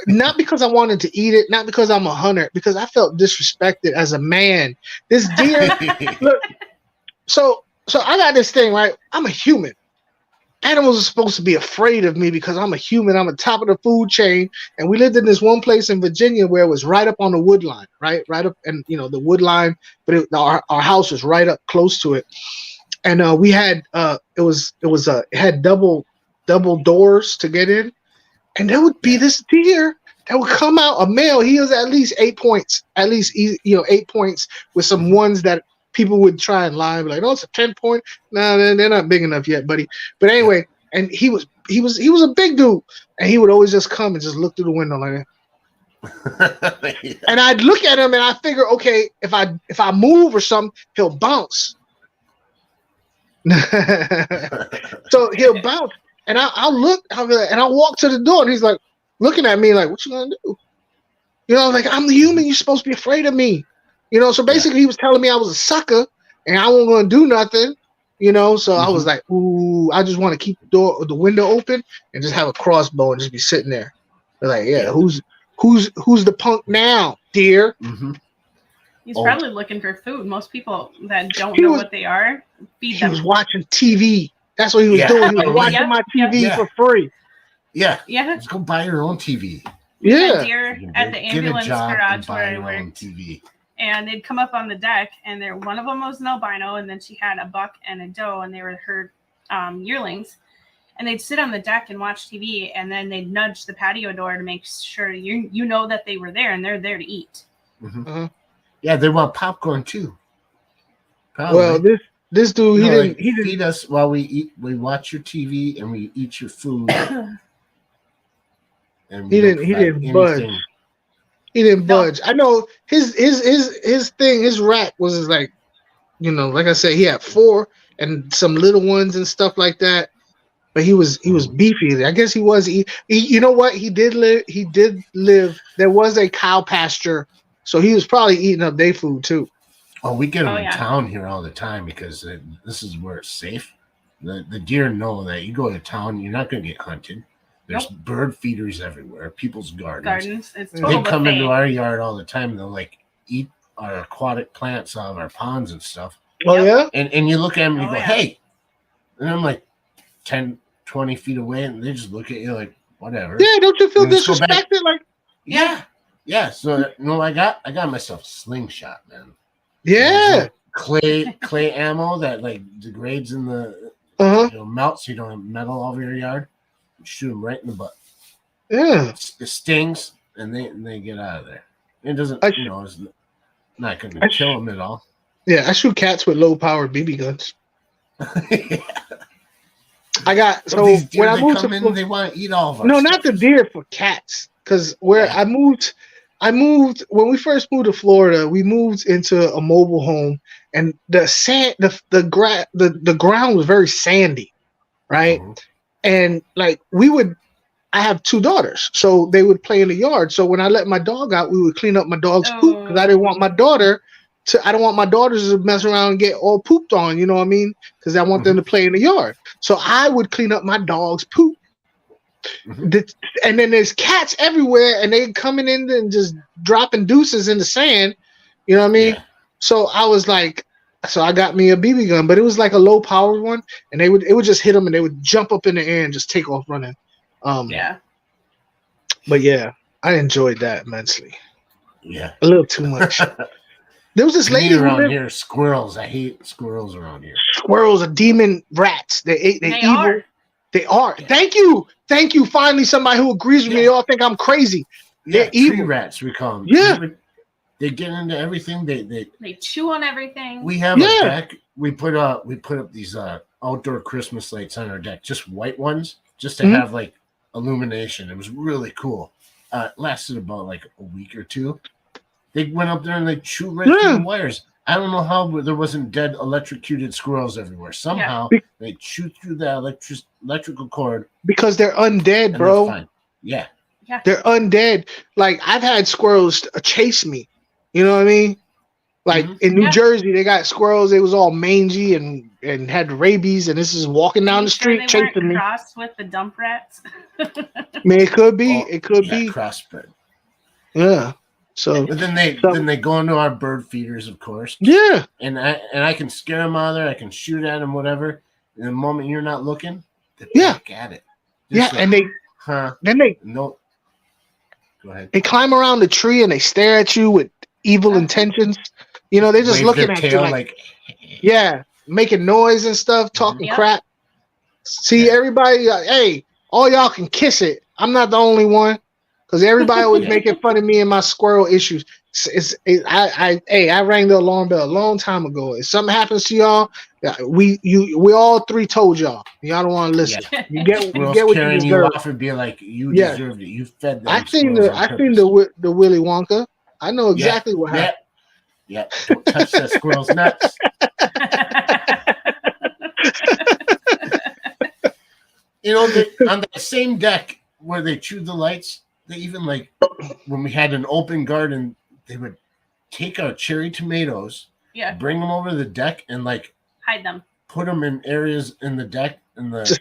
Not because I wanted to eat it, not because I'm a hunter, because I felt disrespected as a man. This deer, look. So I got this thing, right? I'm a human. Animals are supposed to be afraid of me because I'm a human. I'm at the top of the food chain. And we lived in this one place in Virginia where it was right up on the wood line, right up, and the wood line, but our house was right up close to it. And we had it had double doors to get in, and there would be this deer that would come out, a male. He was at least 8 points, 8 points with some ones that people would try and lie, like, "Oh, it's a 10-point." No, they're not big enough yet, buddy. But anyway, and he was a big dude, and he would always just come and just look through the window like that. And I'd look at him and I figure, okay, if I move or something, he'll bounce. So he'll bounce, and I'll look, and I'll walk to the door, and he's like looking at me like, "What you gonna do?" Like, I'm the human. You're supposed to be afraid of me. So basically he was telling me I was a sucker and I wasn't going to do nothing, so I was like, ooh, I just want to keep the window open and just have a crossbow and just be sitting there. They're like, yeah, who's the punk now, dear?
He's probably looking for food. Most people that don't know what they are, feed them.
He was watching TV. That's what he was doing. He was watching my TV for free.
Yeah. Just go buy your own TV.
We had deer at the ambulance garage where I worked.
TV.
And they'd come up on the deck, and one of them was an albino, and then she had a buck and a doe, and they were her yearlings. And they'd sit on the deck and watch TV, and then they'd nudge the patio door to make sure you know that they were there, and they're there to eat.
Yeah, they want popcorn too. Probably.
Well, this dude, he didn't
feed us while we eat. We watch your TV and we eat your food. And
he didn't budge. He didn't budge. I know his thing, his rack was like, like I said, he had 4 and some little ones and stuff like that. But he was beefy. I guess he was. You know what? He did live. There was a cow pasture, so he was probably eating up their food too.
Oh, we get them in town here all the time because this is where it's safe. The deer know that you go to town, you're not going to get hunted. There's bird feeders everywhere. People's gardens.
It's total
they come into our yard all the time. They'll like eat our aquatic plants out of our ponds and stuff.
Oh yeah.
And you look at them and you go, "Hey," and I'm like 10, 20 feet away, and they just look at you like, "Whatever."
Yeah, don't you feel disrespected? Like,
yeah. So I got myself a slingshot, man.
Yeah.
Clay ammo that like degrades in the melts, so you don't have metal all over your yard. Shoot them right in the butt.
Yeah.
It stings. and they get out of there. It doesn't,
I
you know, it's not going to kill them at all.
Yeah, I shoot cats with low powered BB guns. I got so
these deer,
when I moved to
in, they want to eat all of our
no,
stuff.
not the deer, for cats. Because where I moved when we first moved to Florida. We moved into a mobile home, and the sand, the ground was very sandy, right?
Mhm.
And like I have 2 daughters, so they would play in the yard. So when I let my dog out, we would clean up my dog's poop because I didn't want my daughter I don't want my daughters to mess around and get all pooped on. You know what I mean? Because I want them to play in the yard. So I would clean up my dog's poop. And then there's cats everywhere, and they coming in and just dropping deuces in the sand. You know what I mean?
Yeah.
So I was like, so I got me a BB gun, but it was like a low powered one, and it would just hit them, and they would jump up in the air and just take off running.
Yeah.
But yeah, I enjoyed that immensely.
Yeah.
A little too much. There was this lady
around here. Squirrels. I hate squirrels around here.
Squirrels are demon rats. They evil.
Are.
They are. Yeah. Thank you. Finally, somebody who agrees with me. They all think I'm crazy. They're evil.
Tree rats, we call them.
Yeah.
They get into everything.
They chew on everything.
We have a deck. We put up these outdoor Christmas lights on our deck, just white ones, just to have like illumination. It was really cool. It lasted about like a week or two. They went up there and they chewed right through the wires. I don't know how there wasn't dead electrocuted squirrels everywhere. Somehow they chewed through that electrical cord.
Because they're undead, bro.
They're fine. Yeah.
They're undead. Like, I've had squirrels chase me. You know what I mean? Like in New Jersey, they got squirrels. They was all mangy and had rabies, and this is walking down the street chasing me.
Crossed with the dump rats.
Man, it could be. It could be
crossbred.
Yeah. So,
but then they go into our bird feeders, of course.
Yeah.
And I can scare them out of there. I can shoot at them, whatever. And the moment you're not looking, they're back at it. Just
and they
no. Go ahead.
They climb around the tree and they stare at you with evil intentions. You know, they're just looking at you like making noise and stuff, talking crap. See, everybody, hey, all y'all can kiss it. I'm not the only one. Because everybody always making fun of me and my squirrel issues. I rang the alarm bell a long time ago. If something happens to y'all, we all 3 told y'all. Y'all don't want to listen.
Yeah.
You get what you deserve.
You off and be like, you deserved it. You fed them.
I seen the Willy Wonka. I know exactly what happened.
Yeah. Don't touch that squirrel's nuts. You know, on that same deck where they chewed the lights. They even when we had an open garden, they would take our cherry tomatoes, bring them over to the deck and
hide them,
put them in areas in the deck in the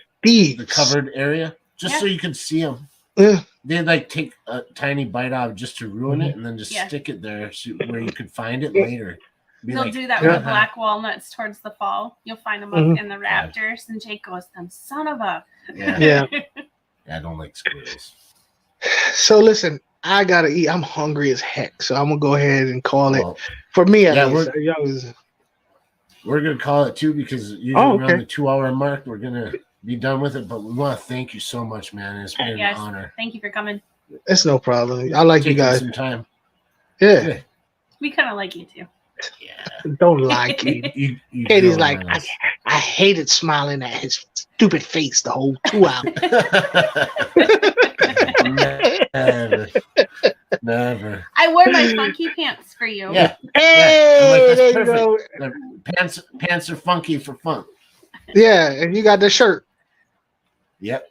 covered area, just so you could see them.
Yeah.
They'd take a tiny bite out just to ruin it, and then just stick it there where you could find it later.
They'll do that with the black walnuts towards the fall. You'll find them up in the rafters, and Jake goes, "Them son of a."
Yeah.
I don't like squirrels.
So listen, I gotta eat. I'm hungry as heck, so I'm gonna go ahead and call it for me.
We're gonna call it too because usually around the 2-hour mark, we're gonna be done with it. But we want to thank you so much, man. It's been an honor.
Thank you for coming.
It's no problem. I like you guys.
Some time.
Yeah.
Good.
We kind of like you too.
Yeah. Don't like you. Katie's like, I hated smiling at his stupid face the whole 2 hours.
Never.
I wore my funky pants for you.
Yeah.
Hey, there you go.
Pants are funky for funk.
Yeah, and you got the shirt.
Yep.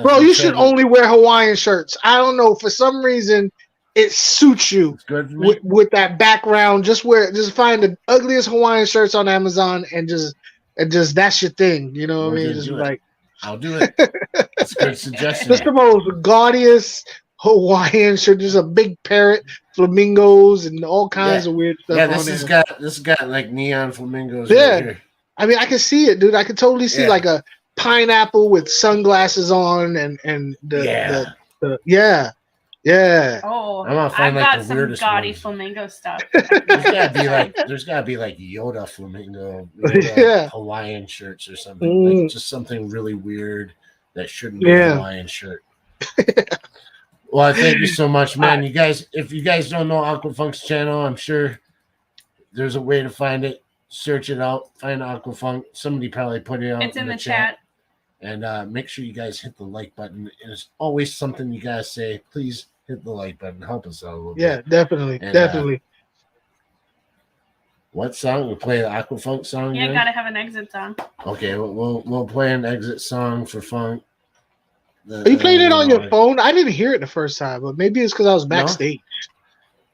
Bro, you should only wear Hawaiian shirts. I don't know, for some reason it suits you.
It's good for me.
With that background. Just find the ugliest Hawaiian shirts on Amazon and just that's your thing. You know what I mean? Just
I'll do it. That's a good suggestion.
Just the most gaudiest Hawaiian shirt. There's a big parrot, flamingos, and all kinds of weird stuff.
Yeah, this has got like neon flamingos.
Yeah,
right here.
I mean, I can see it, dude. I can totally see like a pineapple with sunglasses on, and the
Oh,
I'm gonna find
I've got
the weirdest
some gaudy
ones.
flamingo stuff.
There's gotta be like Yoda flamingo, Hawaiian shirts or something. Like just something really weird that shouldn't be a Hawaiian shirt. Well, thank you so much, man. You guys, if you guys don't know Aqua Funk's channel, I'm sure there's a way to find it. Search it out. Find Aqua Funk. Somebody probably put it out.
It's in the chat.
And make sure you guys hit the like button. It's always something you guys say. Please hit the like button. Help us out a little bit.
Yeah, definitely.
And,
definitely.
What song? We play the Aqua Funk song?
Yeah, gotta have an exit song.
Okay, we'll play an exit song for Funk.
Are you playing it on your phone? I didn't hear it the first time, but maybe it's because I was backstage.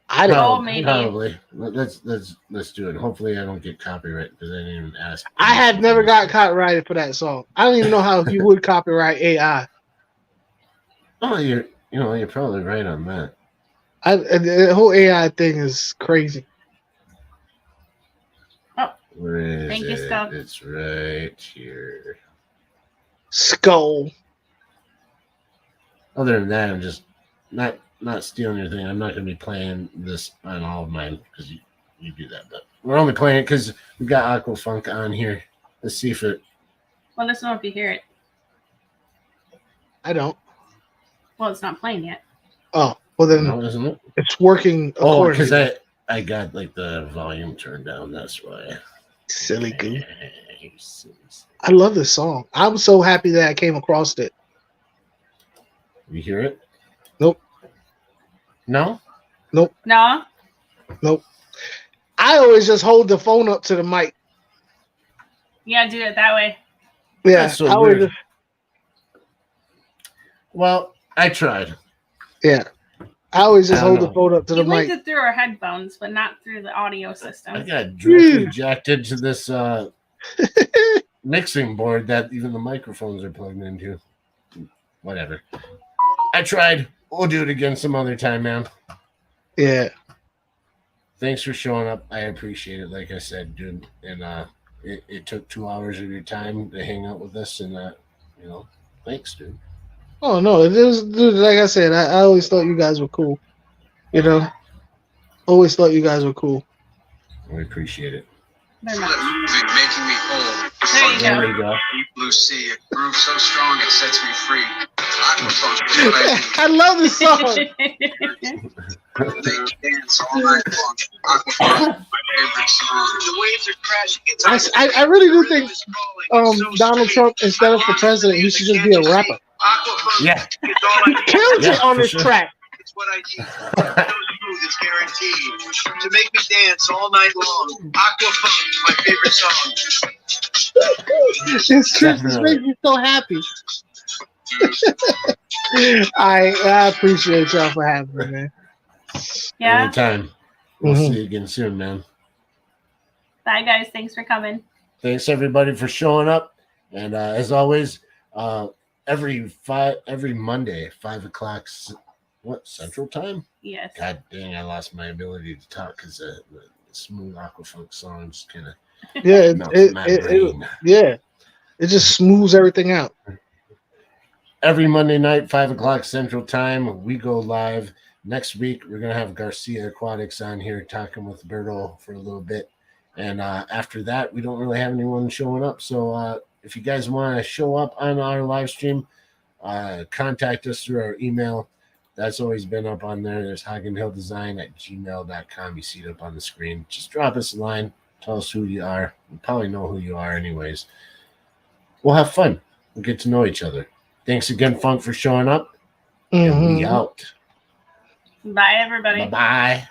I don't know.
Maybe.
Probably. Let's do it. Hopefully, I don't get copyright because I didn't even ask.
I have never got copyrighted for that song. I don't even know how you would copyright AI.
Oh, you're probably right on that.
The whole AI thing is crazy.
Oh,
where is
thank you,
it?
Skull.
It's right here.
Skull.
Other than that, I'm just not stealing your thing. I'm not going to be playing this on all of mine because you do that. But we're only playing it because we got Aqua Funk on here. Let's see if it.
Well, let's know if you hear it.
I don't.
Well, it's not playing yet.
Oh, well then
No, isn't it?
it's working.
Oh, because I got like the volume turned down. That's why.
Silly goose. I love this song. I'm so happy that I came across it.
You hear it?
Nope.
No?
Nope.
No?
Nope. I always just hold the phone up to the mic.
Yeah, do it that way.
Yeah.
That's so weird.
Just,
well, I tried.
Yeah. I always just hold the phone up to the
You
mic.
linked it through our headphones, but not through the audio system.
I got directly jacked into this mixing board that even the microphones are plugged into. Whatever. I tried. We'll do it again some other time, man.
Yeah.
Thanks for showing up. I appreciate it. Like I said, dude. And it took 2 hours of your time to hang out with us, and thanks, dude.
Oh no, it is, dude. Like I said, I always thought you guys were cool. Always thought you guys were cool.
We appreciate it.
Very much.
Music making me whole.
There you go.
Deep blue sea, a groove so strong it sets me free. Aqua Funk is what I
I love this song.
They dance all night long. Aqua Funk is my favorite song. The waves are crashing.
I really do think Donald Trump, instead of for president, he should just be a rapper.
Aqua Funk
Yeah.
is all I need.
Kills it on this
sure.
track.
It's what I need. No smooth is guaranteed. To make me dance all night long. Aqua Funk is my favorite song.
This makes me so happy. I appreciate y'all for having me, man.
Yeah.
Anytime. We'll
Mhm.
see you again soon, man.
Bye, guys. Thanks for coming.
Thanks everybody for showing up. And as always, every Monday, 5:00, what, Central Time?
Yes.
God dang, I lost my ability to talk because the smooth Aqua Funk songs kind of
Yeah,
melted my brain.
it just smooths everything out.
Every Monday night, 5:00 Central Time, we go live. Next week, we're going to have Garcia Aquatics on here talking with Berto for a little bit. And after that, we don't really have anyone showing up. So if you guys want to show up on our live stream, contact us through our email. That's always been up on there. There's hagenhilldesign@gmail.com. You see it up on the screen. Just drop us a line. Tell us who you are. We probably know who you are anyways. We'll have fun. We'll get to know each other. Thanks again, Funk, for showing up. And we out.
Bye, everybody.
Bye-bye.